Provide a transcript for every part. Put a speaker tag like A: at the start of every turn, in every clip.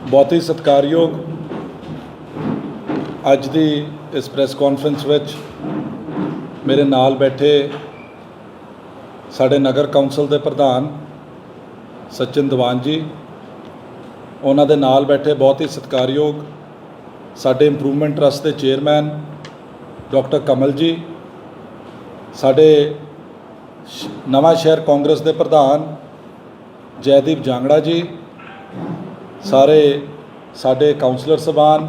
A: बहुत ही सत्कारयोग अज की इस प्रैस कॉन्फ्रेंस विच मेरे नाल बैठे साडे नगर कौंसल के प्रधान सचिन दीवान जी, उन्होंने नाल बैठे बहुत ही सत्कारयोग साडे इंप्रूवमेंट ट्रस्ट के चेयरमैन डॉक्टर कमल जी, साडे नवा शहर कांग्रेस के प्रधान जयदीप जांगड़ा जी, सारे साडे काउंसलर साहबान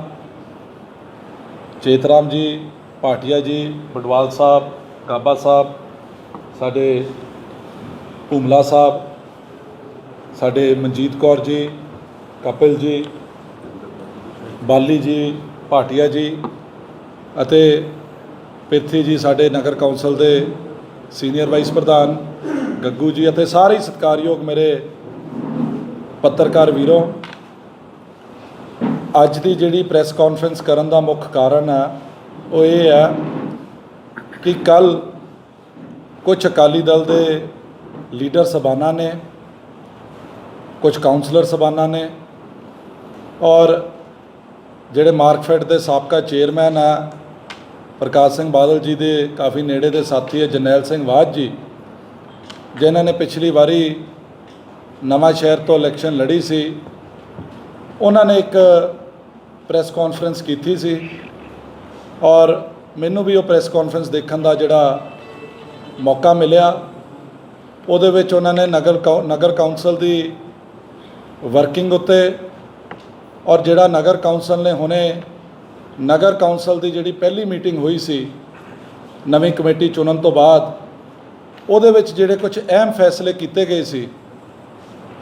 A: चेतराम जी, भाटिया जी, बडवाल साहब, गाबा साहब, साडे भूमला साहब, साडे मनजीत कौर जी, कपिल जी, बाली जी, भाटिया जी अते पिरथी जी, साडे नगर कौंसल के सीनियर वाइस प्रधान गग्गू जी अते सारे ही सत्कारयोग मेरे पत्रकार वीरों। अज की जिहड़ी प्रैस कॉन्फ्रेंस करन दा मुख कारण है वो ये है कि कल कुछ अकाली दल के लीडर साहबाना ने, कुछ काउंसलर साहबाना ने और जिहड़े मार्कफेड के साबका चेयरमैन है प्रकाश सिंह बादल जी के काफ़ी नेड़े के साथी है जरनैल सिंह वाज जी, जिन्हों ने पिछली बारी नवा शहर तो इलैक्शन लड़ी सी, उन्होंने एक प्रैस कॉन्फ्रेंस की सी और मैनू भी वो प्रैस कॉन्फ्रेंस देखने का जिहड़ा मौका मिलिया। उहदे विच उन्होंने नगर काउंसल की वर्किंग उत्ते और जिहड़ा नगर काउंसल ने हुणे नगर काउंसल की जिहड़ी पहली मीटिंग हुई सी नवीं कमेटी चुनन तो बाद, उहदे विच जिहड़े कुछ अहम फैसले किए गए सी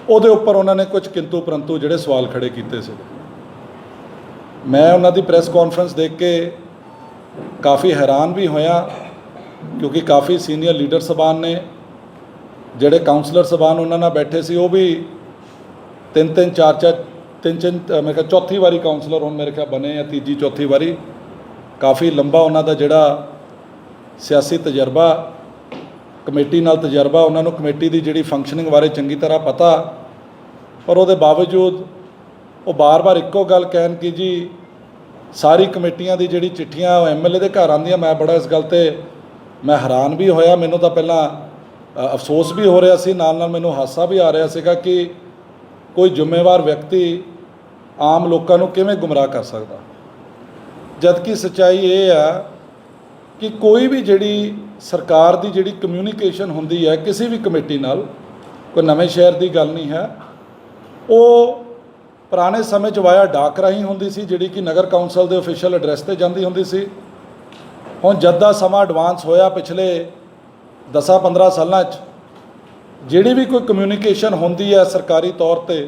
A: उहदे उपर उन्होंने कुछ किंतु परंतु जिहड़े सवाल खड़े किए सी। मैं उन्हां दी प्रैस कॉन्फ्रेंस देख के काफ़ी हैरान भी होया क्योंकि काफ़ी सीनियर लीडर साहबान ने जिहड़े काउंसलर साहबान उन्हां नाल बैठे सी वो भी तीन मेरे ख्याल चौथी वारी काउंसलर हुण मेरे ख्याल बने या तीजी चौथी वारी, काफ़ी लंबा उन्हां दा जिहड़ा सियासी तजर्बा कमेटी नाल तजर्बा, उन्होंने कमेटी की जिहड़ी फंक्शनिंग बारे चंगी तरह पता, पर उसके बावजूद वो बार बार एको गल कहन कि जी सारी कमेटियां की जिहड़ी चिट्ठियां MLA के घर आंदियां, मैं बड़ा इस गल ते मैं हैरान भी होया। मैनूं तां पहलां अफसोस भी हो रहा सी, नाल नाल मैनूं हासा भी आ रहा सीगा कि कोई जिम्मेवार व्यक्ति आम लोगों को किवें गुमराह कर सकता, जबकि सच्चाई ये है कि कोई भी जिहड़ी सरकार की जिहड़ी कम्यूनीकेशन हुंदी है किसी भी कमेटी नाल, कोई नवें शहर की गल नहीं है, वो पुराने समय च वाया डाक राही हुंदी सी जिहड़ी कि नगर काउंसल के ऑफिशियल एड्रैस ते जांदी हुंदी सी। हुण जद दा समा एडवांस होया पिछले 10-15 सालां च जिहड़ी भी कोई कम्यूनीकेशन होंदी है सरकारी तौर पे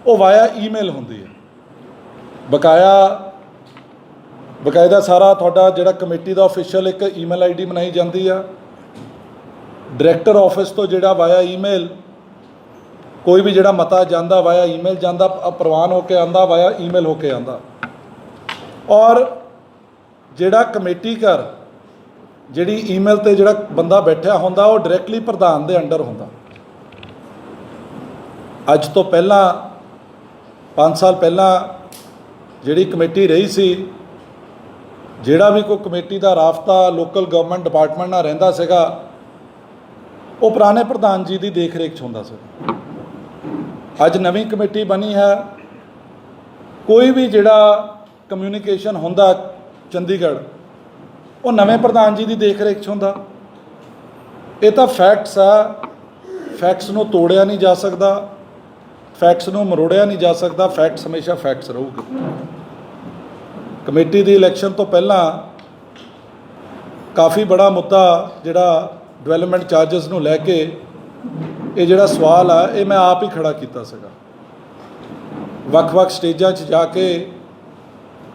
A: वो वाया ईमेल होंदी है, बकायदा सारा तुहाडा जिहड़ा कमेटी का ऑफिशियल एक ईमेल ID बनाई जाती है, डायरैक्टर ऑफिस तो जिहड़ा वाया ईमेल कोई भी जिहड़ा मता जांदा वाया ईमेल जांदा, प्रवान होके आंदा वाया ईमेल होके आंदा, और जिहड़ा कमेटी घर जिहड़ी ईमेल ते जिहड़ा बंदा बैठा हुंदा वो डायरैक्टली प्रधान दे अंडर हुंदा। अज तो पहला 5 साल पहला जिहड़ी कमेटी रही सी, जिहड़ा भी कोई कमेटी का राबता लोकल गवर्नमेंट डिपार्टमेंट नाल रहिंदा सीगा वो पुराने प्रधान जी की देख रेख च हुंदा सी। अज नवीं कमेटी बनी है, कोई भी जिहड़ा कम्यूनीकेशन हुंदा चंडीगढ़ वो नवें प्रधान जी की देख रेख च हुंदा। ये तो फैक्ट्स है, फैक्ट्स नूं तोड़िया नहीं जा सकता, फैक्ट्स नूं मरोड़िया नहीं जा सकता, फैक्ट्स हमेशा फैक्ट्स रहूगी। कमेटी की इलैक्शन तो पहला काफ़ी बड़ा मुद्दा जिहड़ा डिवेलपमेंट चार्जिस नूं लैके ये जिहड़ा सवाल है ये मैं आप ही खड़ा कीता सीगा। वख-वख स्टेजां 'च जाके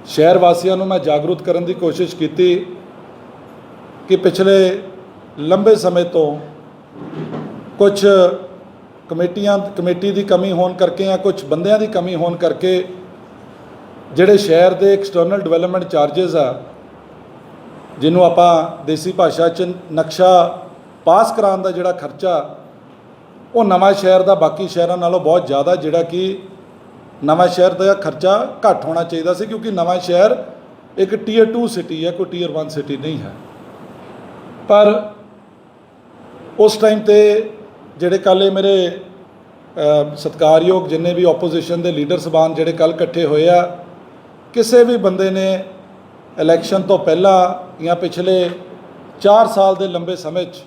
A: शहर वासियों को मैं जागरूक करने की कोशिश की कि पिछले लंबे समय तो कुछ कमेटी की कमी होने करके या कुछ बंदियां की कमी होने करके जिहड़े शहर के एक्सटर्नल डिवेलपमेंट चार्जिस आ जिन्हों आपां देसी भाषा च नक्शा पास कराने का जिहड़ा खर्चा वो नवा शहर का बाकी शहरों नालों बहुत ज़्यादा जिहड़ा कि ਨਵਾਂ ਸ਼ਹਿਰ ਦਾ ਖਰਚਾ ਘੱਟ ਹੋਣਾ ਚਾਹੀਦਾ ਸੀ, ਕਿਉਂਕਿ ਨਵਾਂ ਸ਼ਹਿਰ ਇੱਕ ਟੀਅਰ 2 ਸਿਟੀ ਹੈ, ਕੋਈ ਟੀਅਰ 1 ਸਿਟੀ ਨਹੀਂ ਹੈ। ਪਰ ਉਸ ਟਾਈਮ ਤੇ ਜਿਹੜੇ ਕੱਲ੍ਹ ਇਹ ਮੇਰੇ ਸਤਿਕਾਰਯੋਗ ਜਿੰਨੇ ਵੀ ਆਪੋਜੀਸ਼ਨ ਦੇ ਲੀਡਰ ਸਾਹਿਬਾਨ ਜਿਹੜੇ ਕੱਲ੍ਹ ਇਕੱਠੇ ਹੋਏ ਆ, ਕਿਸੇ ਵੀ ਬੰਦੇ ਨੇ ਇਲੈਕਸ਼ਨ ਤੋਂ ਪਹਿਲਾਂ ਜਾਂ ਪਿਛਲੇ 4 ਸਾਲ ਦੇ ਲੰਬੇ ਸਮੇਂ 'ਚ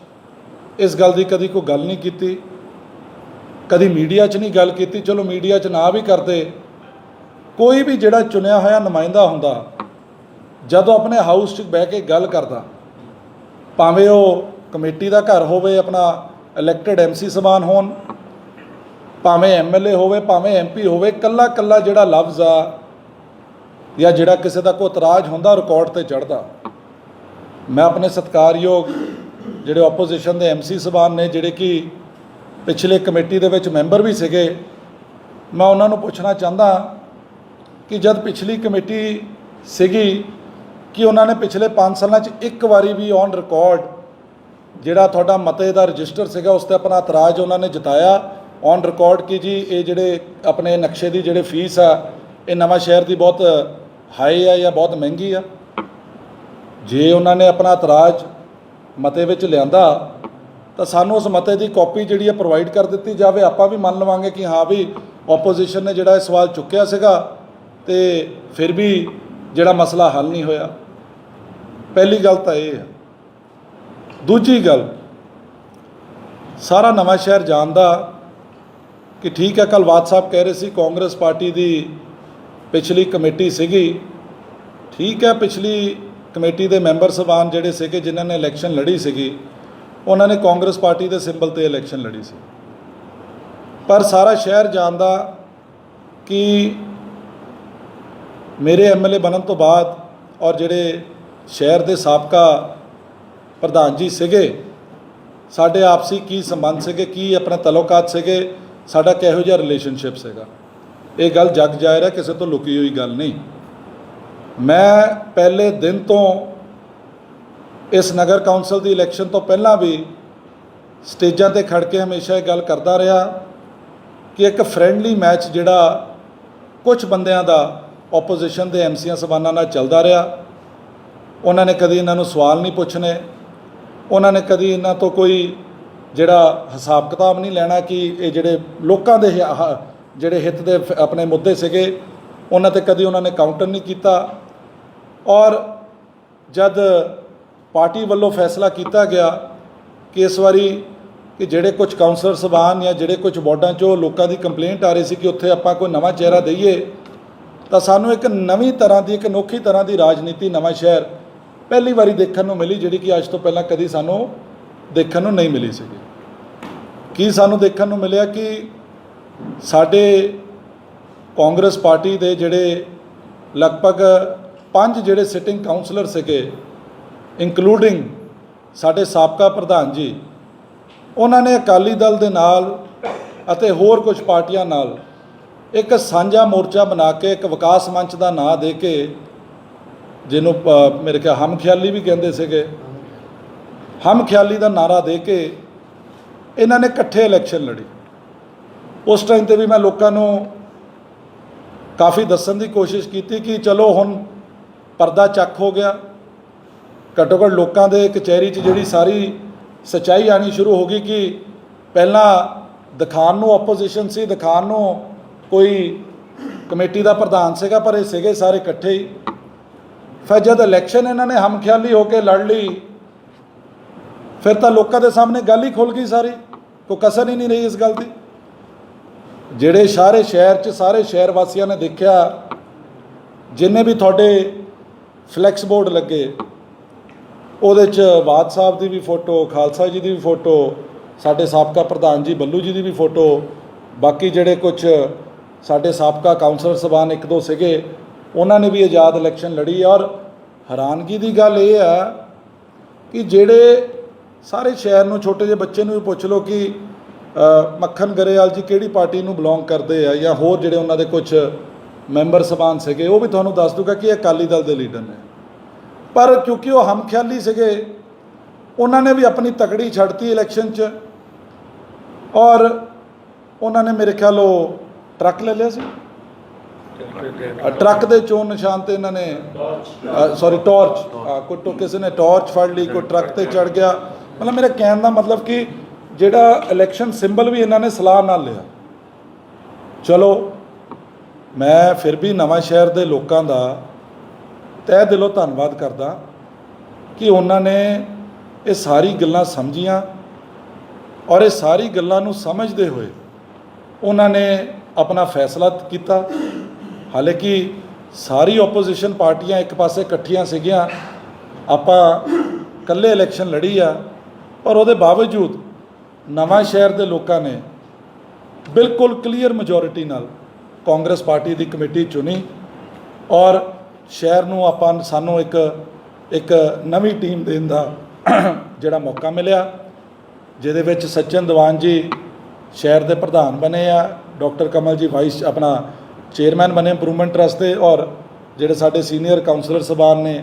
A: ਇਸ ਗੱਲ ਦੀ ਕਦੀ ਕੋਈ ਗੱਲ ਨਹੀਂ ਕੀਤੀ, ਕਦੀ ਮੀਡੀਆ 'ਚ ਨਹੀਂ ਗੱਲ ਕੀਤੀ। ਚਲੋ ਮੀਡੀਆ 'ਚ ਨਾ ਵੀ ਕਰਦੇ, ਕੋਈ ਵੀ ਜਿਹੜਾ ਚੁਣਿਆ ਹੋਇਆ ਨੁਮਾਇੰਦਾ ਹੁੰਦਾ, ਜਦੋਂ ਆਪਣੇ ਹਾਊਸ 'ਚ ਬਹਿ ਕੇ ਗੱਲ ਕਰਦਾ, ਭਾਵੇਂ ਉਹ ਕਮੇਟੀ ਦਾ ਘਰ ਹੋਵੇ, ਆਪਣਾ ਇਲੈਕਟਡ MC ਸਾਹਿਬਾਨ ਹੋਣ, ਭਾਵੇਂ MLA ਹੋਵੇ, ਭਾਵੇਂ MP ਹੋਵੇ, ਕੱਲਾ ਕੱਲਾ ਜਿਹੜਾ ਲਫ਼ਜ਼ ਆ ਜਾਂ ਜਿਹੜਾ ਕਿਸੇ ਦਾ ਕੋਈ ਇਤਰਾਜ਼ ਹੁੰਦਾ ਰਿਕਾਰਡ 'ਤੇ ਚੜ੍ਹਦਾ। ਮੈਂ ਆਪਣੇ ਸਤਿਕਾਰਯੋਗ ਜਿਹੜੇ ਆਪੋਜੀਸ਼ਨ ਦੇ MC ਸਾਹਿਬਾਨ ਨੇ, ਜਿਹੜੇ ਕਿ ਪਿਛਲੇ ਕਮੇਟੀ ਦੇ ਵਿੱਚ ਮੈਂਬਰ ਵੀ ਸੀਗੇ, ਮੈਂ ਉਹਨਾਂ ਨੂੰ ਪੁੱਛਣਾ ਚਾਹੁੰਦਾ ਕਿ ਜਦ ਪਿਛਲੀ ਕਮੇਟੀ ਸੀਗੀ ਕਿ ਉਹਨਾਂ ਨੇ ਪਿਛਲੇ 5 ਸਾਲਾਂ 'ਚ ਇੱਕ ਵਾਰੀ ਵੀ ਔਨ ਰਿਕਾਰਡ ਜਿਹੜਾ ਤੁਹਾਡਾ ਮਤੇ ਦਾ ਰਜਿਸਟਰ ਸੀਗਾ ਉਸ 'ਤੇ ਆਪਣਾ ਇਤਰਾਜ਼ ਉਹਨਾਂ ਨੇ ਜਤਾਇਆ ਔਨ ਰਿਕਾਰਡ ਕਿ ਜੀ ਇਹ ਜਿਹੜੇ ਆਪਣੇ ਨਕਸ਼ੇ ਦੀ ਜਿਹੜੇ ਫੀਸ ਆ ਇਹ ਨਵਾਂ ਸ਼ਹਿਰ ਦੀ ਬਹੁਤ ਹਾਈ ਆ ਜਾਂ ਬਹੁਤ ਮਹਿੰਗੀ ਆ? ਜੇ ਉਹਨਾਂ ਨੇ ਆਪਣਾ ਇਤਰਾਜ਼ ਮਤੇ ਵਿੱਚ ਲਿਆਂਦਾ ਤਾਂ ਸਾਨੂੰ ਉਸ ਮਤੇ ਦੀ ਕਾਪੀ ਜਿਹੜੀ ਆ ਪ੍ਰੋਵਾਈਡ ਕਰ ਦਿੱਤੀ ਜਾਵੇ। ਆਪਾਂ ਵੀ ਮੰਨ ਲਵਾਂਗੇ ਕਿ ਹਾਂ ਵੀ ਆਪੋਜੀਸ਼ਨ ਨੇ ਜਿਹੜਾ ਇਹ ਸਵਾਲ ਚੁੱਕਿਆ ਸੀਗਾ ਤੇ ਫਿਰ ਵੀ ਜਿਹੜਾ ਮਸਲਾ ਹੱਲ ਨਹੀਂ ਹੋਇਆ। ਪਹਿਲੀ ਗੱਲ ਤਾਂ ਇਹ ਹੈ। ਦੂਜੀ ਗੱਲ, ਸਾਰਾ ਨਵਾਂ ਸ਼ਹਿਰ ਜਾਣਦਾ ਕਿ ਠੀਕ ਹੈ, ਕੱਲ੍ਹ ਬਾਦ ਸਾਹਿਬ ਕਹਿ ਰਹੇ ਸੀ ਕਾਂਗਰਸ ਪਾਰਟੀ ਦੀ ਪਿਛਲੀ ਕਮੇਟੀ ਸੀਗੀ, ਠੀਕ ਹੈ, ਪਿਛਲੀ ਕਮੇਟੀ ਦੇ ਮੈਂਬਰ ਸਾਹਿਬਾਨ ਜਿਹੜੇ ਸੀਗੇ ਜਿਨ੍ਹਾਂ ਨੇ ਇਲੈਕਸ਼ਨ ਲੜੀ ਸੀਗੀ, ਉਹਨਾਂ ਨੇ ਕਾਂਗਰਸ ਪਾਰਟੀ ਦੇ ਸਿੰਬਲ 'ਤੇ ਇਲੈਕਸ਼ਨ ਲੜੀ ਸੀ। ਪਰ ਸਾਰਾ ਸ਼ਹਿਰ ਜਾਣਦਾ ਕਿ ਮੇਰੇ MLA ਬਣਨ ਤੋਂ ਬਾਅਦ ਔਰ ਜਿਹੜੇ ਸ਼ਹਿਰ ਦੇ ਸਾਬਕਾ ਪ੍ਰਧਾਨ ਜੀ ਸੀਗੇ, ਸਾਡੇ ਆਪਸੀ ਕੀ ਸੰਬੰਧ ਸੀਗੇ, ਕੀ ਆਪਣੇ ਤਲੁਕਾਤ ਸੀਗੇ, ਸਾਡਾ ਕਿਹੋ ਜਿਹਾ ਰਿਲੇਸ਼ਨਸ਼ਿਪ ਸੀਗਾ। ਇਹ ਗੱਲ ਜਗ ਜ਼ਾਹਿਰ ਹੈ, ਕਿਸੇ ਤੋਂ ਲੁਕੀ ਹੋਈ ਗੱਲ ਨਹੀਂ। ਮੈਂ ਪਹਿਲੇ ਦਿਨ ਤੋਂ ਇਸ ਨਗਰ ਕੌਂਸਲ ਦੀ ਇਲੈਕਸ਼ਨ ਤੋਂ ਪਹਿਲਾਂ ਵੀ ਸਟੇਜਾਂ 'ਤੇ ਖੜ੍ਹ ਕੇ ਹਮੇਸ਼ਾ ਇਹ ਗੱਲ ਕਰਦਾ ਰਿਹਾ ਕਿ ਇੱਕ ਫਰੈਂਡਲੀ ਮੈਚ ਜਿਹੜਾ ਕੁਝ ਬੰਦਿਆਂ ਦਾ ਆਪੋਜੀਸ਼ਨ ਦੇ MCਆਂ ਸਾਹਿਬਾਨਾਂ ਨਾਲ ਚੱਲਦਾ ਰਿਹਾ। ਉਹਨਾਂ ਨੇ ਕਦੀ ਇਹਨਾਂ ਨੂੰ ਸਵਾਲ ਨਹੀਂ ਪੁੱਛਣੇ, ਉਹਨਾਂ ਨੇ ਕਦੀ ਇਹਨਾਂ ਤੋਂ ਕੋਈ ਜਿਹੜਾ ਹਿਸਾਬ ਕਿਤਾਬ ਨਹੀਂ ਲੈਣਾ ਕਿ ਇਹ ਜਿਹੜੇ ਲੋਕਾਂ ਦੇ ਜਿਹੜੇ ਹਿੱਤ ਦੇ ਆਪਣੇ ਮੁੱਦੇ ਸੀਗੇ ਉਹਨਾਂ 'ਤੇ ਕਦੀ ਉਹਨਾਂ ਨੇ ਕਾਊਂਟਰ ਨਹੀਂ ਕੀਤਾ। ਔਰ ਜਦ ਪਾਰਟੀ ਵੱਲੋਂ ਫੈਸਲਾ ਕੀਤਾ ਗਿਆ ਕਿ ਇਸ ਵਾਰੀ ਕਿ ਜਿਹੜੇ ਕੁਝ ਕਾਉਂਸਲਰ ਸਾਹਿਬਾਨ ਜਾਂ ਜਿਹੜੇ ਕੁਝ ਵਾਰਡਾਂ 'ਚੋਂ ਲੋਕਾਂ ਦੀ ਕੰਪਲੇਂਟ ਆ ਰਹੀ ਸੀ ਕਿ ਉੱਥੇ ਆਪਾਂ ਕੋਈ ਨਵਾਂ ਚਿਹਰਾ ਦਈਏ, ਤਾਂ ਸਾਨੂੰ ਇੱਕ ਨਵੀਂ ਤਰ੍ਹਾਂ ਦੀ, ਇੱਕ ਅਨੋਖੀ ਤਰ੍ਹਾਂ ਦੀ ਰਾਜਨੀਤੀ ਨਵਾਂ ਸ਼ਹਿਰ ਪਹਿਲੀ ਵਾਰੀ ਦੇਖਣ ਨੂੰ ਮਿਲੀ, ਜਿਹੜੀ ਕਿ ਅੱਜ ਤੋਂ ਪਹਿਲਾਂ ਕਦੀ ਸਾਨੂੰ ਦੇਖਣ ਨੂੰ ਨਹੀਂ ਮਿਲੀ ਸੀਗੀ। ਕੀ ਸਾਨੂੰ ਦੇਖਣ ਨੂੰ ਮਿਲਿਆ ਕਿ ਸਾਡੇ ਕਾਂਗਰਸ ਪਾਰਟੀ ਦੇ ਜਿਹੜੇ ਲਗਭਗ 5 ਜਿਹੜੇ ਸਿਟਿੰਗ ਕਾਉਂਸਲਰ ਸੀਗੇ, ਇੰਕਲੂਡਿੰਗ ਸਾਡੇ ਸਾਬਕਾ ਪ੍ਰਧਾਨ ਜੀ, ਉਹਨਾਂ ਨੇ ਅਕਾਲੀ ਦਲ ਦੇ ਨਾਲ ਅਤੇ ਹੋਰ ਕੁਝ ਪਾਰਟੀਆਂ ਨਾਲ ਇੱਕ ਸਾਂਝਾ ਮੋਰਚਾ ਬਣਾ ਕੇ ਇੱਕ ਵਿਕਾਸ ਮੰਚ ਦਾ ਨਾਂ ਦੇ ਕੇ, ਜਿਹਨੂੰ ਮੇਰੇ ਖਿਆਲ ਹਮਖਿਆਲੀ ਵੀ ਕਹਿੰਦੇ ਸੀਗੇ, ਹਮਖਿਆਲੀ ਦਾ ਨਾਰਾ ਦੇ ਕੇ ਇਹਨਾਂ ਨੇ ਇਕੱਠੇ ਇਲੈਕਸ਼ਨ ਲੜੀ। ਉਸ ਟਾਈਮ 'ਤੇ ਵੀ ਮੈਂ ਲੋਕਾਂ ਨੂੰ ਕਾਫੀ ਦੱਸਣ ਦੀ ਕੋਸ਼ਿਸ਼ ਕੀਤੀ ਕਿ ਚਲੋ ਹੁਣ ਪਰਦਾ ਚੱਕ ਹੋ ਗਿਆ, ਘੱਟੋ ਘੱਟ ਲੋਕਾਂ ਦੇ ਕਚਹਿਰੀ 'ਚ ਜਿਹੜੀ ਸਾਰੀ ਸੱਚਾਈ ਆਉਣੀ ਸ਼ੁਰੂ ਹੋ ਗਈ ਕਿ ਪਹਿਲਾਂ ਦਿਖਾਉਣ ਨੂੰ ਆਪੋਜੀਸ਼ਨ ਸੀ, ਦਿਖਾਉਣ ਨੂੰ ਕੋਈ ਕਮੇਟੀ ਦਾ ਪ੍ਰਧਾਨ ਸੀਗਾ, ਪਰ ਇਹ ਸੀਗੇ ਸਾਰੇ ਇਕੱਠੇ ਹੀ। ਫਿਰ ਜਦ ਇਲੈਕਸ਼ਨ ਇਹਨਾਂ ਨੇ ਹਮਖਿਆਲੀ ਹੋ ਕੇ ਲੜ ਲਈ, ਫਿਰ ਤਾਂ ਲੋਕਾਂ ਦੇ ਸਾਹਮਣੇ ਗੱਲ ਹੀ ਖੁੱਲ੍ਹ ਗਈ ਸਾਰੀ, ਕੋਈ ਕਸਰ ਹੀ ਨਹੀਂ ਰਹੀ ਇਸ ਗੱਲ ਦੀ। ਜਿਹੜੇ ਸਾਰੇ ਸ਼ਹਿਰ 'ਚ ਸਾਰੇ ਸ਼ਹਿਰ ਵਾਸੀਆਂ ਨੇ ਦੇਖਿਆ, ਜਿੰਨੇ ਵੀ ਤੁਹਾਡੇ ਫਲੈਕਸ ਬੋਰਡ ਲੱਗੇ ਉਹਦੇ 'ਚ ਬਾਦ ਸਾਹਿਬ ਦੀ ਵੀ ਫੋਟੋ, ਖਾਲਸਾ ਜੀ ਦੀ ਵੀ ਫੋਟੋ, ਸਾਡੇ ਸਾਬਕਾ ਪ੍ਰਧਾਨ ਜੀ ਬੱਲੂ ਜੀ ਦੀ ਵੀ ਫੋਟੋ, ਬਾਕੀ ਜਿਹੜੇ ਕੁਝ ਸਾਡੇ ਸਾਬਕਾ ਕਾਉਂਸਲਰ ਸਾਹਿਬਾਨ ਇੱਕ ਦੋ ਸੀਗੇ ਉਹਨਾਂ ਨੇ ਵੀ ਆਜ਼ਾਦ ਇਲੈਕਸ਼ਨ ਲੜੀ। ਔਰ ਹੈਰਾਨਗੀ ਦੀ ਗੱਲ ਇਹ ਹੈ ਕਿ ਜਿਹੜੇ ਸਾਰੇ ਸ਼ਹਿਰ ਨੂੰ, ਛੋਟੇ ਜਿਹੇ ਬੱਚੇ ਨੂੰ ਵੀ ਪੁੱਛ ਲਓ ਕਿ ਮੱਖਣ ਗਰੇਵਾਲ ਜੀ ਕਿਹੜੀ ਪਾਰਟੀ ਨੂੰ ਬਿਲੋਂਗ ਕਰਦੇ ਆ, ਜਾਂ ਹੋਰ ਜਿਹੜੇ ਉਹਨਾਂ ਦੇ ਕੁਝ ਮੈਂਬਰ ਸਾਹਿਬਾਨ ਸੀਗੇ, ਉਹ ਵੀ ਤੁਹਾਨੂੰ ਦੱਸ ਦੂਗਾ ਕਿ ਇਹ ਅਕਾਲੀ ਦਲ ਦੇ ਲੀਡਰ ਨੇ। ਪਰ ਕਿਉਂਕਿ ਉਹ ਹਮਖਿਆਲੀ ਸੀਗੇ, ਉਹਨਾਂ ਨੇ ਵੀ ਆਪਣੀ ਤਕੜੀ ਛੱਡਤੀ ਇਲੈਕਸ਼ਨ 'ਚ, ਔਰ ਉਹਨਾਂ ਨੇ ਮੇਰੇ ਖਿਆਲ ਉਹ ਟਰੱਕ ਲੈ ਲਿਆ ਸੀ, ट्रक के चोन निशान ते इन्होंने सॉरी टॉर्च कोई किसी ने टॉर्च फड़ ली, कोई ट्रक ते चढ़ गया। मतलब मेरे कहने का मतलब कि जिहड़ा इलैक्शन सिंबल भी इन्होंने सलाह नाल लिया। चलो मैं फिर भी नवां शहर के लोगों का तह दिलों धन्नवाद करदा कि उन्होंने ये सारी गल्लां समझियां और ये सारी गल्लां नूं समझते हुए उन्होंने अपना फैसला किया। हालांकि सारी ओपोजिशन पार्टियां एक पासे इकट्ठियां सीगियां, आपां कल्ले इलैक्शन लड़ी आ, पर उसदे बावजूद नवां शहर के लोगों ने बिल्कुल क्लीयर majority नाल कांग्रेस पार्टी की कमेटी चुनी और शहर नूं आपां सानूं एक नवी टीम देण दा जिहड़ा मौका मिलिया, जिहदे विच सचिन दीवान जी शहर के प्रधान बने आ, डॉक्टर कमल जी वाइस अपना चेयरमैन बने इंप्रूवमेंट ट्रस्ट के, और जिहड़े साडे सीनियर काउंसलर सबान ने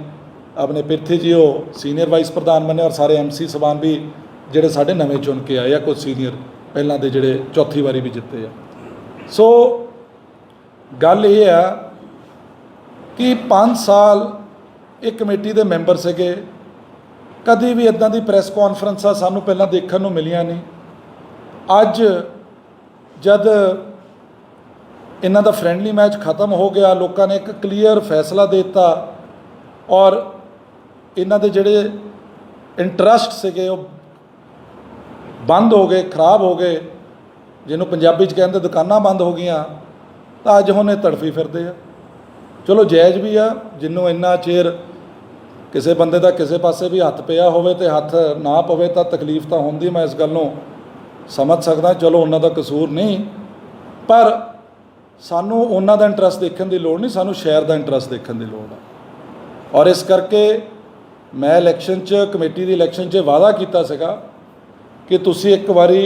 A: अपने पिरथी जी वो सीनियर वाइस प्रधान बने, और सारे MC सबान भी जिहड़े साडे नवे चुन के आए आ, कुछ सीनियर पहलां दे जिहड़े चौथी वारी भी जिते आ। सो गल ये आ कि 5 साल एक कमेटी के मैंबर सीगे, कभी भी इदां दी प्रैस कॉन्फ्रेंसां सानूं पहलां देखण नूं मिलियां नहीं। अज जद इन्हां दा फ्रेंडली मैच खत्म हो गया, लोगों ने एक क्लीयर फैसला देता और इन्हां दे जिहड़े इंटरस्ट सीगे वो बंद हो गए, खराब हो गए, जिन्हों पंजाबी च कहंदे दुकानां बंद हो गईयां, तो अज हुण तड़फी फिरदे आ। चलो जायज़ भी आ, जिन्हों इन्ना चेर किसी बंदे का किसी पासे भी हथ पिया होवे ते हथ ना पवे तो तकलीफ तो होंदी, मैं इस गल नूं समझ सकदा। चलो उन्हां दा कसूर नहीं, पर सानू उन्हां दा इंटरस्ट देखने की लोड़ नहीं, सानू शहर का इंटरस्ट देखने की लोड़ है। और इस करके मैं इलैक्शन कमेटी की इलैक्शन वादा किया सीगा कि तुसी एक बारी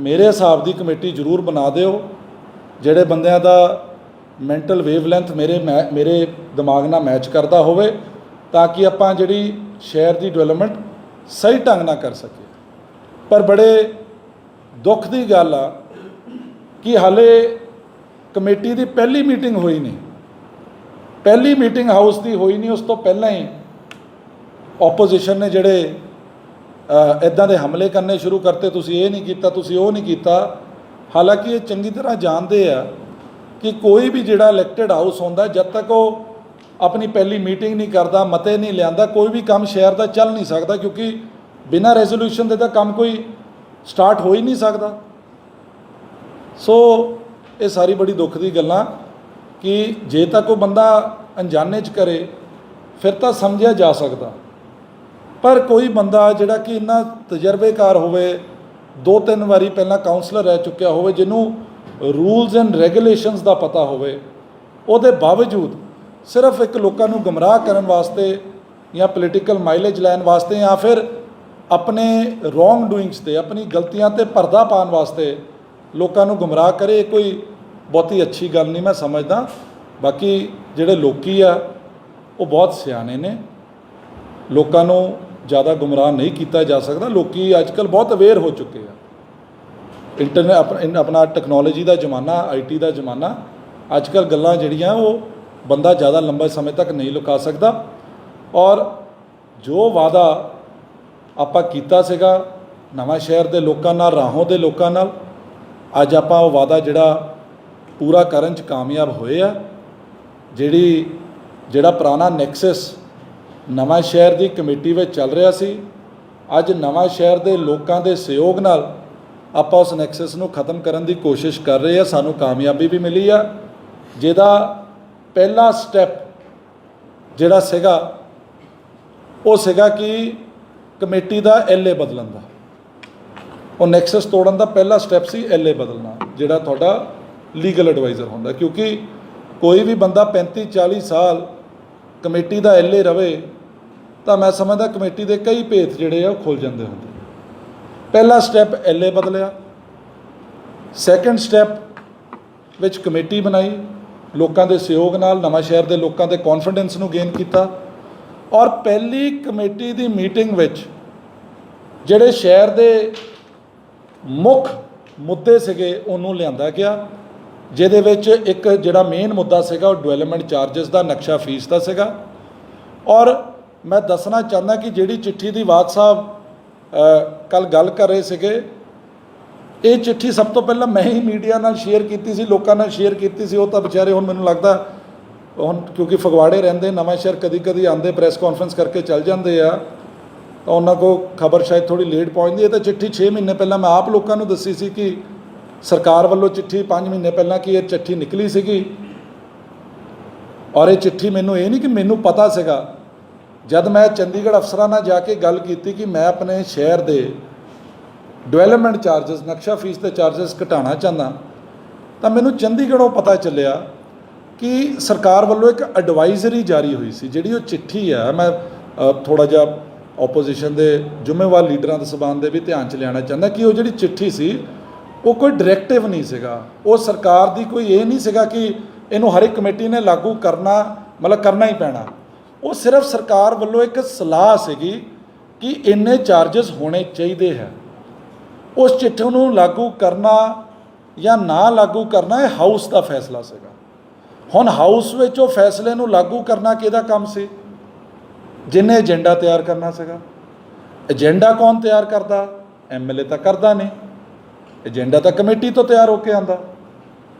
A: मेरे हिसाब की कमेटी जरूर बना दिओ, जिहड़े बंदियां दा मैंटल वेवलैंथ मेरे दिमाग नाल मैच करता होवे, ताकि आपां जिहड़ी शहर की डेवलपमेंट सही ढंग नाल कर सके। पर बड़े दुख की गल आ कि हाले कमेटी की पहली मीटिंग हुई नहीं, पहली मीटिंग हाउस की हुई नहीं, उस तो पहला ही ओपोजिशन ने जिहड़े इदां दे हमले करने शुरू करते, तुसी ये नहीं कीता, तुसी वो नहीं कीता। हालांकि ये चंगी तरह जानते आ कि कोई भी जिहड़ा इलैक्टेड हाउस होंदा, जब तक वो अपनी पहली मीटिंग नहीं करता, मते नहीं लियांदा, कोई भी काम शहर का चल नहीं सकता, क्योंकि बिना रेजोल्यूशन दे तां काम कोई स्टार्ट हो ही नहीं सकता। सो ये सारी बड़ी दुख की गल्लां कि जे तां कोई बंदा अनजाने च करे फिर तो समझा जा सकता, पर कोई बंदा जिहड़ा कि इन्ना तजर्बेकार होवे, 2-3 वारी पहला काउंसलर रह चुकिया होवे, जिन्हों रूल्स एंड रेगूलेशनस का पता होवे, उहदे बावजूद सिर्फ एक लोगों को गुमराह करने वास्ते या पोलीटिकल माइलेज लैन वास्ते या फिर अपने रॉन्ग डूइंग्स ते अपनी गलतियां ते पर्दा पाने वास्ते लोगों को गुमराह करे, कोई बहुती अच्छी गल नहीं मैं समझदा। बाकी जिहड़े लोकी आ वो बहुत सियाने ने, लोगों को ज़्यादा गुमराह नहीं किया जा सकता। लोकी अजकल बहुत अवेयर हो चुके हैं, इंटरनेट अपना टैक्नोलॉजी का जमाना, IT का जमाना, अजकल गल्लां जिहड़ियां वो बंदा ज़्यादा लंबे समय तक नहीं लुका सकता। और जो वादा आपां कीता सीगा नवां शहर के लोगों नाल, राहों के लोगों नाल, अज आपां वो वादा जिहड़ा पूरा करन च कामयाब होए आ। जिहड़ा पुराना नैक्सस नवां शहर की कमेटी में चल रहा सी, अज नवां शहर के लोगों के सहयोग नाल आपां उस नैक्सस नूं खत्म करन दी कोशिश कर रहे हैं। सानूं कामयाबी भी मिली आ, जिहदा पहला स्टैप जिहड़ा सीगा वो सीगा कि कमेटी का LA बदलन दा, वो नैक्सस तोड़न का पहला स्टैप सी LA बदलना, जिहड़ा तुहाडा लीगल एडवाइज़र होंदा। क्योंकि कोई भी बंदा 35-40 साल कमेटी का LA रवे तो मैं समझदा कमेटी के कई भेत जिहड़े आ खुल जाते होंदे। पहला स्टैप LA बदलिया, सैकेंड स्टैप विच कमेटी बनाई, लोगों के सहयोग नाल नवां शहर के लोगों के कॉन्फिडेंस नूं गेन किया, और पहली कमेटी की मीटिंग विच जिहड़े शहर के मुख मुद्दे सीगे उन्होंने लिआंदा गया, ਜਿਹਦੇ ਵਿੱਚ ਇੱਕ ਜਿਹੜਾ ਮੇਨ ਮੁੱਦਾ ਸੀਗਾ ਉਹ ਡਿਵੈਲਪਮੈਂਟ ਚਾਰजेस ਦਾ, ਨਕਸ਼ਾ ਫੀਸ ਦਾ ਸੀਗਾ। ਔਰ ਮੈਂ ਦੱਸਣਾ ਚਾਹੁੰਦਾ ਕਿ ਜਿਹੜੀ ਚਿੱਠੀ ਦੀ ਬਾਦ ਸਾਹਿਬ ਕੱਲ ਗੱਲ ਕਰ ਰਹੇ ਸੀਗੇ, ਇਹ ਚਿੱਠੀ ਸਭ ਤੋਂ ਪਹਿਲਾਂ ਮੈਂ ਹੀ ਮੀਡੀਆ ਨਾਲ ਸ਼ੇਅਰ ਕੀਤੀ ਸੀ, ਲੋਕਾਂ ਨਾਲ ਸ਼ੇਅਰ ਕੀਤੀ ਸੀ। ਉਹ ਤਾਂ ਵਿਚਾਰੇ ਹੁਣ ਮੈਨੂੰ ਲੱਗਦਾ ਹੁਣ ਕਿਉਂਕਿ ਫਗਵਾੜੇ ਰਹਿੰਦੇ, ਨਵਾਂ ਸ਼ਹਿਰ ਕਦੀ ਕਦੀ ਆਉਂਦੇ, ਪ੍ਰੈਸ ਕਾਨਫਰੰਸ ਕਰਕੇ ਚੱਲ ਜਾਂਦੇ ਆ, ਤਾਂ ਉਹਨਾਂ ਕੋਲ ਖਬਰ ਸ਼ਾਇਦ ਥੋੜ੍ਹੀ ਲੇਟ ਪਹੁੰਚਦੀ ਹੈ। ਤਾਂ ਚਿੱਠੀ 6 ਮਹੀਨੇ ਪਹਿਲਾਂ ਮੈਂ ਆਪ ਲੋਕਾਂ ਨੂੰ ਦੱਸੀ ਸੀ ਕਿ ਸਰਕਾਰ ਵੱਲੋਂ ਚਿੱਠੀ 5 ਮਹੀਨੇ ਪਹਿਲਾਂ ਕਿ ਇਹ ਚਿੱਠੀ ਨਿਕਲੀ ਸੀਗੀ। ਔਰ ਇਹ ਚਿੱਠੀ ਮੈਨੂੰ ਇਹ ਨਹੀਂ ਕਿ ਮੈਨੂੰ ਪਤਾ ਸੀਗਾ, ਜਦ ਮੈਂ ਚੰਡੀਗੜ੍ਹ ਅਫਸਰਾਂ ਨਾਲ ਜਾ ਕੇ ਗੱਲ ਕੀਤੀ ਕਿ ਮੈਂ ਆਪਣੇ ਸ਼ਹਿਰ ਦੇ ਡਿਵੈਲਪਮੈਂਟ ਚਾਰजेस, ਨਕਸ਼ਾ ਫੀਸ ਦੇ ਚਾਰजेस ਘਟਾਉਣਾ ਚਾਹੁੰਦਾ, ਤਾਂ ਮੈਨੂੰ ਚੰਡੀਗੜ੍ਹੋਂ ਪਤਾ ਚੱਲਿਆ ਕਿ ਸਰਕਾਰ ਵੱਲੋਂ ਇੱਕ ਐਡਵਾਈਜ਼ਰੀ ਜਾਰੀ ਹੋਈ ਸੀ। ਜਿਹੜੀ ਉਹ ਚਿੱਠੀ ਆ, ਮੈਂ ਥੋੜ੍ਹਾ ਜਿਹਾ ਓਪੋਜੀਸ਼ਨ ਦੇ ਜ਼ਿੰਮੇਵਾਰ ਲੀਡਰਾਂ ਦੇ ਸਬੰਧ ਦੇ ਵੀ ਧਿਆਨ 'ਚ ਲਿਆਉਣਾ ਚਾਹੁੰਦਾ ਕਿ ਉਹ ਜਿਹੜੀ ਚਿੱਠੀ ਸੀ ਉਹ ਕੋਈ ਡਾਇਰੈਕਟਿਵ ਨਹੀਂ ਸੀਗਾ, ਉਹ ਸਰਕਾਰ ਦੀ ਕੋਈ ਇਹ ਨਹੀਂ ਸੀਗਾ ਕਿ ਇਹਨੂੰ ਹਰ ਇੱਕ ਕਮੇਟੀ ਨੇ ਲਾਗੂ ਕਰਨਾ, ਮਤਲਬ ਕਰਨਾ ਹੀ ਪੈਣਾ। ਉਹ ਸਿਰਫ ਸਰਕਾਰ ਵੱਲੋਂ ਇੱਕ ਸਲਾਹ ਸੀਗੀ ਕਿ ਇੰਨੇ ਚਾਰजेस ਹੋਣੇ ਚਾਹੀਦੇ ਹੈ। ਉਸ ਚਿੱਠੀ ਨੂੰ ਲਾਗੂ ਕਰਨਾ ਜਾਂ ਨਾ ਲਾਗੂ ਕਰਨਾ ਇਹ ਹਾਊਸ ਦਾ ਫੈਸਲਾ ਸੀਗਾ। ਹੁਣ ਹਾਊਸ ਵਿੱਚ ਉਹ ਫੈਸਲੇ ਨੂੰ ਲਾਗੂ ਕਰਨਾ ਕਿਹਦਾ ਕੰਮ ਸੀ? ਜਿਹਨੇ ਏਜੰਡਾ ਤਿਆਰ ਕਰਨਾ ਸੀਗਾ। ਏਜੰਡਾ ਕੌਣ ਤਿਆਰ ਕਰਦਾ? MLA ਤਾਂ ਕਰਦਾ ਨਹੀਂ, ਏਜੰਡਾ ਤਾਂ ਕਮੇਟੀ ਤੋਂ ਤਿਆਰ ਹੋ ਕੇ ਆਉਂਦਾ,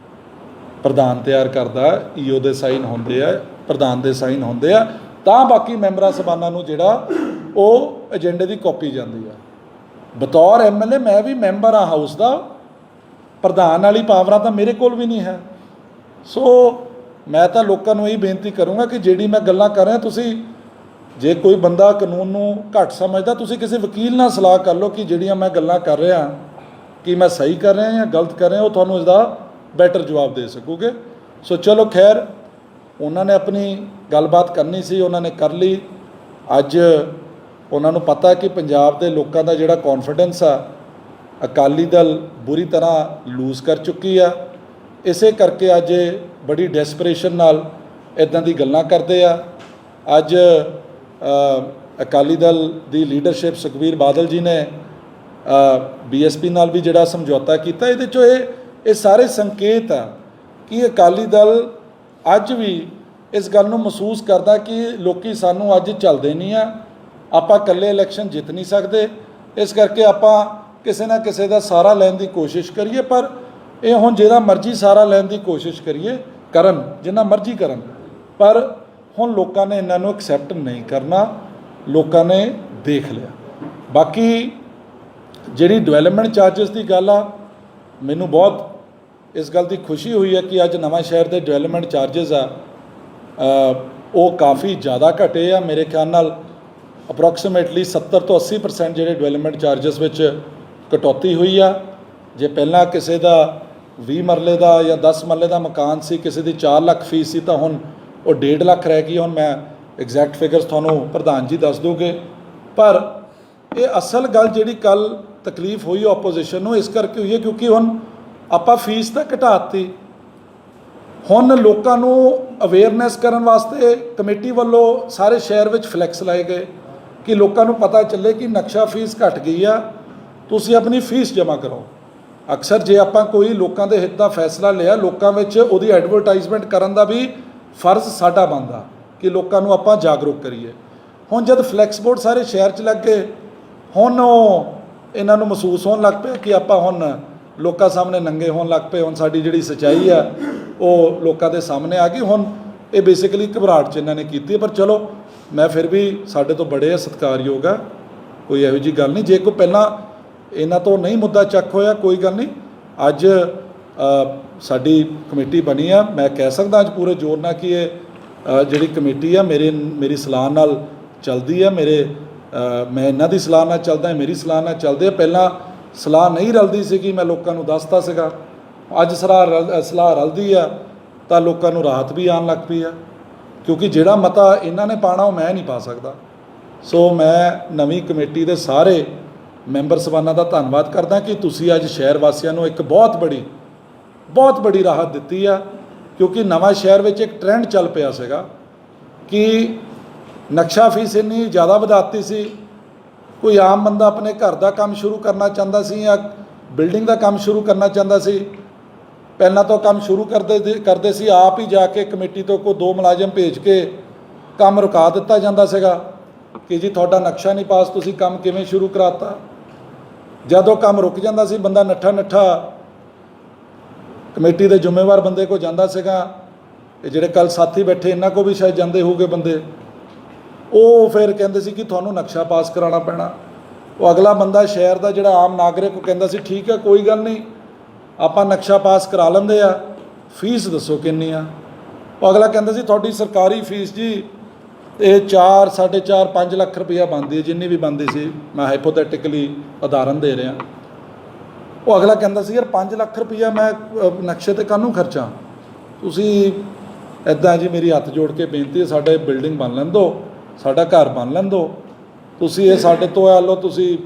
A: ਪ੍ਰਧਾਨ ਤਿਆਰ ਕਰਦਾ, EO ਦੇ ਸਾਈਨ ਹੁੰਦੇ ਆ, ਪ੍ਰਧਾਨ ਦੇ ਸਾਈਨ ਹੁੰਦੇ ਆ, ਤਾਂ ਬਾਕੀ ਮੈਂਬਰਾਂ ਸਭਾਨਾਂ ਨੂੰ ਜਿਹੜਾ ਉਹ ਏਜੰਡੇ ਦੀ ਕਾਪੀ ਜਾਂਦੀ ਆ। ਬਤੌਰ MLA ਮੈਂ ਵੀ ਮੈਂਬਰ ਆ ਹਾਊਸ ਦਾ, ਪ੍ਰਧਾਨ ਵਾਲੀ ਪਾਵਰਾਂ ਤਾਂ ਮੇਰੇ ਕੋਲ ਵੀ ਨਹੀਂ ਹੈ। ਸੋ ਮੈਂ ਤਾਂ ਲੋਕਾਂ ਨੂੰ ਇਹ ਬੇਨਤੀ ਕਰੂੰਗਾ ਕਿ ਜਿਹੜੀ ਮੈਂ ਗੱਲਾਂ ਕਰ ਰਿਹਾ, ਤੁਸੀਂ ਜੇ ਕੋਈ ਬੰਦਾ ਕਾਨੂੰਨ ਨੂੰ ਘੱਟ ਸਮਝਦਾ, ਤੁਸੀਂ ਕਿਸੇ ਵਕੀਲ ਨਾਲ ਸਲਾਹ ਕਰ ਲਓ ਕਿ ਜਿਹੜੀਆਂ ਮੈਂ ਗੱਲਾਂ ਕਰ ਰਿਹਾ ਕਿ ਮੈਂ ਸਹੀ ਕਰ ਰਿਹਾ ਜਾਂ ਗਲਤ ਕਰ ਰਿਹਾ, ਉਹ ਤੁਹਾਨੂੰ ਇਸਦਾ ਬੈਟਰ ਜਵਾਬ ਦੇ ਸਕੂਗੇ। ਸੋ ਚਲੋ ਖੈਰ, ਉਹਨਾਂ ਨੇ ਆਪਣੀ ਗੱਲਬਾਤ ਕਰਨੀ ਸੀ, ਉਹਨਾਂ ਨੇ ਕਰ ਲਈ। ਅੱਜ ਉਹਨਾਂ ਨੂੰ ਪਤਾ ਕਿ ਪੰਜਾਬ ਦੇ ਲੋਕਾਂ ਦਾ ਜਿਹੜਾ ਕੌਨਫੀਡੈਂਸ ਆ ਅਕਾਲੀ ਦਲ ਬੁਰੀ ਤਰ੍ਹਾਂ ਲੂਜ਼ ਕਰ ਚੁੱਕੀ ਆ। ਇਸੇ ਕਰਕੇ ਅੱਜ ਬੜੀ ਡੈਸਪਰੇਸ਼ਨ ਨਾਲ ਇੱਦਾਂ ਦੀ ਗੱਲਾਂ ਕਰਦੇ ਆ। ਅੱਜ ਅਕਾਲੀ ਦਲ ਦੀ ਲੀਡਰਸ਼ਿਪ ਸੁਖਬੀਰ ਬਾਦਲ ਜੀ ਨੇ BSP ਨਾਲ ਵੀ ਜਿਹੜਾ ਸਮਝੌਤਾ ਕੀਤਾ, ਇਹਦੇ 'ਚੋਂ ਇਹ ਸਾਰੇ ਸੰਕੇਤ ਆ ਕਿ ਅਕਾਲੀ ਦਲ ਅੱਜ ਵੀ ਇਸ ਗੱਲ ਨੂੰ ਮਹਿਸੂਸ ਕਰਦਾ ਕਿ ਲੋਕੀ ਸਾਨੂੰ ਅੱਜ ਚੱਲਦੇ ਨਹੀਂ ਆ, ਆਪਾਂ ਇਕੱਲੇ ਇਲੈਕਸ਼ਨ ਜਿੱਤ ਨਹੀਂ ਸਕਦੇ, ਇਸ ਕਰਕੇ ਆਪਾਂ ਕਿਸੇ ਨਾ ਕਿਸੇ ਦਾ ਸਹਾਰਾ ਲੈਣ ਦੀ ਕੋਸ਼ਿਸ਼ ਕਰੀਏ। ਪਰ ਇਹ ਹੁਣ ਜਿਹੜਾ ਮਰਜ਼ੀ ਸਹਾਰਾ ਲੈਣ ਦੀ ਕੋਸ਼ਿਸ਼ ਕਰੀਏ, ਕਰਨ ਜਿੰਨਾ ਮਰਜ਼ੀ ਕਰਨ, ਪਰ ਹੁਣ ਲੋਕਾਂ ਨੇ ਇਹਨਾਂ ਨੂੰ ਐਕਸੈਪਟ ਨਹੀਂ ਕਰਨਾ, ਲੋਕਾਂ ਨੇ ਦੇਖ ਲਿਆ। ਬਾਕੀ ਜਿਹੜੀ ਡਿਵੈਲਪਮੈਂਟ ਚਾਰजेस ਦੀ ਗੱਲ ਆ, ਮੈਨੂੰ ਬਹੁਤ ਇਸ ਗੱਲ ਦੀ ਖੁਸ਼ੀ ਹੋਈ ਹੈ ਕਿ ਅੱਜ ਨਵਾਂ ਸ਼ਹਿਰ ਦੇ ਡਿਵੈਲਪਮੈਂਟ ਚਾਰजेस ਆ ਉਹ ਕਾਫੀ ਜ਼ਿਆਦਾ ਘਟੇ ਆ। ਮੇਰੇ ਖਿਆਲ ਨਾਲ ਅਪਰੋਕਸੀਮੇਟਲੀ 70 ਤੋਂ 80% ਜਿਹੜੇ ਡਿਵੈਲਪਮੈਂਟ ਚਾਰजेस ਵਿੱਚ ਕਟੌਤੀ ਹੋਈ ਆ। ਜੇ ਪਹਿਲਾਂ ਕਿਸੇ ਦਾ 20 ਮਰਲੇ ਦਾ ਜਾਂ 10 ਮਰਲੇ ਦਾ ਮਕਾਨ ਸੀ, ਕਿਸੇ ਦੀ 4 ਲੱਖ ਫੀਸ ਸੀ, ਤਾਂ ਹੁਣ ਉਹ 1.5 ਲੱਖ ਰਹਿ ਗਈ। ਹੁਣ ਮੈਂ ਐਗਜ਼ੈਕਟ ਫਿਗਰਸ ਤੁਹਾਨੂੰ ਪ੍ਰਧਾਨ ਜੀ ਦੱਸ ਦੋਗੇ। ਪਰ ਇਹ ਅਸਲ ਗੱਲ ਜਿਹੜੀ ਕੱਲ ਤਕਲੀਫ ਹੋਈ ਆਪੋਜੀਸ਼ਨ ਨੂੰ ਇਸ ਕਰਕੇ ਹੋਈ ਹੈ ਕਿਉਂਕਿ ਹੁਣ ਆਪਾਂ ਫੀਸ ਤਾਂ ਘਟਾਤੀ। ਹੁਣ ਲੋਕਾਂ ਨੂੰ ਅਵੇਅਰਨੈਸ ਕਰਨ ਵਾਸਤੇ ਕਮੇਟੀ ਵੱਲੋਂ ਸਾਰੇ ਸ਼ਹਿਰ ਵਿੱਚ ਫਲੈਕਸ ਲਾਏ ਗਏ ਕਿ ਲੋਕਾਂ ਨੂੰ ਪਤਾ ਚੱਲੇ ਕਿ ਨਕਸ਼ਾ ਫੀਸ ਘਟ ਗਈ ਆ, ਤੁਸੀਂ ਆਪਣੀ ਫੀਸ ਜਮ੍ਹਾਂ ਕਰੋ। ਅਕਸਰ ਜੇ ਆਪਾਂ ਕੋਈ ਲੋਕਾਂ ਦੇ ਹਿੱਤ ਦਾ ਫੈਸਲਾ ਲਿਆ, ਲੋਕਾਂ ਵਿੱਚ ਉਹਦੀ ਐਡਵਰਟਾਈਜ਼ਮੈਂਟ ਕਰਨ ਦਾ ਵੀ ਫਰਜ਼ ਸਾਡਾ ਬਣਦਾ ਕਿ ਲੋਕਾਂ ਨੂੰ ਆਪਾਂ ਜਾਗਰੂਕ ਕਰੀਏ। ਹੁਣ ਜਦ ਫਲੈਕਸ ਬੋਰਡ ਸਾਰੇ ਸ਼ਹਿਰ 'ਚ ਲੱਗ ਗਏ, ਹੁਣ ਉਹ ਇਹਨਾਂ ਨੂੰ ਮਹਿਸੂਸ ਹੋਣ ਲੱਗ ਪਿਆ ਕਿ ਆਪਾਂ ਹੁਣ ਲੋਕਾਂ ਸਾਹਮਣੇ ਨੰਗੇ ਹੋਣ ਲੱਗ ਪਏ, ਹੁਣ ਸਾਡੀ ਜਿਹੜੀ ਸੱਚਾਈ ਆ ਉਹ ਲੋਕਾਂ ਦੇ ਸਾਹਮਣੇ ਆ ਗਈ। ਹੁਣ ਇਹ ਬੇਸਿਕਲੀ ਘਬਰਾਹਟ 'ਚ ਇਹਨਾਂ ਨੇ ਕੀਤੀ। ਪਰ ਚਲੋ, ਮੈਂ ਫਿਰ ਵੀ ਸਾਡੇ ਤੋਂ ਬੜੇ ਸਤਿਕਾਰਯੋਗ ਆ, ਕੋਈ ਇਹੋ ਜਿਹੀ ਗੱਲ ਨਹੀਂ। ਜੇ ਕੋਈ ਪਹਿਲਾਂ ਇਹਨਾਂ ਤੋਂ ਨਹੀਂ ਮੁੱਦਾ ਚੱਕ ਹੋਇਆ, ਕੋਈ ਗੱਲ ਨਹੀਂ। ਅੱਜ ਸਾਡੀ ਕਮੇਟੀ ਬਣੀ ਆ, ਮੈਂ ਕਹਿ ਸਕਦਾ ਅੱਜ ਪੂਰੇ ਜ਼ੋਰ ਨਾਲ ਕਿ ਇਹ ਜਿਹੜੀ ਕਮੇਟੀ ਆ ਮੇਰੀ ਸਲਾਹ ਨਾਲ ਚੱਲਦੀ ਆ। ਮੈਂ ਇਹਨਾਂ ਦੀ ਸਲਾਹ ਨਾਲ ਚੱਲਦਾ, ਮੇਰੀ ਸਲਾਹ ਨਾਲ ਚੱਲਦੇ ਆ। ਪਹਿਲਾਂ ਸਲਾਹ ਨਹੀਂ ਰਲਦੀ ਸੀਗੀ, ਮੈਂ ਲੋਕਾਂ ਨੂੰ ਦੱਸਦਾ ਸੀਗਾ। ਅੱਜ ਸਲਾਹ ਰਲਦੀ ਆ ਤਾਂ ਲੋਕਾਂ ਨੂੰ ਰਾਹਤ ਵੀ ਆਉਣ ਲੱਗ ਪਈ ਆ, ਕਿਉਂਕਿ ਜਿਹੜਾ ਮਤਾ ਇਹਨਾਂ ਨੇ ਪਾਣਾ ਉਹ ਮੈਂ ਨਹੀਂ ਪਾ ਸਕਦਾ। ਸੋ ਮੈਂ ਨਵੀਂ ਕਮੇਟੀ ਦੇ ਸਾਰੇ ਮੈਂਬਰ ਸਭਾਨਾਂ ਦਾ ਧੰਨਵਾਦ ਕਰਦਾ ਕਿ ਤੁਸੀਂ ਅੱਜ ਸ਼ਹਿਰ ਵਾਸੀਆਂ ਨੂੰ ਇੱਕ ਬਹੁਤ ਬੜੀ ਰਾਹਤ ਦਿੱਤੀ ਆ। ਕਿਉਂਕਿ ਨਵਾਂ ਸ਼ਹਿਰ ਵਿੱਚ ਇੱਕ ਟ੍ਰੈਂਡ ਚੱਲ ਪਿਆ ਸੀਗਾ ਕਿ ਨਕਸ਼ਾ ਫੀਸ ਇੰਨੀ ਜ਼ਿਆਦਾ ਵਧਾਤੀ ਸੀ, ਕੋਈ ਆਮ ਬੰਦਾ ਆਪਣੇ ਘਰ ਦਾ ਕੰਮ ਸ਼ੁਰੂ ਕਰਨਾ ਚਾਹੁੰਦਾ ਸੀ ਜਾਂ ਬਿਲਡਿੰਗ ਦਾ ਕੰਮ ਸ਼ੁਰੂ ਕਰਨਾ ਚਾਹੁੰਦਾ ਸੀ, ਪਹਿਲਾਂ तो ਕੰਮ ਸ਼ੁਰੂ ਕਰਦੇ ਸੀ ਆਪ ਹੀ ਜਾ ਕੇ ਕਮੇਟੀ ਤੋਂ ਕੋਈ 2 ਮੁਲਾਜ਼ਮ ਭੇਜ ਕੇ ਕੰਮ ਰੁਕਾ ਦਿੱਤਾ ਜਾਂਦਾ ਸੀਗਾ ਕਿ ਜੀ ਤੁਹਾਡਾ ਨਕਸ਼ਾ ਨਹੀਂ ਪਾਸ, ਤੁਸੀਂ ਕੰਮ ਕਿਵੇਂ ਸ਼ੁਰੂ ਕਰਾਤਾ। ਜਦੋਂ ਕੰਮ ਰੁਕ ਜਾਂਦਾ ਸੀ ਬੰਦਾ ਨੱਠਾ ਕਮੇਟੀ ਦੇ ਜ਼ਿੰਮੇਵਾਰ ਬੰਦੇ ਕੋ ਜਾਂਦਾ ਸੀਗਾ, ਇਹ ਜਿਹੜੇ ਕੱਲ ਸਾਥੀ ਬੈਠੇ ਇਹਨਾਂ ਕੋ ਵੀ ਸ਼ਾਇਦ ਜਾਂਦੇ ਹੋਗੇ ਬੰਦੇ, ਉਹ ਫਿਰ ਕਹਿੰਦੇ ਸੀ ਕਿ ਤੁਹਾਨੂੰ ਨਕਸ਼ਾ ਪਾਸ ਕਰਾਉਣਾ ਪੈਣਾ। ਉਹ ਅਗਲਾ ਬੰਦਾ ਸ਼ਹਿਰ ਦਾ ਜਿਹੜਾ ਆਮ ਨਾਗਰਿਕ ਉਹ ਕਹਿੰਦਾ ਸੀ ਠੀਕ ਹੈ ਕੋਈ ਗੱਲ ਨਹੀਂ ਆਪਾਂ ਨਕਸ਼ਾ ਪਾਸ ਕਰਾ ਲੈਂਦੇ ਆ, ਫੀਸ ਦੱਸੋ ਕਿੰਨੀ ਆ। ਉਹ ਅਗਲਾ ਕਹਿੰਦਾ ਸੀ ਤੁਹਾਡੀ ਸਰਕਾਰੀ ਫੀਸ ਜੀ ਇਹ 4 4.5 5 ਲੱਖ ਰੁਪਈਆ ਬਣਦੀ ਹੈ, ਜਿੰਨੀ ਵੀ ਬਣਦੀ ਸੀ, ਮੈਂ ਹਾਈਪੋਥੈਟਿਕਲੀ ਉਦਾਹਰਨ ਦੇ ਰਿਹਾ। ਉਹ ਅਗਲਾ ਕਹਿੰਦਾ ਸੀ ਯਾਰ 5 ਲੱਖ ਰੁਪਈਆ ਮੈਂ ਨਕਸ਼ੇ 'ਤੇ ਕਾਹਨੂੰ ਖਰਚਾਂ, ਤੁਸੀਂ ਇੱਦਾਂ ਜੀ ਮੇਰੀ ਹੱਥ ਜੋੜ ਕੇ ਬੇਨਤੀ ਹੈ ਸਾਡੇ ਬਿਲਡਿੰਗ ਬਣ ਲੈਣ ਦਿਓ, ਸਾਡਾ ਘਰ ਬਣ ਲੈਣ ਦਿਓ, ਤੁਸੀਂ ਇਹ ਸਾਡੇ ਤੋਂ ਆ ਲਓ, ਤੁਸੀਂ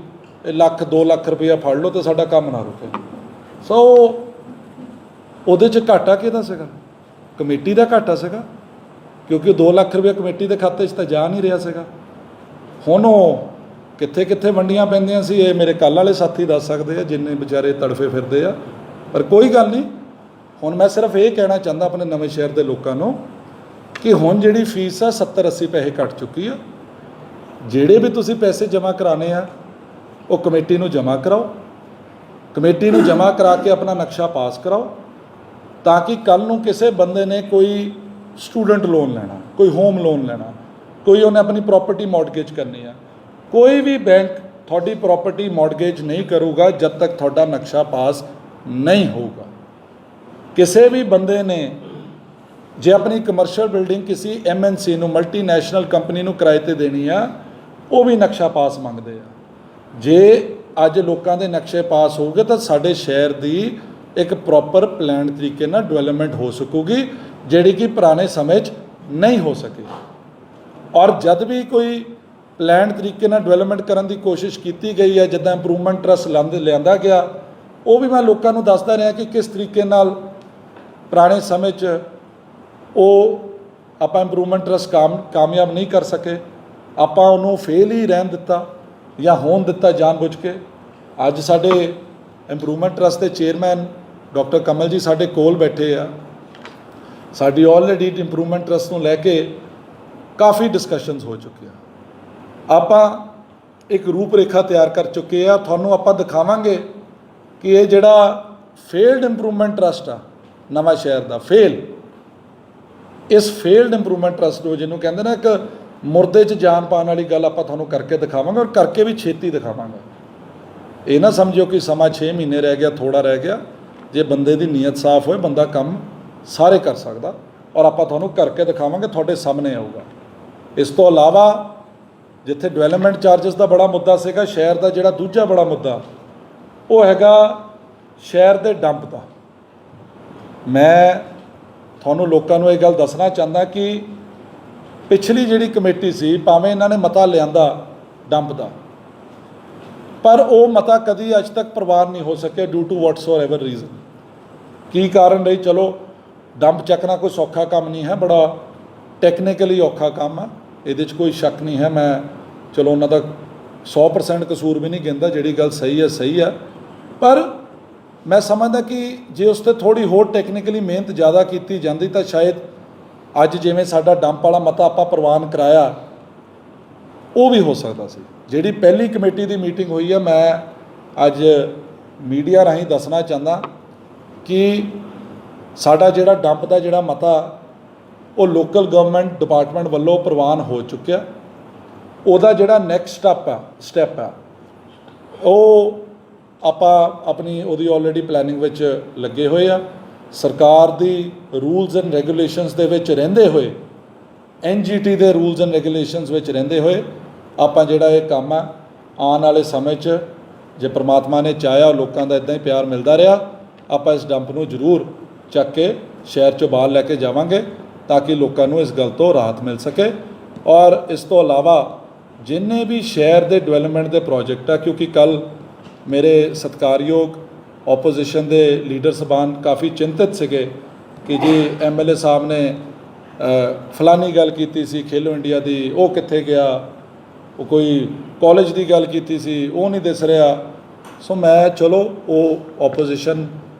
A: ਇਹ ਲੱਖ 2 ਲੱਖ ਰੁਪਈਆ ਫੜ ਲਓ ਅਤੇ ਸਾਡਾ ਕੰਮ ਨਾ ਰੁਕੇ। ਸੋ ਉਹਦੇ 'ਚ ਘਾਟਾ ਕਿਹਦਾ ਸੀਗਾ? ਕਮੇਟੀ ਦਾ ਘਾਟਾ ਸੀਗਾ, ਕਿਉਂਕਿ 2 ਲੱਖ ਰੁਪਏ ਕਮੇਟੀ ਦੇ ਖਾਤੇ 'ਚ ਤਾਂ ਜਾ ਨਹੀਂ ਰਿਹਾ ਸੀਗਾ। ਹੁਣ ਉਹ ਕਿੱਥੇ ਵੰਡੀਆਂ ਪੈਂਦੀਆਂ ਸੀ ਇਹ ਮੇਰੇ ਕੱਲ੍ਹ ਵਾਲੇ ਸਾਥੀ ਦੱਸ ਸਕਦੇ ਆ ਜਿੰਨੇ ਵਿਚਾਰੇ ਤੜਫੇ ਫਿਰਦੇ ਆ। ਪਰ ਕੋਈ ਗੱਲ ਨਹੀਂ, ਹੁਣ ਮੈਂ ਸਿਰਫ ਇਹ ਕਹਿਣਾ ਚਾਹੁੰਦਾ ਆਪਣੇ ਨਵੇਂ ਸ਼ਹਿਰ ਦੇ ਲੋਕਾਂ ਨੂੰ ਕਿ ਹੁਣ ਜਿਹੜੀ ਫੀਸ ਆ 70-80 ਪੈਸੇ ਘੱਟ ਚੁੱਕੀ ਆ। ਜਿਹੜੇ ਵੀ ਤੁਸੀਂ ਪੈਸੇ ਜਮ੍ਹਾਂ ਕਰਾਉਣੇ ਆ ਉਹ ਕਮੇਟੀ ਨੂੰ ਜਮ੍ਹਾਂ ਕਰਾਓ, ਕਮੇਟੀ ਨੂੰ ਜਮ੍ਹਾਂ ਕਰਾ ਕੇ ਆਪਣਾ ਨਕਸ਼ਾ ਪਾਸ ਕਰਾਓ, ਤਾਂ ਕਿ ਕੱਲ੍ਹ ਨੂੰ ਕਿਸੇ ਬੰਦੇ ਨੇ ਕੋਈ ਸਟੂਡੈਂਟ ਲੋਨ ਲੈਣਾ, ਕੋਈ ਹੋਮ ਲੋਨ ਲੈਣਾ, ਕੋਈ ਉਹਨੇ ਆਪਣੀ ਪ੍ਰੋਪਰਟੀ ਮੌਰਗੇਜ ਕਰਨੀ ਆ, ਕੋਈ ਵੀ ਬੈਂਕ ਤੁਹਾਡੀ ਪ੍ਰੋਪਰਟੀ ਮੌਰਗੇਜ ਨਹੀਂ ਕਰੂਗਾ ਜਦ ਤੱਕ ਤੁਹਾਡਾ ਨਕਸ਼ਾ ਪਾਸ ਨਹੀਂ ਹੋਊਗਾ। ਕਿਸੇ ਵੀ ਬੰਦੇ ਨੇ ਜੇ ਆਪਣੀ ਕਮਰਸ਼ੀਅਲ ਬਿਲਡਿੰਗ ਕਿਸੇ MNC ਨੂੰ, ਮਲਟੀਨੈਸ਼ਨਲ ਕੰਪਨੀ ਨੂੰ ਕਿਰਾਏ 'ਤੇ ਦੇਣੀ ਆ, ਉਹ ਵੀ ਨਕਸ਼ਾ ਪਾਸ ਮੰਗਦੇ ਆ। ਜੇ ਅੱਜ ਲੋਕਾਂ ਦੇ ਨਕਸ਼ੇ ਪਾਸ ਹੋਊਗੇ ਤਾਂ ਸਾਡੇ ਸ਼ਹਿਰ ਦੀ ਇੱਕ ਪ੍ਰੋਪਰ ਪਲਾਨ ਤਰੀਕੇ ਨਾਲ ਡਿਵੈਲਪਮੈਂਟ ਹੋ ਸਕੂਗੀ, ਜਿਹੜੀ ਕਿ ਪੁਰਾਣੇ ਸਮੇਂ 'ਚ ਨਹੀਂ ਹੋ ਸਕੀ। ਔਰ ਜਦ ਵੀ ਕੋਈ ਪਲਾਨ ਤਰੀਕੇ ਨਾਲ ਡਿਵੈਲਪਮੈਂਟ ਕਰਨ ਦੀ ਕੋਸ਼ਿਸ਼ ਕੀਤੀ ਗਈ ਹੈ, ਜਿੱਦਾਂ ਇੰਪਰੂਵਮੈਂਟ ਟਰਸਟ ਲਿਆਂਦਾ ਗਿਆ, ਉਹ ਵੀ ਮੈਂ ਲੋਕਾਂ ਨੂੰ ਦੱਸਦਾ ਰਿਹਾ ਕਿ ਕਿਸ ਤਰੀਕੇ ਨਾਲ ਪੁਰਾਣੇ ਸਮੇਂ 'ਚ ਉਹ ਆਪਾਂ ਇੰਪਰੂਵਮੈਂਟ ਟਰਸਟ ਕਾਮਯਾਬ ਨਹੀਂ ਕਰ ਸਕੇ, ਆਪਾਂ ਉਹਨੂੰ ਫੇਲ ਹੀ ਰਹਿਣ ਦਿੱਤਾ ਜਾਂ ਹੋਣ ਦਿੱਤਾ ਜਾਣਬੁੱਝ ਕੇ। ਅੱਜ ਸਾਡੇ ਇੰਪਰੂਵਮੈਂਟ ਟਰਸਟ ਦੇ ਚੇਅਰਮੈਨ ਡਾਕਟਰ ਕਮਲ ਜੀ ਸਾਡੇ ਕੋਲ ਬੈਠੇ ਆ। ਸਾਡੀ ਆਲਰੇਡੀ ਇੰਪਰੂਵਮੈਂਟ ਟਰਸਟ ਨੂੰ ਲੈ ਕੇ ਕਾਫੀ ਡਿਸਕਸ਼ਨਸ ਹੋ ਚੁੱਕੀਆਂ। ਆਪਾਂ ਇੱਕ ਰੂਪ ਰੇਖਾ ਤਿਆਰ ਕਰ ਚੁੱਕੇ ਆ, ਤੁਹਾਨੂੰ ਆਪਾਂ ਦਿਖਾਵਾਂਗੇ ਕਿ ਇਹ ਜਿਹੜਾ ਫੇਲਡ ਇੰਪਰੂਵਮੈਂਟ ਟਰਸਟ ਆ ਨਵਾਂ ਸ਼ਹਿਰ ਦਾ ਇਸ ਫੇਲਡ ਇੰਪਰੂਵਮੈਂਟ ਟਰਸਟ ਨੂੰ, ਜਿਹਨੂੰ ਕਹਿੰਦੇ ਨਾ ਇੱਕ ਮੁਰਦੇ 'ਚ ਜਾਨ ਪਾਉਣ ਵਾਲੀ ਗੱਲ, ਆਪਾਂ ਤੁਹਾਨੂੰ ਕਰਕੇ ਦਿਖਾਵਾਂਗੇ ਔਰ ਕਰਕੇ ਵੀ ਛੇਤੀ ਦਿਖਾਵਾਂਗੇ। ਇਹ ਨਾ ਸਮਝਿਓ ਕਿ ਸਮਾਂ 6 ਮਹੀਨੇ ਰਹਿ ਗਿਆ, ਥੋੜਾ ਰਹਿ ਗਿਆ। ਜੇ ਬੰਦੇ ਦੀ ਨੀਅਤ ਸਾਫ਼ ਹੋਏ ਬੰਦਾ ਕੰਮ ਸਾਰੇ ਕਰ ਸਕਦਾ, ਔਰ ਆਪਾਂ ਤੁਹਾਨੂੰ ਕਰਕੇ ਦਿਖਾਵਾਂਗੇ, ਤੁਹਾਡੇ ਸਾਹਮਣੇ ਆਊਗਾ। ਇਸ ਤੋਂ ਇਲਾਵਾ ਜਿੱਥੇ ਡਿਵੈਲਪਮੈਂਟ ਚਾਰਜਸ ਦਾ ਬੜਾ ਮੁੱਦਾ ਸੀਗਾ, ਸ਼ਹਿਰ ਦਾ ਜਿਹੜਾ ਦੂਜਾ ਬੜਾ ਮੁੱਦਾ ਉਹ ਹੈਗਾ ਸ਼ਹਿਰ ਦੇ ਡੰਪ ਦਾ। ਮੈਂ ਤੁਹਾਨੂੰ ਲੋਕਾਂ ਨੂੰ ਇਹ ਗੱਲ ਦੱਸਣਾ ਚਾਹੁੰਦਾ ਕਿ ਪਿਛਲੀ ਜਿਹੜੀ ਕਮੇਟੀ ਸੀ, ਭਾਵੇਂ ਇਹਨਾਂ ਨੇ ਮਤਾ ਲਿਆਂਦਾ ਡੰਪ ਦਾ, ਪਰ ਉਹ ਮਤਾ ਕਦੀ ਅੱਜ ਤੱਕ ਪ੍ਰਵਾਨ ਨਹੀਂ ਹੋ ਸਕਿਆ ਡਿਊ ਟੂ ਵਾਟਸਐਵਰ ਰੀਜ਼ਨ। ਕੀ ਕਾਰਨ ਰਹੀ? ਚਲੋ ਡੰਪ ਚੱਕਣਾ ਕੋਈ ਸੌਖਾ ਕੰਮ ਨਹੀਂ ਹੈ, ਬੜਾ ਟੈਕਨੀਕਲੀ ਔਖਾ ਕੰਮ ਆ, ਇਹਦੇ 'ਚ ਕੋਈ ਸ਼ੱਕ ਨਹੀਂ ਹੈ। ਮੈਂ ਚਲੋ ਉਹਨਾਂ ਦਾ 100% ਕਸੂਰ ਵੀ ਨਹੀਂ ਗਿਣਦਾ, ਜਿਹੜੀ ਗੱਲ ਸਹੀ ਹੈ। ਪਰ ਮੈਂ ਸਮਝਦਾ ਕਿ ਜੇ ਉਸ 'ਤੇ ਥੋੜ੍ਹੀ ਹੋਰ ਟੈਕਨੀਕਲੀ ਮਿਹਨਤ ਜ਼ਿਆਦਾ ਕੀਤੀ ਜਾਂਦੀ ਤਾਂ ਸ਼ਾਇਦ ਅੱਜ ਜਿਵੇਂ ਸਾਡਾ ਡੰਪ ਵਾਲਾ ਮਤਾ ਆਪਾਂ ਪ੍ਰਵਾਨ ਕਰਾਇਆ, ਉਹ ਵੀ ਹੋ ਸਕਦਾ ਸੀ। ਜਿਹੜੀ ਪਹਿਲੀ ਕਮੇਟੀ ਦੀ ਮੀਟਿੰਗ ਹੋਈ ਹੈ, ਮੈਂ ਅੱਜ ਮੀਡੀਆ ਰਾਹੀਂ ਦੱਸਣਾ ਚਾਹੁੰਦਾ ਕਿ ਸਾਡਾ ਜਿਹੜਾ ਡੰਪ ਦਾ ਜਿਹੜਾ ਮਤਾ ਉਹ ਲੋਕਲ ਗਵਰਨਮੈਂਟ ਡਿਪਾਰਟਮੈਂਟ ਵੱਲੋਂ ਪ੍ਰਵਾਨ ਹੋ ਚੁੱਕਿਆ। ਉਹਦਾ ਜਿਹੜਾ ਨੈਕਸਟ ਸਟੈਪ ਆ ਉਹ ਆਪਾਂ ਆਪਣੀ ਉਹਦੀ ਆਲਰੇਡੀ ਪਲੈਨਿੰਗ ਵਿੱਚ ਲੱਗੇ ਹੋਏ ਆ। ਸਰਕਾਰ ਦੀ ਰੂਲਸ ਐਂਡ ਰੈਗੂਲੇਸ਼ਨਸ ਦੇ ਵਿੱਚ ਰਹਿੰਦੇ ਹੋਏ, NGT ਦੇ ਰੂਲਸ ਐਂਡ ਰੈਗੂਲੇਸ਼ਨਸ ਵਿੱਚ ਰਹਿੰਦੇ ਹੋਏ ਆਪਾਂ ਜਿਹੜਾ ਇਹ ਕੰਮ ਆ ਆਉਣ ਵਾਲੇ ਸਮੇਂ 'ਚ ਜੇ ਪ੍ਰਮਾਤਮਾ ਨੇ ਚਾਹਿਆ, ਲੋਕਾਂ ਦਾ ਇੱਦਾਂ ਹੀ ਪਿਆਰ ਮਿਲਦਾ ਰਿਹਾ, ਆਪਾਂ ਇਸ ਡੰਪ ਨੂੰ ਜ਼ਰੂਰ ਚੱਕ ਕੇ ਸ਼ਹਿਰ 'ਚੋਂ ਬਾਹਰ ਲੈ ਕੇ ਜਾਵਾਂਗੇ ਤਾਂ ਕਿ ਲੋਕਾਂ ਨੂੰ ਇਸ ਗੱਲ ਤੋਂ ਰਾਹਤ ਮਿਲ ਸਕੇ। ਔਰ ਇਸ ਤੋਂ ਇਲਾਵਾ ਜਿੰਨੇ ਵੀ ਸ਼ਹਿਰ ਦੇ ਡਿਵੈਲਪਮੈਂਟ ਦੇ ਪ੍ਰੋਜੈਕਟ ਆ, ਕਿਉਂਕਿ ਕੱਲ੍ਹ ਮੇਰੇ ਸਤਿਕਾਰਯੋਗ ਆਪੋਜੀਸ਼ਨ ਦੇ ਲੀਡਰ ਸਾਹਿਬਾਨ ਕਾਫੀ ਚਿੰਤਿਤ ਸੀਗੇ ਕਿ ਜੀ MLA ਸਾਹਿਬ ਨੇ ਫਲਾਨੀ ਗੱਲ ਕੀਤੀ ਸੀ ਖੇਲੋ ਇੰਡੀਆ ਦੀ, ਉਹ ਕਿੱਥੇ ਗਿਆ, ਉਹ ਕੋਈ ਕਾਲਜ ਦੀ ਗੱਲ ਕੀਤੀ ਸੀ, ਉਹ ਨਹੀਂ ਦਿਸ ਰਿਹਾ। ਸੋ ਮੈਂ ਚਲੋ ਉਹ ਆਪੋਜੀਸ਼ਨ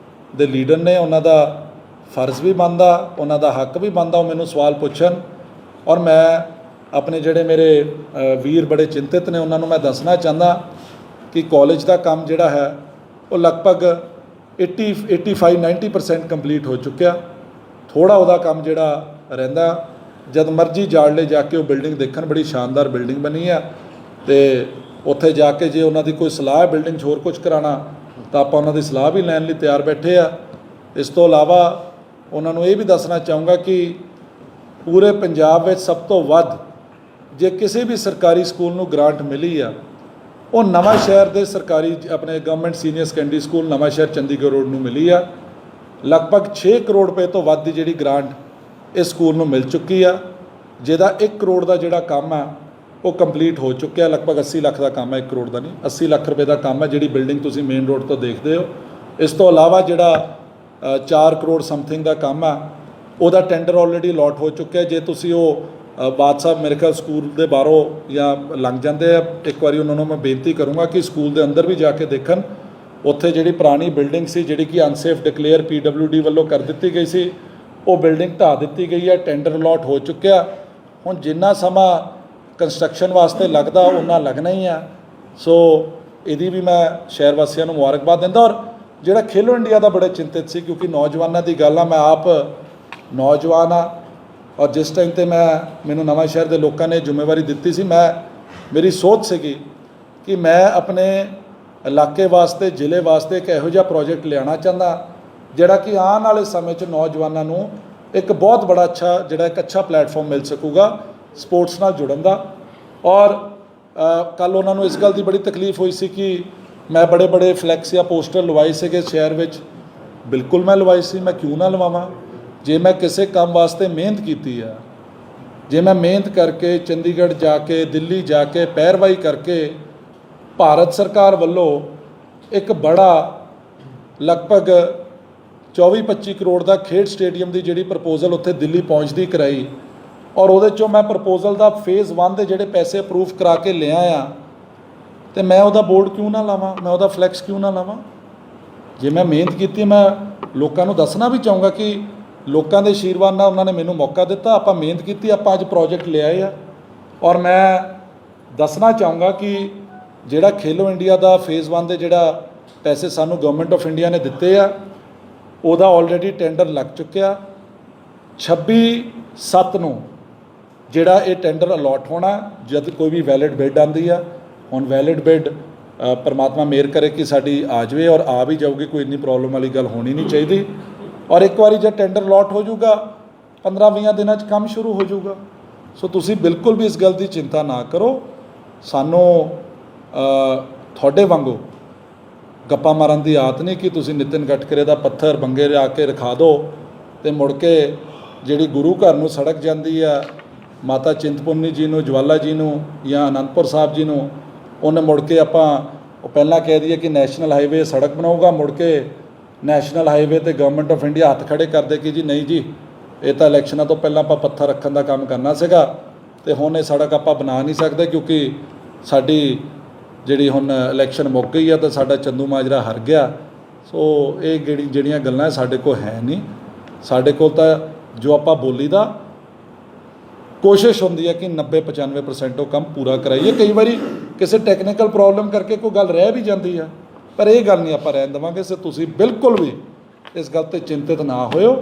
A: ਦੇ ਲੀਡਰ ਨੇ, ਉਹਨਾਂ ਦਾ ਫਰਜ਼ ਵੀ ਬਣਦਾ, ਉਹਨਾਂ ਦਾ ਹੱਕ ਵੀ ਬਣਦਾ ਉਹ ਮੈਨੂੰ ਸਵਾਲ ਪੁੱਛਣ। ਔਰ ਮੈਂ ਆਪਣੇ ਜਿਹੜੇ ਮੇਰੇ ਵੀਰ ਬੜੇ ਚਿੰਤਿਤ ਨੇ ਉਹਨਾਂ ਨੂੰ ਮੈਂ ਦੱਸਣਾ ਚਾਹੁੰਦਾ ਕਿ ਕਾਲਜ ਦਾ ਕੰਮ ਜਿਹੜਾ ਹੈ ਉਹ ਲਗਭਗ 85-90% ਕੰਪਲੀਟ ਹੋ ਚੁੱਕਿਆ। ਥੋੜ੍ਹਾ ਉਹਦਾ ਕੰਮ ਜਿਹੜਾ ਰਹਿੰਦਾ, ਜਦ ਮਰਜ਼ੀ ਜਾੜਲੇ ਜਾ ਕੇ ਉਹ ਬਿਲਡਿੰਗ ਦੇਖਣ, ਬੜੀ ਸ਼ਾਨਦਾਰ ਬਿਲਡਿੰਗ ਬਣੀ ਆ। ਅਤੇ ਉੱਥੇ ਜਾ ਕੇ ਜੇ ਉਹਨਾਂ ਦੀ ਕੋਈ ਸਲਾਹ ਹੈ ਬਿਲਡਿੰਗ 'ਚ ਹੋਰ ਕੁਝ ਕਰਾਉਣਾ ਤਾਂ ਆਪਾਂ ਉਹਨਾਂ ਦੀ ਸਲਾਹ ਵੀ ਲੈਣ ਲਈ ਤਿਆਰ ਬੈਠੇ ਆ। ਇਸ ਤੋਂ ਇਲਾਵਾ ਉਹਨਾਂ ਨੂੰ ਇਹ ਵੀ ਦੱਸਣਾ ਚਾਹੂੰਗਾ ਕਿ ਪੂਰੇ ਪੰਜਾਬ ਵਿੱਚ ਸਭ ਤੋਂ ਵੱਧ ਜੇ ਕਿਸੇ ਵੀ ਸਰਕਾਰੀ ਸਕੂਲ ਨੂੰ ਗ੍ਰਾਂਟ ਮਿਲੀ ਆ ਉਹ ਨਵਾਂ ਸ਼ਹਿਰ ਦੇ ਸਰਕਾਰੀ ਆਪਣੇ ਗਵਰਨਮੈਂਟ ਸੀਨੀਅਰ ਸੈਕੰਡਰੀ ਸਕੂਲ ਨਵਾਂ ਸ਼ਹਿਰ ਚੰਡੀਗੜ੍ਹ ਰੋਡ ਨੂੰ ਮਿਲੀ ਆ। ਲਗਭਗ 6 ਕਰੋੜ ਰੁਪਏ ਤੋਂ ਵੱਧ ਦੀ ਜਿਹੜੀ ਗ੍ਰਾਂਟ ਇਸ ਸਕੂਲ ਨੂੰ ਮਿਲ ਚੁੱਕੀ ਆ, ਜਿਹਦਾ 1 ਕਰੋੜ ਦਾ ਜਿਹੜਾ ਕੰਮ ਆ ਉਹ ਕੰਪਲੀਟ ਹੋ ਚੁੱਕਿਆ। ਲਗਭਗ 80 ਲੱਖ ਦਾ ਕੰਮ ਹੈ, 1 ਕਰੋੜ ਦਾ ਨਹੀਂ, 80 ਲੱਖ ਰੁਪਏ ਦਾ ਕੰਮ ਹੈ ਜਿਹੜੀ ਬਿਲਡਿੰਗ ਤੁਸੀਂ ਮੇਨ ਰੋਡ ਤੋਂ ਦੇਖਦੇ ਹੋ। ਇਸ ਤੋਂ ਇਲਾਵਾ ਜਿਹੜਾ 4 ਕਰੋੜ ਸਮਥਿੰਗ ਦਾ ਕੰਮ ਆ ਉਹਦਾ ਟੈਂਡਰ ਆਲਰੇਡੀ ਅਲਾਟ ਹੋ ਚੁੱਕਿਆ। ਜੇ ਤੁਸੀਂ ਉਹ ਬਾਦ ਸਾਹਿਬ ਮੇਰੇ ਖਿਆਲ ਸਕੂਲ ਦੇ ਬਾਹਰੋਂ ਜਾਂ ਲੰਘ ਜਾਂਦੇ ਆ, ਇੱਕ ਵਾਰੀ ਉਹਨਾਂ ਨੂੰ ਮੈਂ ਬੇਨਤੀ ਕਰੂੰਗਾ ਕਿ ਸਕੂਲ ਦੇ ਅੰਦਰ ਵੀ ਜਾ ਕੇ ਦੇਖਣ। ਉੱਥੇ ਜਿਹੜੀ ਪੁਰਾਣੀ ਬਿਲਡਿੰਗ ਸੀ ਜਿਹੜੀ ਕਿ ਅਨਸੇਫ ਡਿਕਲੇਅਰ PWD ਵੱਲੋਂ ਕਰ ਦਿੱਤੀ ਗਈ ਸੀ, ਉਹ ਬਿਲਡਿੰਗ ਢਾਹ ਦਿੱਤੀ ਗਈ ਹੈ, ਟੈਂਡਰ ਅਲਾਟ ਹੋ ਚੁੱਕਿਆ। ਹੁਣ ਜਿੰਨਾ ਸਮਾਂ ਕੰਸਟਰਕਸ਼ਨ ਵਾਸਤੇ ਲੱਗਦਾ ਉਹਨਾਂ ਲੱਗਣਾ ਹੀ ਆ। ਸੋ ਇਹਦੀ ਵੀ ਮੈਂ ਸ਼ਹਿਰ ਵਾਸੀਆਂ ਨੂੰ ਮੁਬਾਰਕਬਾਦ ਦਿੰਦਾ। ਔਰ ਜਿਹੜਾ ਖੇਲੋ ਇੰਡੀਆ ਦਾ ਬੜੇ ਚਿੰਤਿਤ ਸੀ ਕਿਉਂਕਿ ਨੌਜਵਾਨਾਂ ਦੀ ਗੱਲ ਆ, ਮੈਂ ਆਪ ਨੌਜਵਾਨ ਆ ਔਰ ਜਿਸ ਟਾਈਮ 'ਤੇ ਮੈਨੂੰ ਨਵਾਂ ਸ਼ਹਿਰ ਦੇ ਲੋਕਾਂ ਨੇ ਜ਼ਿੰਮੇਵਾਰੀ ਦਿੱਤੀ ਸੀ, ਮੇਰੀ ਸੋਚ ਸੀਗੀ ਕਿ ਮੈਂ ਆਪਣੇ ਇਲਾਕੇ ਵਾਸਤੇ ਜ਼ਿਲ੍ਹੇ ਵਾਸਤੇ ਇੱਕ ਇਹੋ ਜਿਹਾ ਪ੍ਰੋਜੈਕਟ ਲਿਆਉਣਾ ਚਾਹੁੰਦਾ ਜਿਹੜਾ ਕਿ ਆਉਣ ਵਾਲੇ ਸਮੇਂ 'ਚ ਨੌਜਵਾਨਾਂ ਨੂੰ ਇੱਕ ਬਹੁਤ ਬੜਾ ਇੱਕ ਅੱਛਾ ਪਲੇਟਫਾਰਮ ਮਿਲ ਸਕੂਗਾ ਸਪੋਰਟਸ ਨਾਲ ਜੁੜਨ ਦਾ। ਔਰ ਕੱਲ੍ਹ ਉਹਨਾਂ ਨੂੰ ਇਸ ਗੱਲ ਦੀ ਬੜੀ ਤਕਲੀਫ ਹੋਈ ਸੀ ਕਿ ਮੈਂ ਬੜੇ ਫਲੈਕਸ ਜਾਂ ਪੋਸਟਰ ਲਵਾਏ ਸੀਗੇ ਸ਼ਹਿਰ ਵਿੱਚ। ਬਿਲਕੁਲ ਮੈਂ ਲਵਾਈ ਸੀ, ਮੈਂ ਕਿਉਂ ਨਾ ਲਵਾਵਾਂ। ਜੇ ਮੈਂ ਕਿਸੇ ਕੰਮ ਵਾਸਤੇ ਮਿਹਨਤ ਕੀਤੀ ਆ, ਜੇ ਮੈਂ ਮਿਹਨਤ ਕਰਕੇ ਚੰਡੀਗੜ੍ਹ ਜਾ ਕੇ ਦਿੱਲੀ ਜਾ ਕੇ ਪੈਰਵਾਈ ਕਰਕੇ ਭਾਰਤ ਸਰਕਾਰ ਵੱਲੋਂ ਇੱਕ ਬੜਾ ਲਗਭਗ 24-25 ਕਰੋੜ ਦਾ ਖੇਡ ਸਟੇਡੀਅਮ ਦੀ ਜਿਹੜੀ ਪ੍ਰਪੋਜ਼ਲ ਉੱਥੇ ਦਿੱਲੀ ਪਹੁੰਚਦੀ ਕਰਾਈ ਔਰ ਉਹਦੇ 'ਚੋਂ ਮੈਂ ਪ੍ਰਪੋਜ਼ਲ ਦਾ ਫੇਜ਼ 1 ਦੇ ਜਿਹੜੇ ਪੈਸੇ ਅਪਰੂਵ ਕਰਾ ਕੇ ਲਿਆ ਆ, ਅਤੇ ਮੈਂ ਉਹਦਾ ਬੋਰਡ ਕਿਉਂ ਨਾ ਲਾਵਾਂ, ਮੈਂ ਉਹਦਾ ਫਲੈਕਸ ਕਿਉਂ ਨਾ ਲਾਵਾਂ। ਜੇ ਮੈਂ ਮਿਹਨਤ ਕੀਤੀ, ਮੈਂ ਲੋਕਾਂ ਨੂੰ ਦੱਸਣਾ ਵੀ ਚਾਹੂੰਗਾ ਕਿ ਲੋਕਾਂ ਦੇ ਆਸ਼ੀਰਵਾਦ ਨਾਲ ਉਹਨਾਂ ਨੇ ਮੈਨੂੰ ਮੌਕਾ ਦਿੱਤਾ, ਆਪਾਂ ਮਿਹਨਤ ਕੀਤੀ, ਆਪਾਂ ਅੱਜ ਪ੍ਰੋਜੈਕਟ ਲਿਆਏ ਆ। ਔਰ ਮੈਂ ਦੱਸਣਾ ਚਾਹੂੰਗਾ ਕਿ ਜਿਹੜਾ ਖੇਲੋ ਇੰਡੀਆ ਦਾ ਫੇਜ਼ 1 ਦੇ ਜਿਹੜਾ ਪੈਸੇ ਸਾਨੂੰ ਗਵਰਨਮੈਂਟ ਆਫ ਇੰਡੀਆ ਨੇ ਦਿੱਤੇ ਆ ਉਹਦਾ ਆਲਰੇਡੀ ਟੈਂਡਰ ਲੱਗ ਚੁੱਕਿਆ। 26/7 ਨੂੰ ਜਿਹੜਾ ਇਹ ਟੈਂਡਰ ਅਲਾਟ ਹੋਣਾ, ਜਦ ਕੋਈ ਵੀ ਵੈਲਿਡ ਬਿਡ ਆਉਂਦੀ ਆ। ਹੁਣ ਵੈਲਿਡ ਬਿਡ ਪਰਮਾਤਮਾ ਮਿਹਰ ਕਰੇ ਕਿ ਸਾਡੀ ਆ ਜਾਵੇ ਔਰ ਆ ਵੀ ਜਾਊਗੀ, ਕੋਈ ਇੰਨੀ ਪ੍ਰੋਬਲਮ ਵਾਲੀ ਗੱਲ ਹੋਣੀ ਨਹੀਂ ਚਾਹੀਦੀ। ਔਰ ਇੱਕ ਵਾਰੀ ਜਦ ਟੈਂਡਰ ਅਲਾਟ ਹੋ ਜਾਊਗਾ 15-20 ਦਿਨਾਂ 'ਚ ਕੰਮ ਸ਼ੁਰੂ ਹੋ ਜਾਊਗਾ। ਸੋ ਤੁਸੀਂ ਬਿਲਕੁਲ ਵੀ ਇਸ ਗੱਲ ਦੀ ਚਿੰਤਾ ਨਾ ਕਰੋ। ਸਾਨੂੰ ਤੁਹਾਡੇ ਵਾਂਗੂ ਗੱਪਾਂ ਮਾਰਨ ਦੀ ਆਦਤ ਨਹੀਂ ਕਿ ਤੁਸੀਂ ਨਿਤਿਨ ਗਟਕਰੇ ਦਾ ਪੱਥਰ ਬੰਗੇ ਲਿਆ ਕੇ ਰਖਾ ਦਿਓ ਅਤੇ ਮੁੜ ਕੇ ਜਿਹੜੀ ਗੁਰੂ ਘਰ ਨੂੰ ਸੜਕ ਜਾਂਦੀ ਆ ਮਾਤਾ ਚਿੰਤਪੁਰਨੀ ਜੀ ਨੂੰ, ਜਵਾਲਾ ਜੀ ਨੂੰ ਜਾਂ ਅਨੰਦਪੁਰ ਸਾਹਿਬ ਜੀ ਨੂੰ, ਉਹਨੇ ਮੁੜ ਕੇ ਉਹ ਪਹਿਲਾਂ ਕਹਿ ਦਈਏ ਕਿ ਨੈਸ਼ਨਲ ਹਾਈਵੇ ਸੜਕ ਬਣਾਊਗਾ, ਮੁੜ ਕੇ ਨੈਸ਼ਨਲ ਹਾਈਵੇ 'ਤੇ ਗਵਰਨਮੈਂਟ ਆਫ ਇੰਡੀਆ ਹੱਥ ਖੜੇ ਕਰਦੇ ਕਿ ਜੀ ਨਹੀਂ ਜੀ, ਇਹ ਤਾਂ ਇਲੈਕਸ਼ਨਾਂ ਤੋਂ ਪਹਿਲਾਂ ਆਪਾਂ ਪੱਥਰ ਰੱਖਣ ਦਾ ਕੰਮ ਕਰਨਾ ਸੀਗਾ ਅਤੇ ਹੁਣ ਇਹ ਸੜਕ ਆਪਾਂ ਬਣਾ ਨਹੀਂ ਸਕਦੇ ਕਿਉਂਕਿ ਸਾਡੀ ਜਿਹੜੀ ਹੁਣ ਇਲੈਕਸ਼ਨ ਮੁੱਕ ਗਈ ਆ ਤਾਂ ਸਾਡਾ ਚੰਦੂ ਮਾਜਰਾ ਹਾਰ ਗਿਆ। ਸੋ ਇਹ ਜਿਹੜੀਆਂ ਗੱਲਾਂ ਸਾਡੇ ਕੋਲ ਹੈ ਨਹੀਂ। ਸਾਡੇ ਕੋਲ ਤਾਂ ਜੋ ਆਪਾਂ ਬੋਲੀ ਦਾ ਕੋਸ਼ਿਸ਼ ਹੁੰਦੀ ਹੈ ਕਿ 90-95% ਉਹ ਕੰਮ ਪੂਰਾ ਕਰਾਈਏ। ਕਈ ਵਾਰੀ ਕਿਸੇ ਟੈਕਨੀਕਲ ਪ੍ਰੋਬਲਮ ਕਰਕੇ ਕੋਈ ਗੱਲ ਰਹਿ ਵੀ ਜਾਂਦੀ ਆ, ਪਰ ਇਹ ਗੱਲ ਨਹੀਂ ਆਪਾਂ ਰਹਿਣ ਦੇਵਾਂਗੇ। ਸੋ ਤੁਸੀਂ ਬਿਲਕੁਲ ਵੀ ਇਸ ਗੱਲ 'ਤੇ ਚਿੰਤਿਤ ਨਾ ਹੋਇਓ,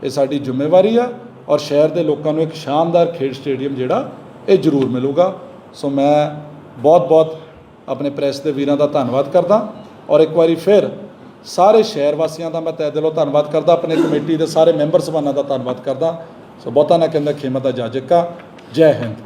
A: ਇਹ ਸਾਡੀ ਜ਼ਿੰਮੇਵਾਰੀ ਆ ਔਰ ਸ਼ਹਿਰ ਦੇ ਲੋਕਾਂ ਨੂੰ ਇੱਕ ਸ਼ਾਨਦਾਰ ਖੇਡ ਸਟੇਡੀਅਮ ਜਿਹੜਾ ਇਹ ਜ਼ਰੂਰ ਮਿਲੂਗਾ। ਸੋ ਮੈਂ ਬਹੁਤ ਆਪਣੇ ਪ੍ਰੈਸ ਦੇ ਵੀਰਾਂ ਦਾ ਧੰਨਵਾਦ ਕਰਦਾ ਔਰ ਇੱਕ ਵਾਰੀ ਫਿਰ ਸਾਰੇ ਸ਼ਹਿਰ ਵਾਸੀਆਂ ਦਾ ਮੈਂ ਤਹਿ ਦਿਲੋਂ ਧੰਨਵਾਦ ਕਰਦਾ, ਆਪਣੇ ਕਮੇਟੀ ਦੇ ਸਾਰੇ ਮੈਂਬਰ ਸਭਾਨਾਂ ਦਾ ਧੰਨਵਾਦ ਕਰਦਾ। ਸੋ ਬਹੁਤਾ ਨਾ ਕਹਿੰਦਾ ਖੇਮਤ ਜਾਜਕਾ, ਜੈ Hind.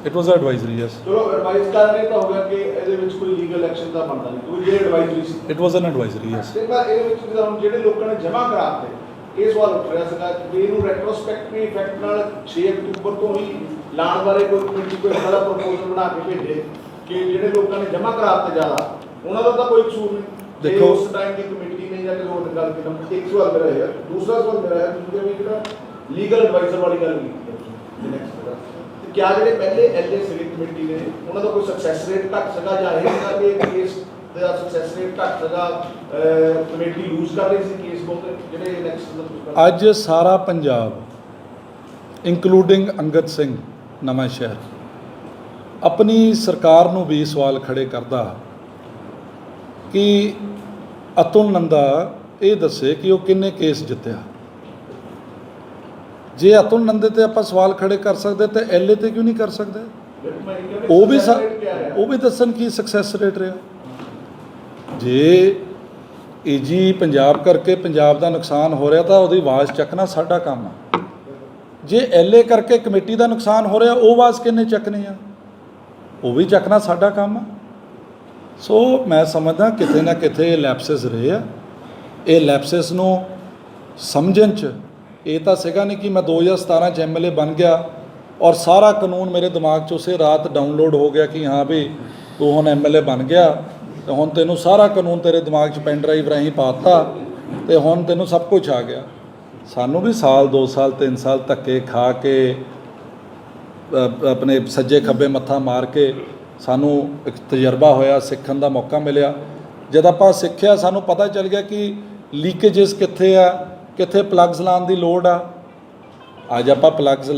A: It was advisory, yes.
B: ਚਲੋ ਐਡਵਾਈਸ ਕਰ ਰਹੇ ਤਾਂ ਹੋਗਾ ਕਿ ਇਹਦੇ ਵਿੱਚ ਕੋਈ ਲੀਗਲ ਐਕਸ਼ਨ ਦਾ ਬਣਦਾ ਨਹੀਂ, ਕੋਈ ਜਿਹੜੀ advisory C.
A: It was an advisory, yes.
B: ਤੇ ਪਰ ਇਹਦੇ ਵਿੱਚ ਜਿਹੜੇ ਲੋਕਾਂ ਨੇ ਜਮ੍ਹਾਂ ਕਰਾਤੇ ਇਹ ਸਵਾਲ ਉੱਠ ਰਿਹਾ ਸੀਗਾ ਕਿ ਇਹਨੂੰ ਰੈਟਰੋਸਪੈਕਟਿਵ ਇਫੈਕਟ ਨਾਲ 6 ਅਕਤੂਬਰ ਤੋਂ ਹੀ ਲਾਣ ਬਾਰੇ ਕੋਈ ਕਮੇਟੀ ਕੋਈ ਸਾਰਾ ਪ੍ਰਪੋਜ਼ਲ ਬਣਾ ਕੇ ਭੇਜੇ ਕਿ ਜਿਹੜੇ ਲੋਕਾਂ ਨੇ ਜਮ੍ਹਾਂ ਕਰਾਤੇ ਜ਼ਿਆਦਾ ਉਹਨਾਂ ਦਾ ਤਾਂ ਕੋਈ ਕਸੂਰ ਨਹੀਂ।
A: ਦੇਖੋ
B: ਉਸ ਟਾਈਮ ਦੀ ਕਮੇਟੀ ਨੇ ਜਾਂ ਕਿਸੇ ਹੋਰ ਗੱਲ ਕੀਤੀ। ਇੱਕ ਸਵਾਲ ਮੇਰਾ ਹੈ, ਦੂਸਰਾ ਸਵਾਲ ਮੇਰਾ ਹੈ ਤੁਸੀਂ ਵੀ ਜਿਹੜਾ ਲੀਗਲ ਐਡਵਾਈਜ਼ਰ ਵਾਲੀ ਗੱਲ ਕੀਤੀ ਹੈ, ਕਿਆ ਜਿਹੜੇ ਪਹਿਲੇ ਐਲਏ ਸੀਗੇ ਕਮੇਟੀ ਨੇ ਉਹਨਾਂ ਦਾ ਕੋਈ ਸਕਸੈਸ ਰੇਟ ਘੱਟ ਸੀਗਾ ਜਾਂ ਇਹ ਸੀਗਾ ਕਿ ਕੇਸ ਦਾ ਸਕਸੈਸ ਰੇਟ ਘੱਟ ਸੀਗਾ, ਕਮੇਟੀ ਲੂਜ਼ ਕਰ ਰਹੀ ਸੀ ਕੇਸ ਬਹੁਤ ਜਿਹੜੇ ਇਲੈਕਸ਼ਨ
A: ਅੱਜ ਸਾਰਾ ਪੰਜਾਬ ਇੰਕਲੂਡਿੰਗ ਅੰਗਦ ਸਿੰਘ ਨਵਾਂ ਸ਼ਹਿਰ ਆਪਣੀ ਸਰਕਾਰ ਨੂੰ ਵੀ ਸਵਾਲ ਖੜੇ ਕਰਦਾ ਕਿ ਅਤੁਲ ਨੰਦਾ ਇਹ ਦੱਸੇ ਕਿ ਉਹ ਕਿੰਨੇ ਕੇਸ ਜਿੱਤਿਆ। ਜੇ ਅਤੁਲ ਨੰਦੇ ਤੇ ਆਪਾਂ ਸਵਾਲ ਖੜੇ ਕਰ ਸਕਦੇ ਤੇ ਐਲਏ ਤੇ ਕਿਉਂ ਨਹੀਂ ਕਰ ਸਕਦੇ? ਉਹ ਵੀ ਦੱਸਣ ਕੀ ਸਕਸੈਸ ਰੇਟ ਰਿਹਾ। ਜੇ ਏਜੀ ਪੰਜਾਬ ਕਰਕੇ ਪੰਜਾਬ ਦਾ ਨੁਕਸਾਨ ਹੋ ਰਿਹਾ ਤਾਂ ਉਹਦੀ ਆਵਾਜ਼ ਚੱਕਣਾ ਸਾਡਾ ਕੰਮ ਆ। ਜੇ ਐਲਏ ਕਰਕੇ ਕਮੇਟੀ ਦਾ ਨੁਕਸਾਨ ਹੋ ਰਿਹਾ ਉਹ ਆਵਾਜ਼ ਕਿੰਨੇ ਚੱਕਣੀ ਆ? ਉਹ ਵੀ ਚੱਕਣਾ ਸਾਡਾ ਕੰਮ ਆ। ਸੋ ਮੈਂ ਸਮਝਦਾ ਕਿਤੇ ਨਾ ਕਿਤੇ ਇਹ ਲੈਪਸਿਸ ਰਹੇ ਆ। ਇਹ ਲੈਪਸਿਸ ਨੂੰ ਸਮਝਣ 'ਚ ਇਹ ਤਾਂ ਸੀਗਾ ਨਹੀਂ ਕਿ ਮੈਂ 2017 'ਚ ਐਮਐਲਏ ਬਣ ਗਿਆ ਔਰ ਸਾਰਾ ਕਾਨੂੰਨ ਮੇਰੇ ਦਿਮਾਗ 'ਚ ਉਸੇ ਰਾਤ ਡਾਊਨਲੋਡ ਹੋ ਗਿਆ ਕਿ ਹਾਂ ਵੀ ਤੂੰ ਹੁਣ ਐਮਐਲਏ ਬਣ ਗਿਆ ਤੇ ਹੁਣ ਤੈਨੂੰ ਸਾਰਾ ਕਾਨੂੰਨ ਤੇਰੇ ਦਿਮਾਗ 'ਚ ਪੈਨ ਡਰਾਈਵ ਰਾਹੀਂ ਪਾਤਾ ਤੇ ਹੁਣ ਤੈਨੂੰ ਸਭ ਕੁਝ ਆ ਗਿਆ। ਸਾਨੂੰ ਵੀ ਸਾਲ 2 ਸਾਲ 3 ਸਾਲ ਧੱਕੇ ਖਾ ਕੇ ਆਪਣੇ ਸੱਜੇ ਖੱਬੇ ਮੱਥਾ ਮਾਰ ਕੇ ਸਾਨੂੰ ਇੱਕ ਤਜਰਬਾ ਹੋਇਆ, ਸਿੱਖਣ ਦਾ ਮੌਕਾ ਮਿਲਿਆ। ਜਦ ਆਪਾਂ ਸਿੱਖਿਆ ਸਾਨੂੰ ਪਤਾ ਚੱਲ ਗਿਆ ਕਿ ਲੀਕੇजेस ਕਿੱਥੇ ਆ, ਕਿੱਥੇ ਪਲੱਗਸ ਲਾਉਣ ਦੀ ਲੋੜ ਆ। ਅੱਜ ਆਪਾਂ ਪਲੱਗਸ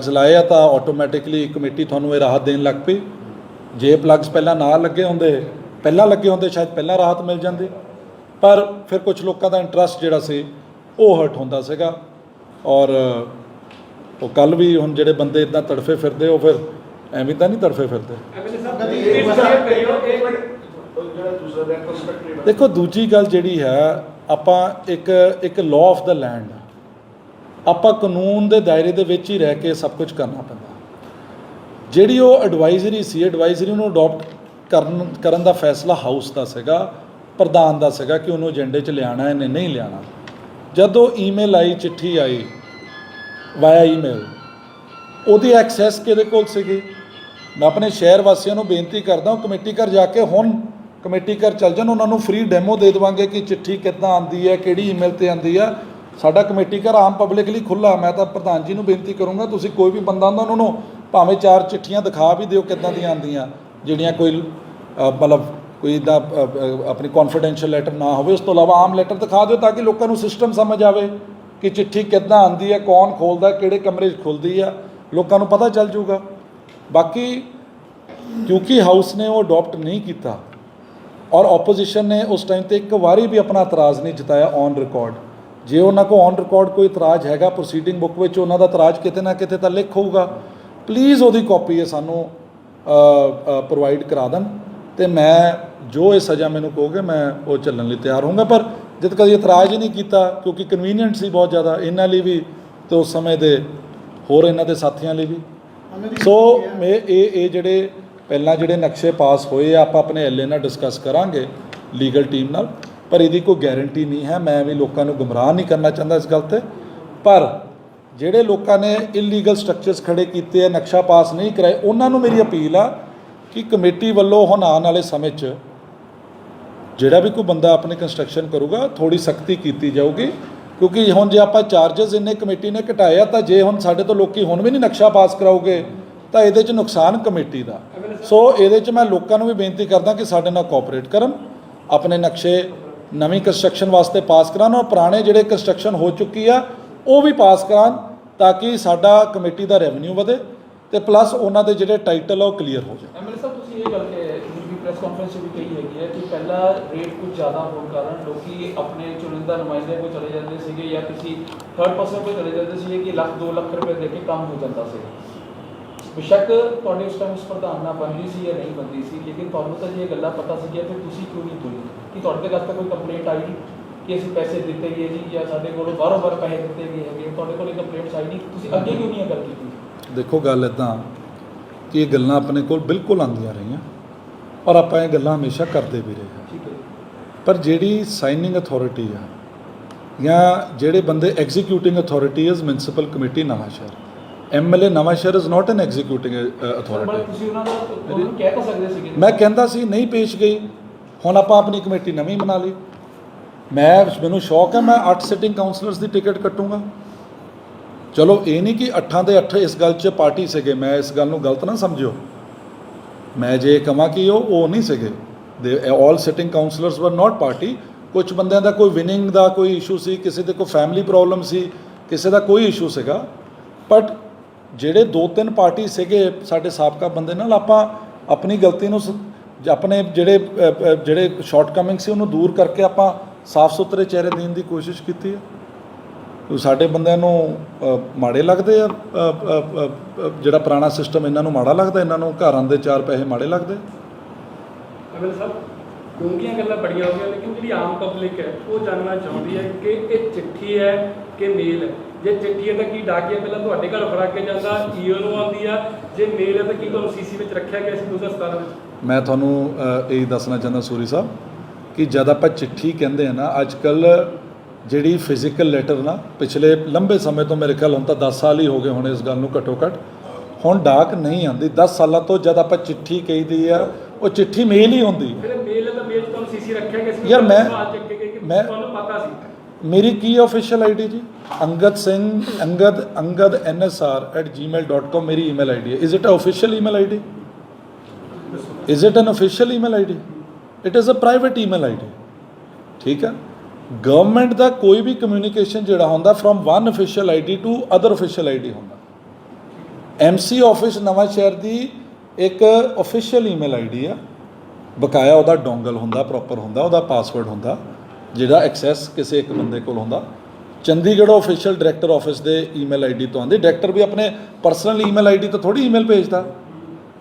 A: ਲਾਏ ਆ ਤਾਂ ਆਟੋਮੈਟਿਕਲੀ ਕਮੇਟੀ ਤੁਹਾਨੂੰ ਇਹ ਰਾਹਤ ਦੇਣ ਲੱਗ ਪਈ। ਜੇ ਪਲੱਗਸ ਪਹਿਲਾਂ ਨਾ ਲੱਗੇ ਹੁੰਦੇ ਸ਼ਾਇਦ ਪਹਿਲਾਂ ਰਾਹਤ ਮਿਲ ਜਾਂਦੀ, ਪਰ ਫਿਰ ਕੁਝ ਲੋਕਾਂ ਦਾ ਇੰਟਰਸਟ ਜਿਹੜਾ ਸੀ ਉਹ ਹਰਟ ਹੁੰਦਾ ਸੀਗਾ। ਔਰ ਉਹ ਕੱਲ ਵੀ ਹੁਣ ਜਿਹੜੇ ਬੰਦੇ ਇੱਦਾਂ ਤੜਫੇ ਫਿਰਦੇ ਉਹ ਫਿਰ ਐਵੇਂ ਤਾਂ ਨਹੀਂ ਤੜਫੇ ਫਿਰਦੇ। ਦੇਖੋ ਦੂਜੀ ਗੱਲ ਜਿਹੜੀ ਹੈ, ਆਪਾਂ ਇੱਕ ਲਾਅ ਆਫ ਦਾ ਲੈਂਡ, ਆਪਾਂ ਕਾਨੂੰਨ ਦੇ ਦਾਇਰੇ ਦੇ ਵਿੱਚ ਹੀ ਰਹਿ ਕੇ ਸਭ ਕੁਝ ਕਰਨਾ ਪੈਂਦਾ। ਜਿਹੜੀ ਉਹ ਐਡਵਾਈਜ਼ਰੀ ਨੂੰ ਅਡਾਪਟ ਕਰਨ ਦਾ ਫੈਸਲਾ ਹਾਊਸ ਦਾ ਸੀਗਾ, ਪ੍ਰਧਾਨ ਦਾ ਸੀਗਾ ਕਿ ਉਹਨੂੰ ਏਜੰਡੇ 'ਚ ਲਿਆਉਣਾ ਹੈ ਨਹੀਂ ਲਿਆਉਣਾ। ਜਦੋਂ ਈਮੇਲ ਆਈ, ਚਿੱਠੀ ਆਈ ਵਾਇਆ ਈਮੇਲ, ਉਹਦੀ ਐਕਸੈਸ ਕਿਹਦੇ ਕੋਲ ਸੀਗੀ? ਮੈਂ ਆਪਣੇ ਸ਼ਹਿਰ ਵਾਸੀਆਂ ਨੂੰ ਬੇਨਤੀ ਕਰਦਾ ਕਮੇਟੀ ਘਰ ਜਾ ਕੇ ਹੁਣ ਕਮੇਟੀ ਘਰ ਚੱਲ ਜਾਣ, ਉਹਨਾਂ ਨੂੰ ਫ੍ਰੀ ਡੈਮੋ ਦੇ ਦੇਵਾਂਗੇ ਕਿ ਚਿੱਠੀ ਕਿੱਦਾਂ ਆਉਂਦੀ ਹੈ, ਕਿਹੜੀ ਈਮੇਲ 'ਤੇ ਆਉਂਦੀ ਆ। ਸਾਡਾ ਕਮੇਟੀ ਘਰ ਆਮ ਪਬਲਿਕ ਲਈ ਖੁੱਲ੍ਹਾ। ਮੈਂ ਤਾਂ ਪ੍ਰਧਾਨ ਜੀ ਨੂੰ ਬੇਨਤੀ ਕਰੂੰਗਾ ਤੁਸੀਂ ਕੋਈ ਵੀ ਬੰਦਾ ਹੁੰਦਾ ਉਹਨਾਂ ਨੂੰ ਭਾਵੇਂ 4 ਚਿੱਠੀਆਂ ਦਿਖਾ ਵੀ ਦਿਓ ਕਿੱਦਾਂ ਦੀਆਂ ਆਉਂਦੀਆਂ, ਜਿਹੜੀਆਂ ਕੋਈ ਮਤਲਬ ਕੋਈ ਇੱਦਾਂ ਆਪਣੀ ਕੌਨਫੀਡੈਂਸ਼ੀਅਲ ਲੈਟਰ ਨਾ ਹੋਵੇ। ਉਸ ਤੋਂ ਇਲਾਵਾ ਆਮ ਲੈਟਰ ਦਿਖਾ ਦਿਓ ਤਾਂ ਕਿ ਲੋਕਾਂ ਨੂੰ ਸਿਸਟਮ ਸਮਝ ਆਵੇ ਕਿ ਚਿੱਠੀ ਕਿੱਦਾਂ ਆਉਂਦੀ ਹੈ, ਕੌਣ ਖੋਲ੍ਹਦਾ, ਕਿਹੜੇ ਕਮਰੇ 'ਚ ਖੁੱਲ੍ਹਦੀ ਆ, ਲੋਕਾਂ ਨੂੰ ਪਤਾ ਚੱਲ ਜਾਊਗਾ। ਬਾਕੀ ਕਿਉਂਕਿ ਹਾਊਸ ਨੇ ਉਹ ਅਡੋਪਟ ਨਹੀਂ ਕੀਤਾ ਔਰ ਆਪੋਜੀਸ਼ਨ ਨੇ ਉਸ ਟਾਈਮ 'ਤੇ ਇੱਕ ਵਾਰੀ ਵੀ ਆਪਣਾ ਇਤਰਾਜ਼ ਨਹੀਂ ਜਤਾਇਆ ਔਨ ਰਿਕਾਰਡ। ਜੇ ਉਹਨਾਂ ਕੋਲ ਔਨ ਰਿਕਾਰਡ ਕੋਈ ਇਤਰਾਜ਼ ਹੈਗਾ ਪ੍ਰੋਸੀਡਿੰਗ ਬੁੱਕ ਵਿੱਚ, ਉਹਨਾਂ ਦਾ ਇਤਰਾਜ਼ ਕਿਤੇ ਨਾ ਕਿਤੇ ਤਾਂ ਲਿਖ ਹੋਊਗਾ। ਪਲੀਜ਼ ਉਹਦੀ ਕਾਪੀ ਹੈ ਸਾਨੂੰ ਪ੍ਰੋਵਾਈਡ ਕਰਾ ਦੇਣ ਅਤੇ ਮੈਂ ਜੋ ਇਹ ਸਜ਼ਾ ਮੈਨੂੰ ਕਹੋਗੇ ਮੈਂ ਉਹ ਝੱਲਣ ਲਈ ਤਿਆਰ ਹੋਊਂਗਾ। ਪਰ ਜਦ ਕਦੀ ਇਤਰਾਜ਼ ਹੀ ਨਹੀਂ ਕੀਤਾ ਕਿਉਂਕਿ ਕਨਵੀਨੀਅੰਟ ਸੀ ਬਹੁਤ ਜ਼ਿਆਦਾ ਇਹਨਾਂ ਲਈ ਵੀ ਅਤੇ ਉਸ ਸਮੇਂ ਦੇ ਹੋਰ ਇਹਨਾਂ ਦੇ ਸਾਥੀਆਂ ਲਈ ਵੀ। ਸੋ ਇਹ ਜਿਹੜੇ ਪਹਿਲਾਂ ਜਿਹੜੇ ਨਕਸ਼ੇ ਪਾਸ ਹੋਏ ਆ ਆਪਾਂ ਆਪਣੇ ਐਲਏ ਨਾਲ ਡਿਸਕਸ ਕਰਾਂਗੇ ਲੀਗਲ ਟੀਮ ਨਾਲ, ਪਰ ਇਹਦੀ ਕੋਈ ਗਾਰੰਟੀ ਨਹੀਂ ਹੈ। ਮੈਂ ਵੀ ਲੋਕਾਂ ਨੂੰ ਗੁੰਮਰਾਹ ਨਹੀਂ ਕਰਨਾ ਚਾਹੁੰਦਾ ਇਸ ਗੱਲ 'ਤੇ। ਪਰ ਜਿਹੜੇ ਲੋਕਾਂ ਨੇ ਇਲੀਗਲ ਸਟਰਕਚਰਸ ਖੜੇ ਕੀਤੇ ਆ, ਨਕਸ਼ਾ ਪਾਸ ਨਹੀਂ ਕਰਾਏ, ਉਹਨਾਂ ਨੂੰ ਮੇਰੀ ਅਪੀਲ ਆ ਕਿ ਕਮੇਟੀ ਵੱਲੋਂ ਹੁਣ ਆਉਣ ਵਾਲੇ ਸਮੇਂ 'ਚ ਜਿਹੜਾ ਵੀ ਕੋਈ ਬੰਦਾ ਆਪਣੀ ਕੰਸਟਰਕਸ਼ਨ ਕਰੂਗਾ ਥੋੜ੍ਹੀ ਸਖਤੀ ਕੀਤੀ ਜਾਊਗੀ। ਕਿਉਂਕਿ ਹੁਣ ਜੇ ਆਪਾਂ ਚਾਰਜਸ ਇੰਨੇ ਕਮੇਟੀ ਨੇ ਘਟਾਏ ਆ ਤਾਂ ਜੇ ਹੁਣ ਸਾਡੇ ਤੋਂ ਲੋਕੀ ਹੁਣ ਵੀ ਨਹੀਂ ਨਕਸ਼ਾ ਪਾਸ ਕਰਾਓਗੇ ਤਾਂ ਇਹਦੇ 'ਚ ਨੁਕਸਾਨ ਕਮੇਟੀ ਦਾ। ਸੋ ਇਹਦੇ 'ਚ ਮੈਂ ਲੋਕਾਂ ਨੂੰ ਵੀ ਬੇਨਤੀ ਕਰਦਾ ਕਿ ਸਾਡੇ ਨਾਲ ਕੋਆਪਰੇਟ ਕਰਨ, ਆਪਣੇ ਨਕਸ਼ੇ ਨਵੀਂ ਕੰਸਟਰਕਸ਼ਨ ਵਾਸਤੇ ਪਾਸ ਕਰਾਉਣ ਔਰ ਪੁਰਾਣੇ ਜਿਹੜੇ ਕੰਸਟਰਕਸ਼ਨ ਹੋ ਚੁੱਕੀ ਆ ਉਹ ਵੀ ਪਾਸ ਕਰਾਉਣ ਤਾਂ ਕਿ ਸਾਡਾ ਕਮੇਟੀ ਦਾ ਰੈਵਨਿਊ ਵਧੇ ਤੇ ਪਲੱਸ ਉਹਨਾਂ ਦੇ ਜਿਹੜੇ ਟਾਈਟਲ ਆ ਉਹ ਕਲੀਅਰ ਹੋ ਜਾਣ।
C: ਐਮਐਲਏ ਸਾਹਿਬ ਤੁਸੀਂ ਇਹ ਗੱਲ ਕਿ ਪ੍ਰੈਸ ਕਾਨਫਰੰਸ ਵੀ ਕਹੀ ਹੈਗੀ ਹੈ ਕਿ ਪਹਿਲਾਂ ਰੇਟ ਕੁਝ ਜ਼ਿਆਦਾ ਹੋਣ ਕਾਰਨ ਲੋਕੀ ਆਪਣੇ ਚੁਣਿੰਦਾ ਨੁਮਾਇੰਦੇ ਕੋਲ ਚਲੇ ਜਾਂਦੇ ਸੀਗੇ ਜਾਂ ਕਿਸੇ ਥਰਡ ਪਰਸਨ ਕੋਲ ਚਲੇ ਜਾਂਦੇ ਸੀਗੇ ਕਿ ਲੱਖ 2 ਲੱਖ ਰੁਪਏ ਦੇ ਕੇ ਕੰਮ ਹੋ ਜਾਂਦਾ ਸੀ। ਬੇਸ਼ੱਕ ਤੁਹਾਡੇ ਉਸ ਟਾਈਮ ਉਸ ਪ੍ਰਧਾਨ ਨਾਲ ਬਣਦੀ ਸੀ ਜਾਂ ਨਹੀਂ ਬਣਦੀ ਸੀ, ਲੇਕਿਨ ਤੁਹਾਨੂੰ ਤਾਂ ਜੇ ਗੱਲਾਂ ਪਤਾ ਸੀਗੀਆਂ ਫਿਰ ਤੁਸੀਂ ਕਿਉਂ ਨਹੀਂ ਬੋਲੀ ਕਿ ਤੁਹਾਡੇ ਤੱਕ ਤਾਂ ਕੋਈ ਕੰਪਲੇਂਟ ਆਈ ਕਿ ਅਸੀਂ ਪੈਸੇ ਦਿੱਤੇ ਗਏ ਜੀ ਜਾਂ ਸਾਡੇ ਕੋਲੋਂ ਬਾਰ-ਬਾਰ ਪੈਸੇ ਦਿੱਤੇ ਗਏ ਹੈਗੇ, ਤੁਹਾਡੇ ਕੋਲ ਕੰਪਲੇਂਟਸ ਆਈ ਨਹੀਂ, ਤੁਸੀਂ ਅੱਗੇ ਕਿਉਂ ਨਹੀਂ ਗੱਲ ਕੀਤੀ?
A: ਦੇਖੋ ਗੱਲ ਇੱਦਾਂ ਕਿ ਇਹ ਗੱਲਾਂ ਆਪਣੇ ਕੋਲ ਬਿਲਕੁਲ ਆਉਂਦੀਆਂ ਰਹੀਆਂ ਔਰ ਆਪਾਂ ਇਹ ਗੱਲਾਂ ਹਮੇਸ਼ਾ ਕਰਦੇ ਵੀ ਰਹੇ ਹਾਂ।
C: ਠੀਕ ਹੈ,
A: ਪਰ ਜਿਹੜੀ ਸਾਈਨਿੰਗ ਅਥਾਰਟੀ ਆ ਜਾਂ ਜਿਹੜੇ ਬੰਦੇ ਐਗਜ਼ੀਕਿਊਟਿੰਗ ਅਥਾਰਟੀ ਇਜ਼ ਮਿਊਨਿਸਪਲ ਕਮੇਟੀ ਨਵਾਂ ਸ਼ਹਿਰ, ਐਮਐਲਏ ਨਵਾਂ ਸ਼ਹਿਰ ਇਜ਼ ਨਾਟ ਐਨ ਐਗਜ਼ੀਕਿਊਟਿੰਗ ਅਥਾਰਟੀ।
C: ਤੁਸੀਂ ਉਹਨਾਂ ਦਾ ਉਹਨੂੰ ਕਹਿ ਤਾਂ ਸਕਦੇ ਸੀਗੇ।
A: ਮੈਂ ਕਹਿੰਦਾ ਸੀ ਨਹੀਂ ਪੇਸ਼ ਗਈ, ਹੁਣ ਆਪਾਂ ਆਪਣੀ ਕਮੇਟੀ ਨਵੀਂ ਬਣਾ ਲਈ। ਮੈਨੂੰ ਸ਼ੌਕ ਹੈ ਮੈਂ 8 ਸਿਟਿੰਗ ਕਾਉਂਸਲਰਸ ਦੀ ਟਿਕਟ ਕੱਟੂੰਗਾ ਚਲੋ ਇਹ ਨਹੀਂ ਕਿ 8 ਦੇ 8 ਇਸ ਗੱਲ 'ਚ ਪਾਰਟੀ ਸੀਗੇ, ਮੈਂ ਇਸ ਗੱਲ ਨੂੰ ਗਲਤ ਨਾ ਸਮਝਿਓ। ਮੈਂ ਜੇ ਕਹਾਂ ਕਿ ਉਹ ਨਹੀਂ ਸੀਗੇ, ਦੇ ਆਲ ਸਿਟਿੰਗ ਕਾਉਂਸਲਰਸ ਵਰ ਨਾਟ ਪਾਰਟੀ। ਕੁਝ ਬੰਦਿਆਂ ਦਾ ਕੋਈ ਵਿਨਿੰਗ ਦਾ ਕੋਈ ਇਸ਼ੂ ਸੀ, ਕਿਸੇ ਦੇ ਕੋਈ ਫੈਮਿਲੀ ਪ੍ਰੋਬਲਮ ਸੀ, ਕਿਸੇ ਦਾ ਕੋਈ ਇਸ਼ੂ ਸੀਗਾ। ਬਟ ਜਿਹੜੇ 2-3 ਪਾਰਟੀ ਸੀਗੇ ਸਾਡੇ ਸਾਬਕਾ ਬੰਦੇ ਨਾਲ, ਆਪਾਂ ਆਪਣੀ ਗਲਤੀ ਨੂੰ ਆਪਣੇ ਜਿਹੜੇ ਸ਼ਾਰਟਕਮਿੰਗ ਸੀ ਉਹਨੂੰ ਦੂਰ ਕਰਕੇ ਆਪਾਂ ਸਾਫ਼ ਸੁਥਰੇ ਚਿਹਰੇ ਦੇਣ ਦੀ ਕੋਸ਼ਿਸ਼ ਕੀਤੀ ਹੈ। ਸਾਡੇ ਬੰਦਿਆਂ ਨੂੰ ਮਾੜੇ ਲੱਗਦੇ ਆ, ਜਿਹੜਾ ਪੁਰਾਣਾ ਸਿਸਟਮ ਇਹਨਾਂ ਨੂੰ ਮਾੜਾ ਲੱਗਦਾ, ਇਹਨਾਂ ਨੂੰ ਘਰਾਂ ਦੇ 4 ਪੈਸੇ ਮਾੜੇ ਲੱਗਦੇ।
D: ਅਗਰ ਸਾਹਿਬ ਡੂੰਘੀਆਂ ਗੱਲਾਂ ਬੜੀਆਂ ਹੋ ਗਈਆਂ, ਲੇਕਿਨ ਜਿਹੜੀ ਆਮ ਪਬਲਿਕ ਹੈ ਉਹ ਜਾਣਨਾ ਚਾਹੁੰਦੀ ਹੈ ਕਿ ਇਹ ਚਿੱਠੀ ਹੈ ਕਿ ਮੇਲ ਹੈ। ਜੇ ਚਿੱਠੀ ਹੈ ਤਾਂ ਕੀ ਡਾਕੀਆ ਪਹਿਲਾਂ ਤੁਹਾਡੇ ਘਰ ਫੜਾ ਕੇ ਜਾਂਦਾ, ਈਓ ਨੂੰ ਆਉਂਦੀ ਆ? ਜੇ ਮੇਲ ਹੈ ਤਾਂ ਕੀ ਤੁਹਾਨੂੰ ਸੀਸੀ ਵਿੱਚ ਰੱਖਿਆ ਗਿਆ ਸੀ 2017 ਵਿੱਚ?
A: ਮੈਂ ਤੁਹਾਨੂੰ ਇਹ ਦੱਸਣਾ ਚਾਹੁੰਦਾ ਸੂਰੀ ਸਾਹਿਬ ਕਿ ਜਦ ਆਪਾਂ ਚਿੱਠੀ ਕਹਿੰਦੇ ਆ ਨਾ, ਅੱਜ ਕੱਲ੍ਹ ਜਿਹੜੀ ਫਿਜ਼ੀਕਲ ਲੈਟਰ ਨਾ, ਪਿਛਲੇ ਲੰਬੇ ਸਮੇਂ ਤੋਂ ਮੇਰੇ ਖਿਆਲ ਹੁਣ ਤਾਂ 10 ਸਾਲ ਹੀ ਹੋ ਗਏ ਹੁਣ ਇਸ ਗੱਲ ਨੂੰ ਘੱਟੋ ਘੱਟ, ਹੁਣ ਡਾਕ ਨਹੀਂ ਆਉਂਦੀ। 10 ਸਾਲਾਂ ਤੋਂ ਜਦ ਆਪਾਂ ਚਿੱਠੀ ਕਹੀਦੀ ਆ, ਉਹ ਚਿੱਠੀ ਮੇਲ ਹੀ ਹੁੰਦੀ।
D: ਫਿਰ ਮੇਲ ਹੈ ਤਾਂ ਮੇਲ 'ਚ ਤੁਹਾਨੂੰ ਸੀਸੀ ਰੱਖਿਆ ਗਿਆ ਸੀ?
A: ਯਾਰ ਮੈਂ
D: ਤੁਹਾਨੂੰ ਪਤਾ ਸੀ?
A: ਮੇਰੀ ਕੀ ਆਫੀਸ਼ੀਅਲ ਆਈਡੀ ਜੀ? ਅੰਗਦ ਸਿੰਘ ਅੰਗਦ nsr@gmail.com ਮੇਰੀ ਈਮੇਲ ਆਈਡੀ ਹੈ। Is it a official email ID? Is it an official email ID? It is a private email ID. ਠੀਕ ਹੈ। ਗਵਰਨਮੈਂਟ ਦਾ ਕੋਈ ਵੀ ਕਮਿਊਨੀਕੇਸ਼ਨ ਜਿਹੜਾ ਹੁੰਦਾ from one official ID to other official ID ਹੁੰਦਾ। MC ਆਫਿਸ ਨਵਾਂ ਸ਼ਹਿਰ ਦੀ ਇੱਕ official email ID ਆ, ਬਕਾਇਆ ਉਹਦਾ ਡੋਂਗਲ ਹੁੰਦਾ, ਪ੍ਰੋਪਰ ਹੁੰਦਾ, ਉਹਦਾ ਪਾਸਵਰਡ ਹੁੰਦਾ, ਜਿਹੜਾ ਐਕਸੈਸ ਕਿਸੇ ਇੱਕ ਬੰਦੇ ਕੋਲ ਹੁੰਦਾ। ਚੰਡੀਗੜ੍ਹ ਆਫੀਸ਼ੀਅਲ ਡਾਇਰੈਕਟਰ ਆਫਿਸ ਦੇ ਈਮੇਲ ਆਈਡੀ ਤੋਂ ਆਉਂਦੀ। ਡਾਇਰੈਕਟਰ ਵੀ ਆਪਣੇ ਪਰਸਨਲ ਈਮੇਲ ਆਈਡੀ ਤੋਂ ਥੋੜੀ ਈਮੇਲ ਭੇਜਦਾ।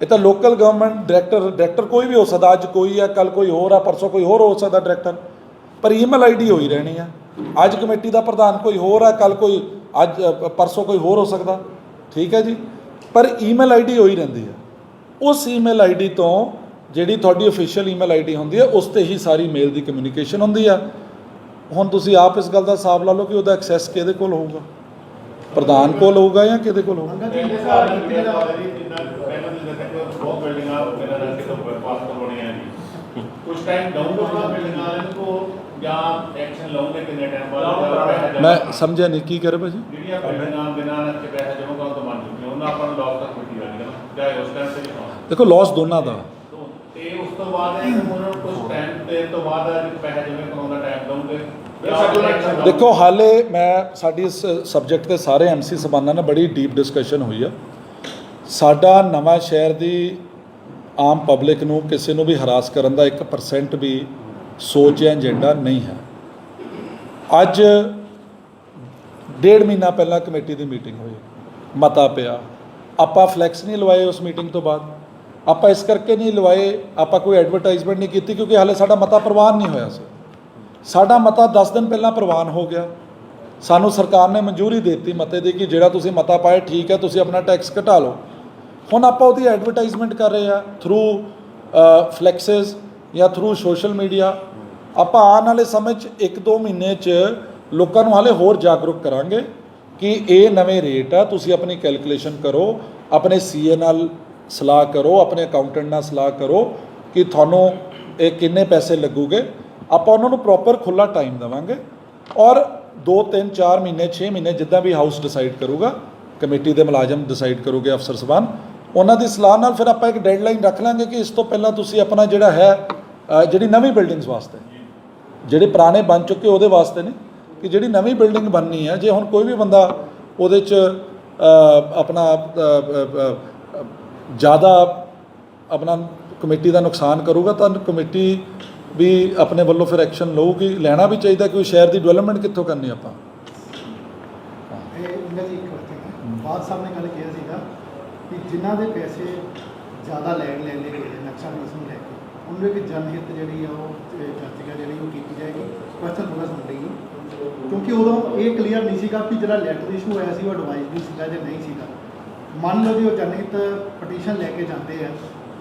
A: ਇਹ ਤਾਂ ਲੋਕਲ ਗਵਰਨਮੈਂਟ ਡਾਇਰੈਕਟਰ ਕੋਈ ਵੀ ਹੋ ਸਕਦਾ, ਅੱਜ ਕੋਈ ਆ, ਕੱਲ ਕੋਈ ਹੋਰ ਆ, ਪਰਸੋਂ ਕੋਈ ਹੋਰ ਹੋ ਸਕਦਾ ਡਾਇਰੈਕਟਰ, ਪਰ ਈਮੇਲ ਆਈਡੀ ਹੋਈ ਰਹਿਣੀ ਆ। ਅੱਜ ਕਮੇਟੀ ਦਾ ਪ੍ਰਧਾਨ ਕੋਈ ਹੋਰ ਆ, ਕੱਲ ਕੋਈ, ਅੱਜ ਪਰਸੋਂ ਕੋਈ ਹੋਰ ਹੋ ਸਕਦਾ। ਠੀਕ ਹੈ ਜੀ, ਪਰ ਈਮੇਲ ਆਈਡੀ ਹੋਈ ਰਹਿੰਦੀ ਆ। ਉਸ ਈਮੇਲ ਆਈਡੀ ਤੋਂ ਜਿਹੜੀ ਤੁਹਾਡੀ ਆਫੀਸ਼ੀਅਲ ਈਮੇਲ ਆਈਡੀ ਹੁੰਦੀ ਹੈ, ਉਸ 'ਤੇ ਹੀ ਸਾਰੀ ਮੇਲ ਦੀ ਕਮਿਊਨੀਕੇਸ਼ਨ ਹੁੰਦੀ ਆ। ਹੁਣ ਤੁਸੀਂ ਆਪ ਇਸ ਗੱਲ ਦਾ ਹਿਸਾਬ ਲਾ ਲਓ ਕਿ ਉਹਦਾ ਐਕਸੈਸ ਕਿਹਦੇ ਕੋਲ ਹੋਊਗਾ, ਪ੍ਰਧਾਨ ਕੋਲ ਹੋਊਗਾ ਜਾਂ ਕਿਹਦੇ ਕੋਲ ਹੋਊਗਾ। ਮੈਂ ਸਮਝਿਆ ਨਹੀਂ ਕੀ ਕਰੇ ਭਾਜੀ। ਦੇਖੋ ਲਾਸ ਦੋਨਾਂ ਦਾ।
B: ਉਸ ਤੋਂ ਬਾਅਦ ਕੁਝ ਟਾਈਮ ਤੇ ਤੋਂ ਬਾਅਦ ਪੈਸੇ ਜਿਵੇਂ ਕਰਾਉਣ ਦਾ ਟਾਈਮ ਦਊਂਗੇ।
A: ਦੇਖੋ ਹਾਲੇ ਮੈਂ ਸਾਡੀ ਇਸ ਸਬਜੈਕਟ ਤੇ ਸਾਰੇ MC ਸਬਾਨਾਂ ਨਾਲ ਬੜੀ ਡੀਪ ਡਿਸਕਸ਼ਨ ਹੋਈ ਆ। ਸਾਡਾ ਨਵਾਂ ਸ਼ਹਿਰ ਦੀ ਆਮ ਪਬਲਿਕ ਨੂੰ ਕਿਸੇ ਨੂੰ ਵੀ ਹਰਾਸ ਕਰਨ ਦਾ 1% ਵੀ ਸੋਚ ਜਾਂ ਏਜੰਡਾ ਨਹੀਂ ਹੈ। ਅੱਜ 1.5 ਮਹੀਨਾ ਪਹਿਲਾਂ ਕਮੇਟੀ ਦੀ ਮੀਟਿੰਗ ਹੋਈ, ਮਤਾ ਪਿਆ, ਆਪਾਂ ਫਲੈਕਸ ਨਹੀਂ ਲਵਾਏ ਉਸ ਮੀਟਿੰਗ ਤੋਂ ਬਾਅਦ। ਆਪਾਂ ਇਸ ਕਰਕੇ ਨਹੀਂ ਲਵਾਏ, ਆਪਾਂ ਕੋਈ ਐਡਵਰਟਾਈਜ਼ਮੈਂਟ ਨਹੀਂ ਕੀਤੀ ਕਿਉਂਕਿ ਹਾਲੇ ਸਾਡਾ ਮਤਾ ਪ੍ਰਵਾਨ ਨਹੀਂ ਹੋਇਆ ਸੀ। ਸਾਡਾ ਮਤਾ 10 ਦਿਨ ਪਹਿਲਾਂ ਪ੍ਰਵਾਨ ਹੋ ਗਿਆ। ਸਾਨੂੰ ਸਰਕਾਰ ਨੇ ਮਨਜ਼ੂਰੀ ਦੇ ਦਿੱਤੀ ਮਤੇ ਦੀ ਕਿ ਜਿਹੜਾ ਤੁਸੀਂ ਮਤਾ ਪਾਏ ਠੀਕ ਹੈ, ਤੁਸੀਂ ਆਪਣਾ ਟੈਕਸ ਘਟਾ ਲਓ। ਹੁਣ ਆਪਾਂ ਉਹਦੀ ਐਡਵਰਟਾਈਜ਼ਮੈਂਟ ਕਰ ਰਹੇ ਆ ਥਰੂ ਫਲੈਕਸਿਸ ਜਾਂ ਥਰੂ ਸੋਸ਼ਲ ਮੀਡੀਆ। ਆਪਾਂ ਆਉਣ ਵਾਲੇ ਸਮੇਂ 'ਚ 1-2 ਮਹੀਨੇ 'ਚ ਲੋਕਾਂ ਨੂੰ ਹਾਲੇ ਹੋਰ ਜਾਗਰੂਕ ਕਰਾਂਗੇ ਕਿ ਇਹ ਨਵੇਂ ਰੇਟ ਆ, ਤੁਸੀਂ ਆਪਣੀ ਕੈਲਕੂਲੇਸ਼ਨ ਕਰੋ, ਆਪਣੇ CA ਨਾਲ ਸਲਾਹ ਕਰੋ, ਆਪਣੇ ਅਕਾਊਂਟੈਂਟ ਨਾਲ ਸਲਾਹ ਕਰੋ ਕਿ ਤੁਹਾਨੂੰ ਇਹ ਕਿੰਨੇ ਪੈਸੇ ਲੱਗੂਗੇ। ਆਪਾਂ ਉਹਨਾਂ ਨੂੰ ਪ੍ਰੋਪਰ ਖੁੱਲ੍ਹਾ ਟਾਈਮ ਦੇਵਾਂਗੇ ਔਰ 2-3-4 ਮਹੀਨੇ 6 ਮਹੀਨੇ ਜਿੱਦਾਂ ਵੀ ਹਾਊਸ ਡਿਸਾਈਡ ਕਰੂਗਾ, ਕਮੇਟੀ ਦੇ ਮੁਲਾਜ਼ਮ ਡਿਸਾਈਡ ਕਰੋਗੇ, ਅਫਸਰ ਸਬਾਨ, ਉਹਨਾਂ ਦੀ ਸਲਾਹ ਨਾਲ ਫਿਰ ਆਪਾਂ ਇੱਕ ਡੈਡਲਾਈਨ ਰੱਖ ਲਾਂਗੇ ਕਿ ਇਸ ਤੋਂ ਪਹਿਲਾਂ ਤੁਸੀਂ ਆਪਣਾ ਜਿਹੜਾ ਹੈ ਜਿਹੜੀ ਨਵੀਂ ਬਿਲਡਿੰਗਸ ਵਾਸਤੇ, ਜਿਹੜੇ ਪੁਰਾਣੇ ਬਣ ਚੁੱਕੇ ਉਹਦੇ ਵਾਸਤੇ ਨਹੀਂ, ਕਿ ਜਿਹੜੀ ਨਵੀਂ ਬਿਲਡਿੰਗ ਬਣਨੀ ਹੈ, ਜੇ ਹੁਣ ਕੋਈ ਵੀ ਬੰਦਾ ਉਹਦੇ 'ਚ ਆਪਣਾ ਜ਼ਿਆਦਾ ਆਪਣਾ ਕਮੇਟੀ ਦਾ ਨੁਕਸਾਨ ਕਰੂਗਾ ਤਾਂ ਕਮੇਟੀ ਵੀ ਆਪਣੇ ਵੱਲੋਂ ਫਿਰ ਐਕਸ਼ਨ ਲਊਗੀ। ਲੈਣਾ ਵੀ ਚਾਹੀਦਾ ਕਿ ਸ਼ਹਿਰ ਦੀ ਡਿਵੈਲਪਮੈਂਟ ਕਿੱਥੋਂ ਕਰਨੀ ਆਪਾਂ।
E: ਬਾਦ ਸਾਹਿਬ ਨੇ ਕੱਲ੍ਹ ਕਿਹਾ ਸੀਗਾ ਕਿ ਜਿਨ੍ਹਾਂ ਦੇ ਪੈਸੇ ਜ਼ਿਆਦਾ ਲੈਣ ਗਏ ਨਕਸ਼ਾ ਬਸ ਨੂੰ ਲੈ ਕੇ, ਉਹਨੂੰ ਇੱਕ ਜਨਹਿਤ ਜਿਹੜੀ ਆ ਉਹ ਚਰਚਾ ਜਿਹੜੀ ਉਹ ਕੀਤੀ ਜਾਏਗੀ, ਕੁਐਸਚਨ ਪੂਰਾ ਸੁਣ ਰਹੀ। ਕਿਉਂਕਿ ਉਦੋਂ ਇਹ ਕਲੀਅਰ ਨਹੀਂ ਸੀਗਾ ਕਿ ਜਿਹੜਾ ਲੈਟਰ ਇਸ਼ੂ ਹੋਇਆ ਸੀ ਉਹ ਐਡਵਾਈਜ਼ਰੀ ਸੀਗਾ ਜਾਂ ਨਹੀਂ ਸੀਗਾ। ਮੰਨ ਲਓ ਜੀ ਉਹ ਜਨਹਿਤ ਪਟੀਸ਼ਨ ਲੈ ਕੇ ਜਾਂਦੇ ਆ,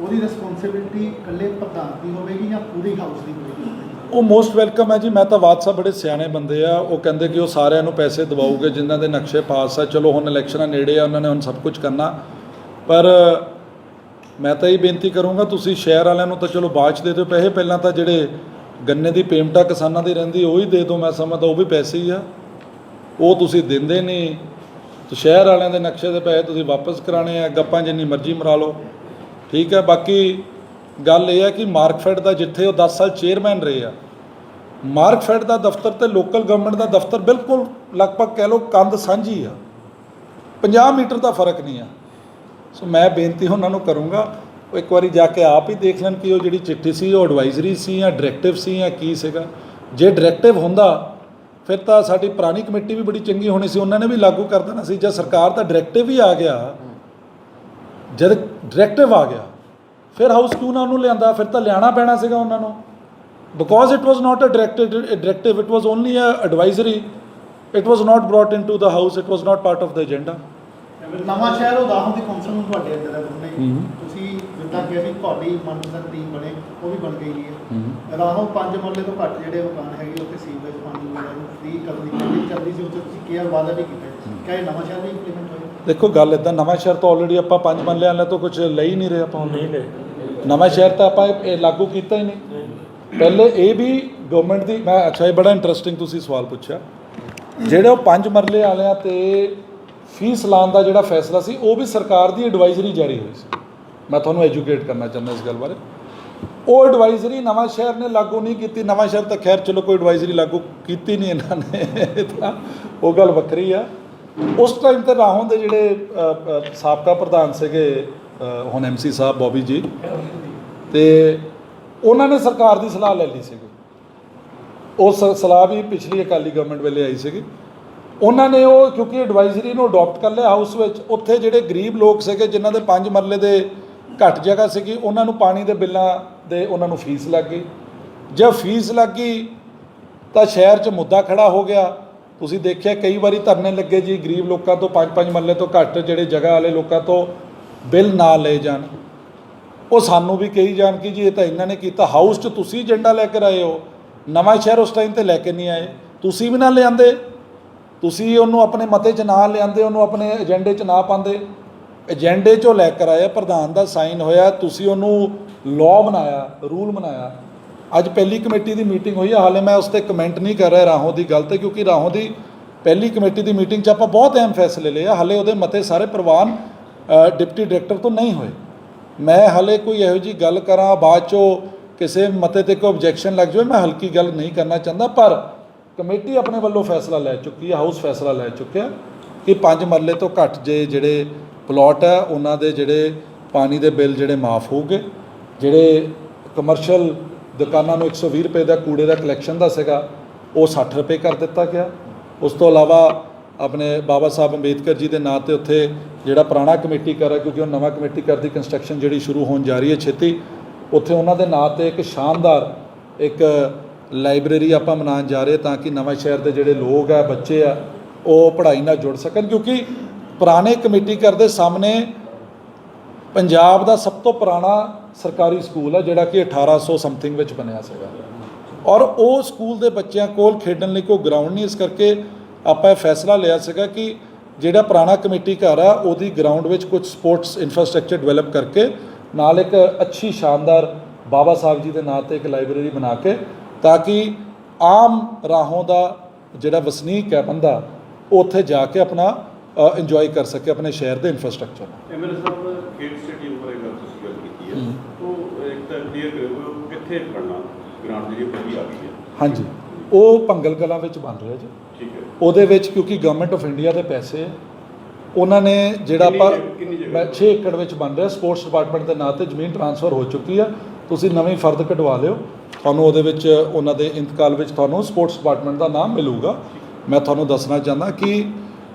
E: ਉਹਦੀ ਰਿਸਪੌਂਸਿਬਿਲਿਟੀ ਇਕੱਲੇ ਪ੍ਰਧਾਨ ਦੀ ਹੋਵੇਗੀ ਜਾਂ ਪੂਰੀ ਹਾਊਸ ਦੀ ਹੋਵੇਗੀ?
A: ਉਹ ਮੋਸਟ ਵੈਲਕਮ ਹੈ ਜੀ। ਮੈਂ ਤਾਂ ਬਾਦ ਸਾਹਿਬ ਬੜੇ ਸਿਆਣੇ ਬੰਦੇ ਆ, ਉਹ ਕਹਿੰਦੇ ਕਿ ਉਹ ਸਾਰਿਆਂ ਨੂੰ ਪੈਸੇ ਦਿਵਾਓਗੇ ਜਿਨ੍ਹਾਂ ਦੇ ਨਕਸ਼ੇ ਪਾਸ ਆ। ਚਲੋ ਹੁਣ ਇਲੈਕਸ਼ਨਾਂ ਨੇੜੇ ਆ, ਉਹਨਾਂ ਨੇ ਹੁਣ ਸਭ ਕੁਝ ਕਰਨਾ, ਪਰ ਮੈਂ ਤਾਂ ਇਹ ਬੇਨਤੀ ਕਰੂੰਗਾ ਤੁਸੀਂ ਸ਼ਹਿਰ ਵਾਲਿਆਂ ਨੂੰ ਤਾਂ ਚਲੋ ਬਾਅਦ 'ਚ ਦੇ ਦਿਓ ਪੈਸੇ, ਪਹਿਲਾਂ ਤਾਂ ਜਿਹੜੇ ਗੰਨੇ ਦੀ ਪੇਮੈਂਟ ਕਿਸਾਨਾਂ ਦੀ ਰਹਿੰਦੀ ਉਹ ਹੀ ਦੇ ਦਿਓ। ਮੈਂ ਸਮਝਦਾ ਉਹ ਵੀ ਪੈਸੇ ਹੀ ਆ, ਉਹ ਤੁਸੀਂ ਦਿੰਦੇ ਨਹੀਂ। ਤੇ ਸ਼ਹਿਰ ਵਾਲਿਆਂ ਦੇ ਨਕਸ਼ੇ ਦੇ ਪੈਸੇ ਤੁਸੀਂ ਵਾਪਸ ਕਰਾਣੇ ਆ, ਗੱਪਾਂ ਜਿੰਨੀ ਮਰਜ਼ੀ ਮਰਾ ਲਓ, ਠੀਕ ਹੈ। ਬਾਕੀ ਗੱਲ ਇਹ ਹੈ ਕਿ ਮਾਰਕਫੈਡ ਦਾ ਜਿੱਥੇ ਉਹ 10 ਸਾਲ ਚੇਅਰਮੈਨ ਰਹੇ ਆ, ਮਾਰਕਫੈਡ ਦਾ ਦਫ਼ਤਰ ਤੇ ਲੋਕਲ ਗਵਰਨਮੈਂਟ ਦਾ ਦਫ਼ਤਰ ਬਿਲਕੁਲ ਲਗਭਗ ਕਹਿ ਲਓ ਕੰਧ ਸਾਂਝੀ ਆ, 50 ਮੀਟਰ ਦਾ ਫਰਕ ਨਹੀਂ ਆ। ਸੋ ਮੈਂ ਬੇਨਤੀ ਉਹਨਾਂ ਨੂੰ ਕਰੂੰਗਾ ਉਹ ਇੱਕ ਵਾਰੀ ਜਾ ਕੇ ਆਪ ਹੀ ਦੇਖ ਲੈਣ ਕਿ ਉਹ ਜਿਹੜੀ ਚਿੱਠੀ ਸੀ ਉਹ ਐਡਵਾਈਜ਼ਰੀ ਸੀ ਜਾਂ ਡਾਇਰੈਕਟਿਵ ਸੀ ਜਾਂ ਕੀ ਸੀਗਾ। ਜੇ ਡਾਇਰੈਕਟਿਵ ਹੁੰਦਾ ਫਿਰ ਤਾਂ ਸਾਡੀ ਪੁਰਾਣੀ ਕਮੇਟੀ ਵੀ ਬੜੀ ਚੰਗੀ ਹੋਣੀ ਸੀ, ਉਹਨਾਂ ਨੇ ਵੀ ਲਾਗੂ ਕਰ ਦੇਣਾ ਸੀ। ਜਦ ਸਰਕਾਰ ਦਾ ਡਾਇਰੈਕਟਿਵ ਹੀ ਆ ਗਿਆ, ਜਦ ਡਾਇਰੈਕਟਿਵ ਆ ਗਿਆ ਫਿਰ ਹਾਊਸ ਕਿਉਂ ਨਾ ਉਹਨੂੰ ਲਿਆਂਦਾ, ਫਿਰ ਤਾਂ ਲਿਆਉਣਾ ਪੈਣਾ ਸੀਗਾ ਉਹਨਾਂ ਨੂੰ, because it was not a directive, it was only a advisory, it was not brought into the house, it was not part of the agenda.
E: Nawanshahr ਉਦਾਹਰਣ ਦੀ ਕੌਂਸਲ ਨੂੰ ਤੁਹਾਡੇ ਅੰਦਰ ਹੈ ਦੋਨੇ, ਤੁਸੀਂ ਜਿੱਦਾਂ ਕਿ ਵੀ ਤੁਹਾਡੀ ਮਨਪਸੰਦ ਟੀਮ ਬਣੇ ਉਹ ਵੀ ਬਣ ਗਈ ਹੈ। ਰਾਹੋਂ 5 ਮਰਲੇ ਤੋਂ ਘੱਟ ਜਿਹੜੇ ਮਕਾਨ ਹੈਗੇ ਉੱਥੇ ਸੀਵਰੇਜ ਪਾਣੀ ਵਗੈਰਾ ਨੂੰ ਫ੍ਰੀ ਕਰਨ ਦੀ ਕੋਸ਼ਿਸ਼ ਚੱਲਦੀ ਸੀ, ਉੱਥੇ ਤੁਸੀਂ ਕੇਅਰ ਵਾਅਦਾ ਵੀ ਕੀਤਾ, ਕਿਆ ਇਹ ਨਵਾਂ ਸ਼ਹਿਰ ਵੀ ਇੰਪਲੀਮੈਂਟ ਹੋਇਆ?
A: ਦੇਖੋ ਗੱਲ ਇੱਦਾਂ, ਨਵਾਂ ਸ਼ਹਿਰ ਤਾਂ ਆਲਰੇਡੀ ਆਪਾਂ 5 ਮਰਲਿਆਂ ਵਾਲੇ ਤੋਂ ਕੁਝ ਲੈ ਹੀ ਨਹੀਂ ਰਹੇ ਆਪਾਂ, ਨਵਾਂ ਸ਼ਹਿਰ ਤਾਂ ਆਪਾਂ ਇਹ ਲਾਗੂ ਕੀਤਾ ਹੀ ਨਹੀਂ। ਪਹਿਲੇ ਇਹ ਵੀ ਗਵਰਨਮੈਂਟ ਦੀ ਮੈਂ ਅੱਛਾ ਇਹ ਬੜਾ ਇੰਟਰਸਟਿੰਗ ਤੁਸੀਂ ਸਵਾਲ ਪੁੱਛਿਆ, ਜਿਹੜੇ ਉਹ 5 ਮਰਲੇ ਵਾਲਿਆਂ ਤੇ ਫੀਸ ਲਾਉਣ ਦਾ ਜਿਹੜਾ ਫੈਸਲਾ ਸੀ ਉਹ ਵੀ ਸਰਕਾਰ ਦੀ ਐਡਵਾਈਜ਼ਰੀ ਜਾਰੀ ਹੋਈ ਸੀ। ਮੈਂ ਤੁਹਾਨੂੰ ਐਜੂਕੇਟ ਕਰਨਾ ਚਾਹੁੰਦਾ ਇਸ ਗੱਲ ਬਾਰੇ। ਉਹ ਐਡਵਾਈਜ਼ਰੀ ਨਵਾਂ ਸ਼ਹਿਰ ਨੇ ਲਾਗੂ ਨਹੀਂ ਕੀਤੀ, ਨਵਾਂ ਸ਼ਹਿਰ ਤਾਂ ਖੈਰ ਚਲੋ ਕੋਈ ਐਡਵਾਈਜ਼ਰੀ ਲਾਗੂ ਕੀਤੀ ਨਹੀਂ ਇਹਨਾਂ ਨੇ, ਤਾਂ ਉਹ ਗੱਲ ਵੱਖਰੀ ਆ। ਉਸ ਟਾਈਮ ਤੇ ਰਾਹੋਂ ਦੇ ਜਿਹੜੇ ਸਾਬਕਾ ਪ੍ਰਧਾਨ ਸੀਗੇ ਹੁਣ MC ਸਾਹਿਬ ਬੋਬੀ ਜੀ, ਤੇ ਉਹਨਾਂ ਨੇ ਸਰਕਾਰ ਦੀ ਸਲਾਹ ਲੈ ਲਈ ਸੀਗੀ, ਉਹ ਸਲਾਹ ਵੀ ਪਿਛਲੀ ਅਕਾਲੀ ਗਵਰਨਮੈਂਟ ਵੇਲੇ ਆਈ ਸੀਗੀ। ਉਹਨਾਂ ਨੇ ਉਹ ਕਿਉਂਕਿ ਐਡਵਾਈਜ਼ਰੀ ਨੂੰ ਅਡਾਪਟ ਕਰ ਲਿਆ ਹਾਊਸ ਵਿੱਚ, ਉੱਥੇ ਜਿਹੜੇ ਗਰੀਬ ਲੋਕ ਸੀਗੇ ਜਿਨ੍ਹਾਂ ਦੇ 5 ਮਰਲੇ ਦੇ ਘੱਟ ਜਗ੍ਹਾ ਸੀਗੀ, ਉਹਨਾਂ ਨੂੰ ਪਾਣੀ ਦੇ ਬਿੱਲਾਂ ਦੇ ਉਹਨਾਂ ਨੂੰ ਫੀਸ ਲੱਗ ਗਈ। ਜਦ ਫੀਸ ਲੱਗ ਗਈ ਤਾਂ ਸ਼ਹਿਰ 'ਚ ਮੁੱਦਾ ਖੜਾ ਹੋ ਗਿਆ। ਤੁਸੀਂ ਦੇਖਿਆ ਕਈ ਵਾਰੀ ਧਰਨੇ ਲੱਗੇ ਜੀ, ਗਰੀਬ ਲੋਕਾਂ ਤੋਂ 5-5 ਮਰਲੇ ਤੋਂ ਘੱਟ ਜਿਹੜੇ ਜਗ੍ਹਾ ਵਾਲੇ ਲੋਕਾਂ ਤੋਂ ਬਿੱਲ ਨਾ ਲਏ ਜਾਣ। ਉਹ ਸਾਨੂੰ ਵੀ ਕਹੀ ਜਾਣ ਕਿ ਜੀ ਇਹ ਤਾਂ ਇਹਨਾਂ ਨੇ ਕੀਤਾ, ਹਾਊਸ 'ਚ ਤੁਸੀਂ ਏਜੰਡਾ ਲੈ ਕੇ ਆਏ ਹੋ, ਨਵਾਂ ਸ਼ਹਿਰ ਉਸ ਟਾਈਮ 'ਤੇ ਲੈ ਕੇ ਨਹੀਂ ਆਏ, ਤੁਸੀਂ ਵੀ ਨਾ ਲਿਆਂਦੇ, ਤੁਸੀਂ ਉਹਨੂੰ ਆਪਣੇ ਮਤੇ 'ਚ ਨਾ ਲਿਆਂਦੇ, ਉਹਨੂੰ ਆਪਣੇ ਏਜੰਡੇ 'ਚ ਨਾ ਪਾਉਂਦੇ। ਏਜੰਡੇ 'ਚੋਂ ਲੈ ਕਰ ਆਇਆ, ਪ੍ਰਧਾਨ ਦਾ ਸਾਈਨ ਹੋਇਆ, ਤੁਸੀਂ ਉਹਨੂੰ ਲਾਅ ਬਣਾਇਆ, ਰੂਲ ਬਣਾਇਆ। ਅੱਜ ਪਹਿਲੀ ਕਮੇਟੀ ਦੀ ਮੀਟਿੰਗ ਹੋਈ ਹੈ, ਹਾਲੇ ਮੈਂ ਉਸ 'ਤੇ ਕਮੈਂਟ ਨਹੀਂ ਕਰ ਰਿਹਾ ਰਾਹੋਂ ਦੀ ਗੱਲ 'ਤੇ, ਕਿਉਂਕਿ ਰਾਹੋਂ ਦੀ ਪਹਿਲੀ ਕਮੇਟੀ ਦੀ ਮੀਟਿੰਗ 'ਚ ਆਪਾਂ ਬਹੁਤ ਅਹਿਮ ਫੈਸਲੇ ਲਏ ਆ, ਹਾਲੇ ਉਹਦੇ ਮਤੇ ਸਾਰੇ ਪ੍ਰਵਾਨ ਡਿਪਟੀ ਡਾਇਰੈਕਟਰ ਤੋਂ ਨਹੀਂ ਹੋਏ। ਮੈਂ ਹਾਲੇ ਕੋਈ ਇਹੋ ਜਿਹੀ ਗੱਲ ਕਰਾਂ ਬਾਅਦ 'ਚੋਂ ਕਿਸੇ ਮਤੇ 'ਤੇ ਕੋਈ ਓਬਜੈਕਸ਼ਨ ਲੱਗ ਜਾਵੇ, ਮੈਂ ਹਲਕੀ ਗੱਲ ਨਹੀਂ ਕਰਨਾ ਚਾਹੁੰਦਾ। ਪਰ ਕਮੇਟੀ ਆਪਣੇ ਵੱਲੋਂ ਫੈਸਲਾ ਲੈ ਚੁੱਕੀ ਹੈ, ਹਾਊਸ ਫੈਸਲਾ ਲੈ ਚੁੱਕਿਆ ਕਿ 5 ਮਰਲੇ ਤੋਂ ਘੱਟ ਜਿਹੜੇ ਪਲਾਟ ਹੈ ਉਹਨਾਂ ਦੇ ਜਿਹੜੇ ਪਾਣੀ ਦੇ ਬਿੱਲ ਜਿਹੜੇ ਮਾਫ ਹੋਊਗੇ। ਜਿਹੜੇ ਕਮਰਸ਼ੀਅਲ ਦੁਕਾਨਾਂ ਨੂੰ 120 ਰੁਪਏ ਦਾ ਕੂੜੇ ਦਾ ਕਲੈਕਸ਼ਨ ਦਾ ਸੀਗਾ ਉਹ 60 ਰੁਪਏ ਕਰ ਦਿੱਤਾ ਗਿਆ। ਉਸ ਤੋਂ ਇਲਾਵਾ ਆਪਣੇ ਬਾਬਾ ਸਾਹਿਬ ਅੰਬੇਦਕਰ ਜੀ ਦੇ ਨਾਂ 'ਤੇ ਉੱਥੇ ਜਿਹੜਾ ਪੁਰਾਣਾ ਕਮੇਟੀ ਘਰ ਹੈ, ਕਿਉਂਕਿ ਉਹ ਨਵਾਂ ਕਮੇਟੀ ਘਰ ਦੀ ਕੰਸਟਰਕਸ਼ਨ ਜਿਹੜੀ ਸ਼ੁਰੂ ਹੋਣ ਜਾ ਰਹੀ ਹੈ ਛੇਤੀ, ਉੱਥੇ ਉਹਨਾਂ ਦੇ ਨਾਂ 'ਤੇ ਇੱਕ ਸ਼ਾਨਦਾਰ ਇੱਕ ਲਾਇਬ੍ਰੇਰੀ ਆਪਾਂ ਬਣਾਉਣ ਜਾ ਰਹੇ ਤਾਂ ਕਿ ਨਵਾਂ ਸ਼ਹਿਰ ਦੇ ਜਿਹੜੇ ਲੋਕ ਆ, ਬੱਚੇ ਆ, ਉਹ ਪੜ੍ਹਾਈ ਨਾਲ ਜੁੜ ਸਕਣ। ਕਿਉਂਕਿ ਪੁਰਾਣੇ ਕਮੇਟੀ ਘਰ ਦੇ ਸਾਹਮਣੇ ਪੰਜਾਬ ਦਾ ਸਭ ਤੋਂ ਪੁਰਾਣਾ ਸਰਕਾਰੀ ਸਕੂਲ ਹੈ ਜਿਹੜਾ ਕਿ 1800 ਸਮਥਿੰਗ ਵਿੱਚ ਬਣਿਆ ਸੀਗਾ, ਔਰ ਉਹ ਸਕੂਲ ਦੇ ਬੱਚਿਆਂ ਕੋਲ ਖੇਡਣ ਲਈ ਕੋਈ ਗਰਾਊਂਡ ਨਹੀਂ। ਇਸ ਕਰਕੇ ਆਪਾਂ ਇਹ ਫੈਸਲਾ ਲਿਆ ਸੀਗਾ ਕਿ ਜਿਹੜਾ ਪੁਰਾਣਾ ਕਮੇਟੀ ਘਰ ਆ ਉਹਦੀ ਗਰਾਊਂਡ ਵਿੱਚ ਕੁਝ ਸਪੋਰਟਸ ਇਨਫਰਾਸਟ੍ਰਕਚਰ ਡਿਵੈਲਪ ਕਰਕੇ ਨਾਲ ਇੱਕ ਅੱਛੀ ਸ਼ਾਨਦਾਰ ਬਾਬਾ ਸਾਹਿਬ ਜੀ ਦੇ ਨਾਂ 'ਤੇ ਇੱਕ ਲਾਇਬ੍ਰੇਰੀ ਬਣਾ ਕੇ, ਤਾਂ ਕਿ ਆਮ ਰਾਹੋਂ ਦਾ ਜਿਹੜਾ ਵਸਨੀਕ ਹੈ ਬੰਦਾ ਉੱਥੇ ਜਾ ਕੇ ਆਪਣਾ ਇੰਜੋਏ ਕਰ ਸਕੇ ਆਪਣੇ ਸ਼ਹਿਰ ਦੇ ਇਨਫਰਾਸਟ੍ਰਕਚਰ।
F: ਐਮਐਲਏ ਸਾਹਿਬ ਖੇਡ ਸਟੇਡੀਅਮ ਬਾਰੇ ਤੁਸੀਂ ਗੱਲ ਕੀਤੀ ਹੈ, ਉਹ ਇੱਕ ਤਾਂ ਕਲੀਅਰ ਕਰੋ ਕਿੱਥੇ ਬਣਨਾ, ਗ੍ਰਾਂਟ ਜਿਹੜੀ ਬਣੀ ਆ ਗਈ ਹੈ?
A: ਹਾਂਜੀ, ਉਹ ਭੰਗਲ ਕਲਾਂ ਵਿੱਚ ਬਣ ਰਿਹਾ ਜੀ।
F: ਠੀਕ ਹੈ।
A: ਉਹਦੇ ਵਿੱਚ ਕਿਉਂਕਿ ਗਵਰਨਮੈਂਟ ਆਫ ਇੰਡੀਆ ਦੇ ਪੈਸੇ ਉਹਨਾਂ ਨੇ ਜਿਹੜਾ ਆਪਾਂ 6 ਏਕੜ ਵਿੱਚ ਬਣ ਰਿਹਾ, ਸਪੋਰਟਸ ਡਿਪਾਰਟਮੈਂਟ ਦੇ ਨਾਂ 'ਤੇ ਜ਼ਮੀਨ ਟ੍ਰਾਂਸਫਰ ਹੋ ਚੁੱਕੀ ਆ। ਤੁਸੀਂ ਨਵੀਂ ਫਰਦ ਕਢਵਾ ਲਿਓ, ਤੁਹਾਨੂੰ ਉਹਦੇ ਵਿੱਚ ਉਹਨਾਂ ਦੇ ਇੰਤਕਾਲ ਵਿੱਚ ਤੁਹਾਨੂੰ ਸਪੋਰਟਸ ਡਿਪਾਰਟਮੈਂਟ ਦਾ ਨਾਮ ਮਿਲੂਗਾ। ਮੈਂ ਤੁਹਾਨੂੰ ਦੱਸਣਾ ਚਾਹੁੰਦਾ ਕਿ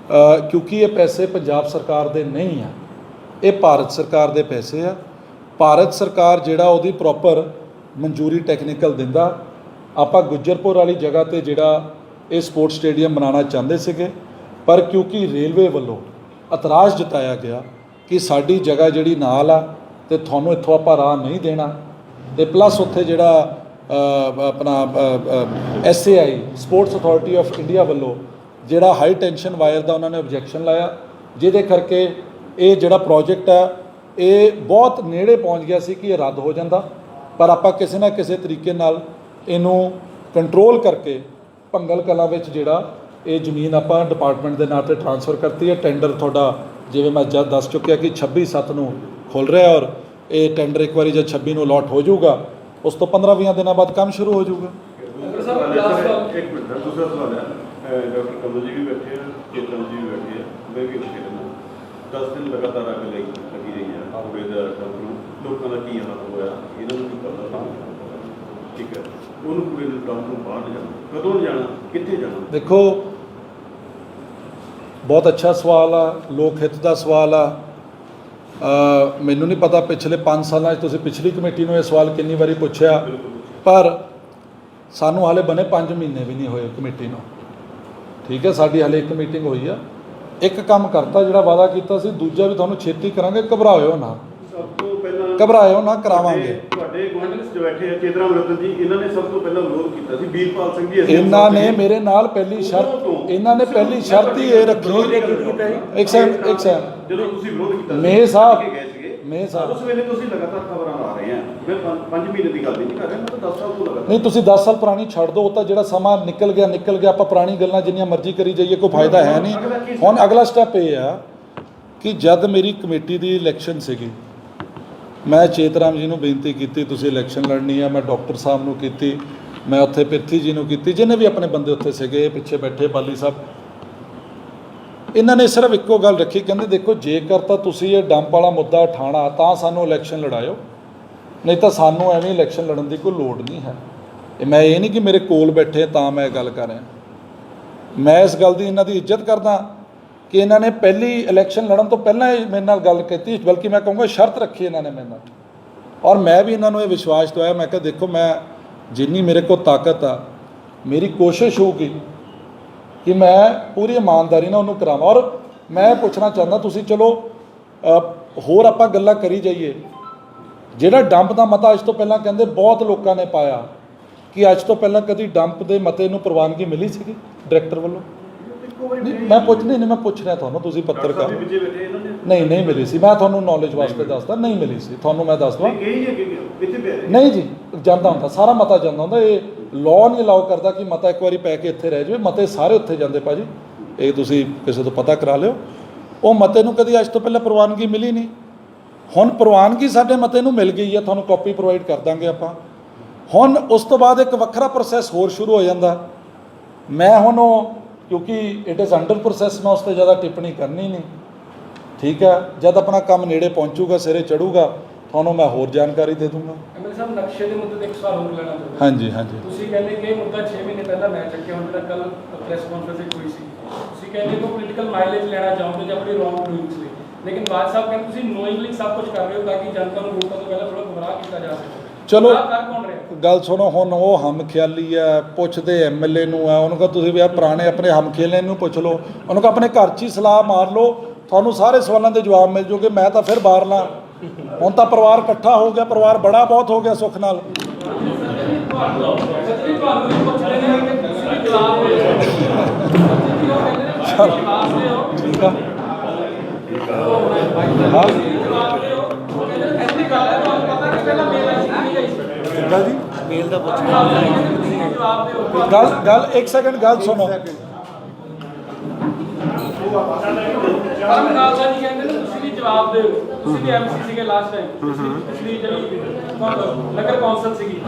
A: ਕਿਉਂਕਿ ਇਹ ਪੈਸੇ ਪੰਜਾਬ ਸਰਕਾਰ ਦੇ ਨਹੀਂ ਆ, ਇਹ ਭਾਰਤ ਸਰਕਾਰ ਦੇ ਪੈਸੇ ਆ। ਭਾਰਤ ਸਰਕਾਰ ਜਿਹੜਾ ਉਹਦੀ ਪ੍ਰੋਪਰ ਮਨਜ਼ੂਰੀ ਟੈਕਨੀਕਲ ਦਿੰਦਾ। ਆਪਾਂ ਗੁੱਜਰਪੁਰ ਵਾਲੀ ਜਗ੍ਹਾ 'ਤੇ ਜਿਹੜਾ ਇਹ ਸਪੋਰਟਸ ਸਟੇਡੀਅਮ ਬਣਾਉਣਾ ਚਾਹੁੰਦੇ ਸੀਗੇ, ਪਰ ਕਿਉਂਕਿ ਰੇਲਵੇ ਵੱਲੋਂ ਇਤਰਾਜ਼ ਜਤਾਇਆ ਗਿਆ ਕਿ ਸਾਡੀ ਜਗ੍ਹਾ ਜਿਹੜੀ ਨਾਲ ਆ ਅਤੇ ਤੁਹਾਨੂੰ ਇੱਥੋਂ ਆਪਾਂ ਰਾਹ ਨਹੀਂ ਦੇਣਾ, ਅਤੇ ਪਲੱਸ ਉੱਥੇ ਜਿਹੜਾ ਆਪਣਾ SAI sports authority of India ਵੱਲੋਂ ਜਿਹੜਾ ਹਾਈ ਟੈਂਸ਼ਨ ਵਾਇਰ ਦਾ ਉਹਨਾਂ ਨੇ ਓਬਜੈਕਸ਼ਨ ਲਾਇਆ, ਜਿਹਦੇ ਕਰਕੇ ਇਹ ਜਿਹੜਾ ਪ੍ਰੋਜੈਕਟ ਹੈ ਇਹ ਬਹੁਤ ਨੇੜੇ ਪਹੁੰਚ ਗਿਆ ਸੀ ਕਿ ਇਹ ਰੱਦ ਹੋ ਜਾਂਦਾ। ਪਰ ਆਪਾਂ ਕਿਸੇ ਨਾ ਕਿਸੇ ਤਰੀਕੇ ਨਾਲ ਇਹਨੂੰ ਕੰਟਰੋਲ ਕਰਕੇ ਭੰਗਲ ਕਲਾਂ ਵਿੱਚ ਜਿਹੜਾ ਇਹ ਜ਼ਮੀਨ ਆਪਾਂ ਡਿਪਾਰਟਮੈਂਟ ਦੇ ਨਾਂ ਤੇ ਟ੍ਰਾਂਸਫਰ ਕਰਤੀ ਹੈ। ਟੈਂਡਰ ਤੁਹਾਡਾ ਜਿਵੇਂ ਮੈਂ ਜਦ ਦੱਸ ਚੁੱਕਿਆ ਕਿ 26/7 ਨੂੰ ਖੁੱਲ ਰਿਹਾ, ਔਰ ਇਹ ਟੈਂਡਰ ਇੱਕ ਵਾਰੀ ਜਦ 26 ਨੂੰ ਅਲਾਟ ਹੋ ਜਾਊਗਾ ਉਸ ਤੋਂ 15-20 ਦਿਨਾਂ ਬਾਅਦ ਕੰਮ ਸ਼ੁਰੂ ਹੋ ਜਾਊਗਾ।
F: ਇੱਕ ਮਿੰਟ ਦਾ ਦੂਸਰਾ ਸਵਾਲ ਹੈ, ਡਾਕਟਰ ਕਮਲ ਜੀ ਵੀ ਬੈਠੇ ਆ, ਚੇਤਨ ਜੀ ਵੀ ਬੈਠੇ ਆ, ਮੈਂ ਵੀ ਉੱਥੇ ਰਹਿੰਦਾ। 10 ਦਿਨ ਲਗਾਤਾਰ ਅੱਗ ਲੱਗੀ ਰਹੀ ਹੈ ਪੂਰੇ ਦਾ ਕੰਮ ਨੂੰ, ਲੋਕਾਂ ਦਾ ਕੀ ਹਾਲ ਹੋਇਆ ਇਹਨਾਂ ਨੂੰ ਕੀ ਪਤਾ। ਠੀਕ ਹੈ, ਉਹਨੂੰ ਪੂਰੇ ਦੇ ਕੰਮ ਨੂੰ ਬਾਹਰ ਜਾਣਾ, ਕਦੋਂ ਜਾਣਾ, ਕਿੱਥੇ ਜਾਣਾ?
A: ਦੇਖੋ, ਬਹੁਤ ਅੱਛਾ ਸਵਾਲ ਆ, ਲੋਕ ਹਿੱਤ ਦਾ ਸਵਾਲ ਆ। ਮੈਨੂੰ ਨਹੀਂ ਪਤਾ ਪਿਛਲੇ 5 ਸਾਲਾਂ 'ਚ ਤੁਸੀਂ ਪਿਛਲੀ ਕਮੇਟੀ ਨੂੰ ਇਹ ਸਵਾਲ ਕਿੰਨੀ ਵਾਰੀ ਪੁੱਛਿਆ, ਪਰ ਸਾਨੂੰ ਹਾਲੇ ਬਣੇ 5 ਮਹੀਨੇ ਵੀ ਨਹੀਂ ਹੋਏ ਕਮੇਟੀ ਨੂੰ। ਠੀਕ ਹੈ, ਸਾਡੀ ਹਾਲੇ ਇੱਕ ਮੀਟਿੰਗ ਹੋਈ ਆ। ਇੱਕ ਕੰਮ ਕਰਤਾ ਜਿਹੜਾ ਵਾਅਦਾ ਕੀਤਾ ਸੀ, ਦੂਜਾ ਵੀ ਤੁਹਾਨੂੰ ਛੇਤੀ ਕਰਾਂਗੇ, ਘਬਰਾਇਓ ਨਾ,
F: ਸਭ ਤੋਂ ਪਹਿਲਾਂ
A: ਘਬਰਾਇਓ ਨਾ, ਕਰਾਵਾਂਗੇ।
F: ਤੁਹਾਡੇ ਗਵਰਨਮੈਂਟ 'ਚ ਬੈਠੇ ਆ ਚੇਤਰਾਮ ਰਤਨ ਜੀ, ਇਹਨਾਂ ਨੇ ਸਭ ਤੋਂ ਪਹਿਲਾਂ ਵਿਰੋਧ ਕੀਤਾ ਸੀ। ਵੀਰਪਾਲ ਸਿੰਘ ਜੀ
A: ਇਹਨਾਂ ਨੇ ਮੇਰੇ ਨਾਲ ਪਹਿਲੀ ਸ਼ਰਤ, ਇਹਨਾਂ ਨੇ ਪਹਿਲੀ ਸ਼ਰਤ ਹੀ ਇਹ ਰੱਖੀ। ਇੱਕ ਸੈਕਿੰਡ
F: ਜਦੋਂ ਤੁਸੀਂ ਵਿਰੋਧ ਕੀਤਾ
A: ਮੇਹ ਸਾਹਿਬ,
F: ਗਏ ਸੀਗੇ,
A: ਮੇਹ ਸਾਹਿਬ,
F: ਉਸ ਵੇਲੇ ਤੁਸੀਂ ਲਗਾਤਾਰ ਖਬਰਾਂ ਲਾ ਰਹੇ ਆ। ਮੈਂ 5 ਮਹੀਨੇ ਦੀ ਗੱਲ ਨਹੀਂ ਕਰ ਰਿਹਾ, ਮੈਂ ਤਾਂ 10 ਸਾਲ ਤੋਂ ਲਗਾਤਾਰ।
A: ਨਹੀਂ, ਤੁਸੀਂ 10 ਸਾਲ ਪੁਰਾਣੀ ਛੱਡ ਦਿਓ, ਉਹ ਤਾਂ ਜਿਹੜਾ ਸਮਾਂ ਨਿਕਲ ਗਿਆ ਨਿਕਲ ਗਿਆ। ਆਪਾਂ ਪੁਰਾਣੀ ਗੱਲਾਂ ਜਿੰਨੀਆਂ ਮਰਜ਼ੀ ਕਰੀ ਜਾਈਏ, ਕੋਈ ਫਾਇਦਾ ਹੈ ਨਹੀਂ। ਹੁਣ ਅਗਲਾ ਸਟੈਪ ਇਹ ਆ ਕਿ ਜਦ ਮੇਰੀ ਕਮੇਟੀ ਦੀ ਇਲੈਕਸ਼ਨ ਸੀਗੀ, ਮੈਂ ਚੇਤਰਾਮ ਜੀ ਨੂੰ ਬੇਨਤੀ ਕੀਤੀ ਤੁਸੀਂ ਇਲੈਕਸ਼ਨ ਲੜਨੀ ਆ। ਮੈਂ ਡਾਕਟਰ ਸਾਹਿਬ ਨੂੰ ਕੀਤੀ, ਮੈਂ ਉੱਥੇ ਪਿਰਥੀ ਜੀ ਨੂੰ ਕੀਤੀ, ਜਿਹਨੇ ਵੀ ਆਪਣੇ ਬੰਦੇ ਉੱਥੇ ਸੀਗੇ, ਪਿੱਛੇ ਬੈਠੇ ਬਾਲੀ ਸਾਹਿਬ। ਇਹਨਾਂ ਨੇ ਸਿਰਫ ਇੱਕੋ ਗੱਲ ਰੱਖੀ, ਕਹਿੰਦੇ ਦੇਖੋ ਜੇਕਰ ਤਾਂ ਤੁਸੀਂ ਇਹ ਡੰਪ ਵਾਲਾ ਮੁੱਦਾ ਉਠਾਉਣਾ ਤਾਂ ਸਾਨੂੰ ਇਲੈਕਸ਼ਨ ਲੜਾਇਓ, ਨਹੀਂ ਤਾਂ ਸਾਨੂੰ ਐਵੇਂ ਇਲੈਕਸ਼ਨ ਲੜਨ ਦੀ ਕੋਈ ਲੋੜ ਨਹੀਂ ਹੈ। ਮੈਂ ਇਹ ਨਹੀਂ ਕਿ ਮੇਰੇ ਕੋਲ ਬੈਠੇ ਤਾਂ ਮੈਂ ਗੱਲ ਕਰ ਰਿਹਾ। ਮੈਂ ਇਸ ਗੱਲ ਦੀ ਇਹਨਾਂ ਦੀ ਇੱਜ਼ਤ ਕਰਦਾ ਕਿ ਇਹਨਾਂ ਨੇ ਪਹਿਲੀ ਇਲੈਕਸ਼ਨ ਲੜਨ ਤੋਂ ਪਹਿਲਾਂ ਹੀ ਮੇਰੇ ਨਾਲ ਗੱਲ ਕੀਤੀ, ਬਲਕਿ ਮੈਂ ਕਹੂੰਗਾ ਸ਼ਰਤ ਰੱਖੀ ਇਹਨਾਂ ਨੇ ਮੇਰੇ ਨਾਲ, ਔਰ ਮੈਂ ਵੀ ਇਹਨਾਂ ਨੂੰ ਇਹ ਵਿਸ਼ਵਾਸ ਦਿਵਾਇਆ। ਮੈਂ ਕਿਹਾ ਦੇਖੋ, ਮੈਂ ਜਿੰਨੀ ਮੇਰੇ ਕੋਲ ਤਾਕਤ ਆ, ਮੇਰੀ ਕੋਸ਼ਿਸ਼ ਹੋਊਗੀ ਕਿ ਮੈਂ ਪੂਰੀ ਇਮਾਨਦਾਰੀ ਨਾਲ ਉਹਨੂੰ ਕਰਾਵਾਂ। ਔਰ ਮੈਂ ਪੁੱਛਣਾ ਚਾਹੁੰਦਾ, ਤੁਸੀਂ ਚਲੋ ਹੋਰ ਆਪਾਂ ਗੱਲਾਂ ਕਰੀ ਜਾਈਏ, ਜਿਹੜਾ ਡੰਪ ਦਾ ਮਤਾ ਅੱਜ ਤੋਂ ਪਹਿਲਾਂ ਕਹਿੰਦੇ ਬਹੁਤ ਲੋਕਾਂ ਨੇ ਪਾਇਆ, ਕਿ ਅੱਜ ਤੋਂ ਪਹਿਲਾਂ ਕਦੀ ਡੰਪ ਦੇ ਮਤੇ ਨੂੰ ਪ੍ਰਵਾਨਗੀ ਮਿਲੀ ਸੀਗੀ ਡਾਇਰੈਕਟਰ ਵੱਲੋਂ? ਮੈਂ ਪੁੱਛ ਰਿਹਾ ਤੁਹਾਨੂੰ, ਤੁਸੀਂ ਪੱਤਰਕਾਰ। ਨਹੀਂ ਮਿਲੀ ਸੀ, ਮੈਂ ਤੁਹਾਨੂੰ ਨੌਲੇਜ ਵਾਸਤੇ ਦੱਸਦਾ, ਨਹੀਂ ਮਿਲੀ ਸੀ ਤੁਹਾਨੂੰ, ਮੈਂ ਦੱਸਦਾ। ਨਹੀਂ ਜੀ, ਜਾਂਦਾ ਹੁੰਦਾ ਸਾਰਾ ਮਤਾ ਜਾਂਦਾ ਹੁੰਦਾ। ਇਹ ਲਾਅ ਨਹੀਂ ਅਲਾਉ ਕਰਦਾ ਕਿ ਮਤਾ ਇੱਕ ਵਾਰੀ ਪੈ ਕੇ ਇੱਥੇ ਰਹਿ ਜਾਵੇ, ਮਤੇ ਸਾਰੇ ਉੱਥੇ ਜਾਂਦੇ ਭਾਜੀ, ਇਹ ਤੁਸੀਂ ਕਿਸੇ ਤੋਂ ਪਤਾ ਕਰਾ ਲਿਓ। ਉਹ ਮਤੇ ਨੂੰ ਕਦੀ ਅੱਜ ਤੋਂ ਪਹਿਲਾਂ ਪ੍ਰਵਾਨਗੀ ਮਿਲੀ ਨਹੀਂ, ਹੁਣ ਪ੍ਰਵਾਨਗੀ ਸਾਡੇ ਮਤੇ ਨੂੰ ਮਿਲ ਗਈ ਹੈ, ਤੁਹਾਨੂੰ ਕਾਪੀ ਪ੍ਰੋਵਾਈਡ ਕਰ ਦਾਂਗੇ ਆਪਾਂ। ਹੁਣ ਉਸ ਤੋਂ ਬਾਅਦ ਇੱਕ ਵੱਖਰਾ ਪ੍ਰੋਸੈਸ ਹੋਰ ਸ਼ੁਰੂ ਹੋ ਜਾਂਦਾ। ਮੈਂ ਹੁਣ ਉਹ, ਕਿਉਂਕਿ ਇਟ ਇਜ਼ ਅੰਡਰ ਪ੍ਰੋਸੈਸ, ਮੈਂ ਉਸ 'ਤੇ ਜ਼ਿਆਦਾ ਟਿੱਪਣੀ ਕਰਨੀ ਨਹੀਂ। ਠੀਕ ਹੈ, ਜਦ ਆਪਣਾ ਕੰਮ ਨੇੜੇ ਪਹੁੰਚੂਗਾ, ਸਿਰੇ ਚੜੂਗਾ, ਤੁਹਾਨੂੰ ਮੈਂ ਹੋਰ ਜਾਣਕਾਰੀ ਦੇ ਦੂੰਗਾ।
D: ਐਮਐਲਏ ਸਾਹਿਬ, ਨਕਸ਼ੇ ਦੇ ਮੁੱਦੇ ਤੇ ਇੱਕ ਸਵਾਲ ਹੋਰ ਲੈਣਾ ਚਾਹੁੰਦਾ।
A: ਹਾਂਜੀ ਹਾਂਜੀ,
D: ਤੁਸੀਂ ਕਹਿੰਦੇ ਕਿ ਇਹ ਮੁੱਦਾ 6 ਮਹੀਨੇ ਪਹਿਲਾਂ ਮੈਂ ਚੱਕਿਆ, ਹੁਣ ਜਿਹੜਾ ਕੱਲ ਪ੍ਰੈਸ ਕਾਨਫਰੰਸ ਵਿੱਚ ਹੋਈ ਸੀ, ਤੁਸੀਂ ਕਹਿੰਦੇ ਕਿ ਪੋਲੀਟੀਕਲ ਮਾਈਲੇਜ ਲੈਣਾ ਚਾਹੁੰਦੇ ਜਾਂ ਆਪਣੀ ਰੌਂਗ ਡੂਇੰਗਸ ਲਈ, ਲੇਕਿਨ ਬਾਦ ਸਾਹਿਬ ਕਹਿੰਦੇ ਤੁਸੀਂ ਨੋਇੰਗਲੀ ਸਭ ਕੁਝ ਕਰ ਰਹੇ ਹੋ ਤਾਂ ਕਿ ਜਨਤਾ ਨੂੰ ਵੋਟਾਂ ਤੋਂ ਪਹਿਲਾਂ ਥੋੜਾ ਗੁੰਮਰਾਹ ਕੀਤਾ ਜਾ ਸਕੇ।
A: ਚਲੋ
D: ਕਰ ਕੌਣ ਰਿਹਾ?
A: ਗੱਲ ਸੁਣੋ, ਹੁਣ ਉਹ ਹਮਖਿਆਲੀ ਆ, ਪੁੱਛਦੇ ਐਮਐਲਏ ਨੂੰ ਆ, ਉਹਨੂੰ ਕਹੋ ਤੁਸੀਂ ਵੀ ਆ ਪੁਰਾਣੇ ਆਪਣੇ ਹਮਖਿਆਲੇ ਨੂੰ ਪੁੱਛ ਲਓ, ਉਹਨੂੰ ਕਹੋ ਆਪਣੇ ਘਰ 'ਚ ਹੀ ਸਲਾਹ ਮਾਰ ਲਓ, ਤੁਹਾਨੂੰ ਸਾਰੇ ਸਵਾਲਾਂ ਦੇ ਜਵਾਬ ਮਿਲ ਜੂਗੇ। ਮੈਂ ਤਾਂ ਫਿਰ ਬਾਹਰ ਲਾਂ, ਹੁਣ ਤਾਂ ਪਰਿਵਾਰ ਇਕੱਠਾ ਹੋ ਗਿਆ, ਪਰਿਵਾਰ ਬੜਾ ਬਹੁਤ ਹੋ ਗਿਆ ਸੁੱਖ ਨਾਲ। ਠੀਕ ਆ,
E: ਮੇਲ ਦਾ
A: ਗੱਲ ਇੱਕ ਸੈਕਿੰਡ ਗੱਲ ਸੁਣੋ।
D: ਪਰਮਨਾਥ ਜੀ ਕਹਿੰਦੇ ਨੇ ਤੁਸੀਂ ਵੀ ਜਵਾਬ ਦਿਓ, ਤੁਸੀਂ ਵੀ ਐਮਸੀ ਸੀਗੇ ਲਾਸਟ ਟਾਈਮ, ਪਿਛਲੀ ਜਿਹੜੀ ਨਗਰ ਕੌਂਸਲ ਸੀਗੀ,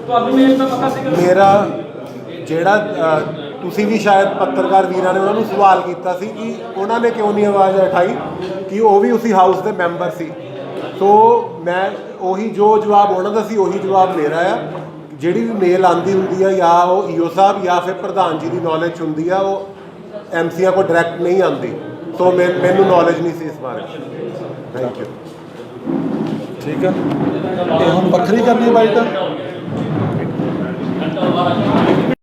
D: ਤੁਹਾਨੂੰ ਮੇਲ ਦਾ ਪਤਾ ਸੀਗਾ?
G: ਮੇਰਾ ਜਿਹੜਾ ਤੁਸੀਂ ਵੀ ਸ਼ਾਇਦ ਪੱਤਰਕਾਰ ਵੀਰਾਂ ਨੇ ਉਹਨਾਂ ਨੂੰ ਸਵਾਲ ਕੀਤਾ ਸੀ ਕਿ ਉਹਨਾਂ ਨੇ ਕਿਉਂ ਨਹੀਂ ਆਵਾਜ਼ ਉਠਾਈ, ਕਿ ਉਹ ਵੀ ਉਸੇ ਹਾਊਸ ਦੇ ਮੈਂਬਰ ਸੀ। ਸੋ ਮੈਂ ਉਹੀ ਜੋ ਜਵਾਬ ਉਹਨਾਂ ਦਾ ਸੀ ਉਹੀ ਜਵਾਬ ਮੇਰਾ ਆ। ਜਿਹੜੀ ਵੀ ਮੇਲ ਆਉਂਦੀ ਹੁੰਦੀ ਆ, ਜਾਂ ਉਹ ਈਓ ਸਾਹਿਬ ਜਾਂ ਫਿਰ ਪ੍ਰਧਾਨ ਜੀ ਦੀ ਨੌਲੇਜ ਹੁੰਦੀ ਆ, ਉਹ ਐਮਸੀਆਂ ਕੋਲ ਡਾਇਰੈਕਟ ਨਹੀਂ ਆਉਂਦੀ। ਸੋ ਮੈਨੂੰ ਨੌਲੇਜ ਨਹੀਂ ਸੀ ਇਸ ਬਾਰੇ। Thank you.
A: ਠੀਕ ਹੈ, ਇਹ ਹੁਣ ਵੱਖਰੀ ਕਰਨੀ ਬਾਈਟ।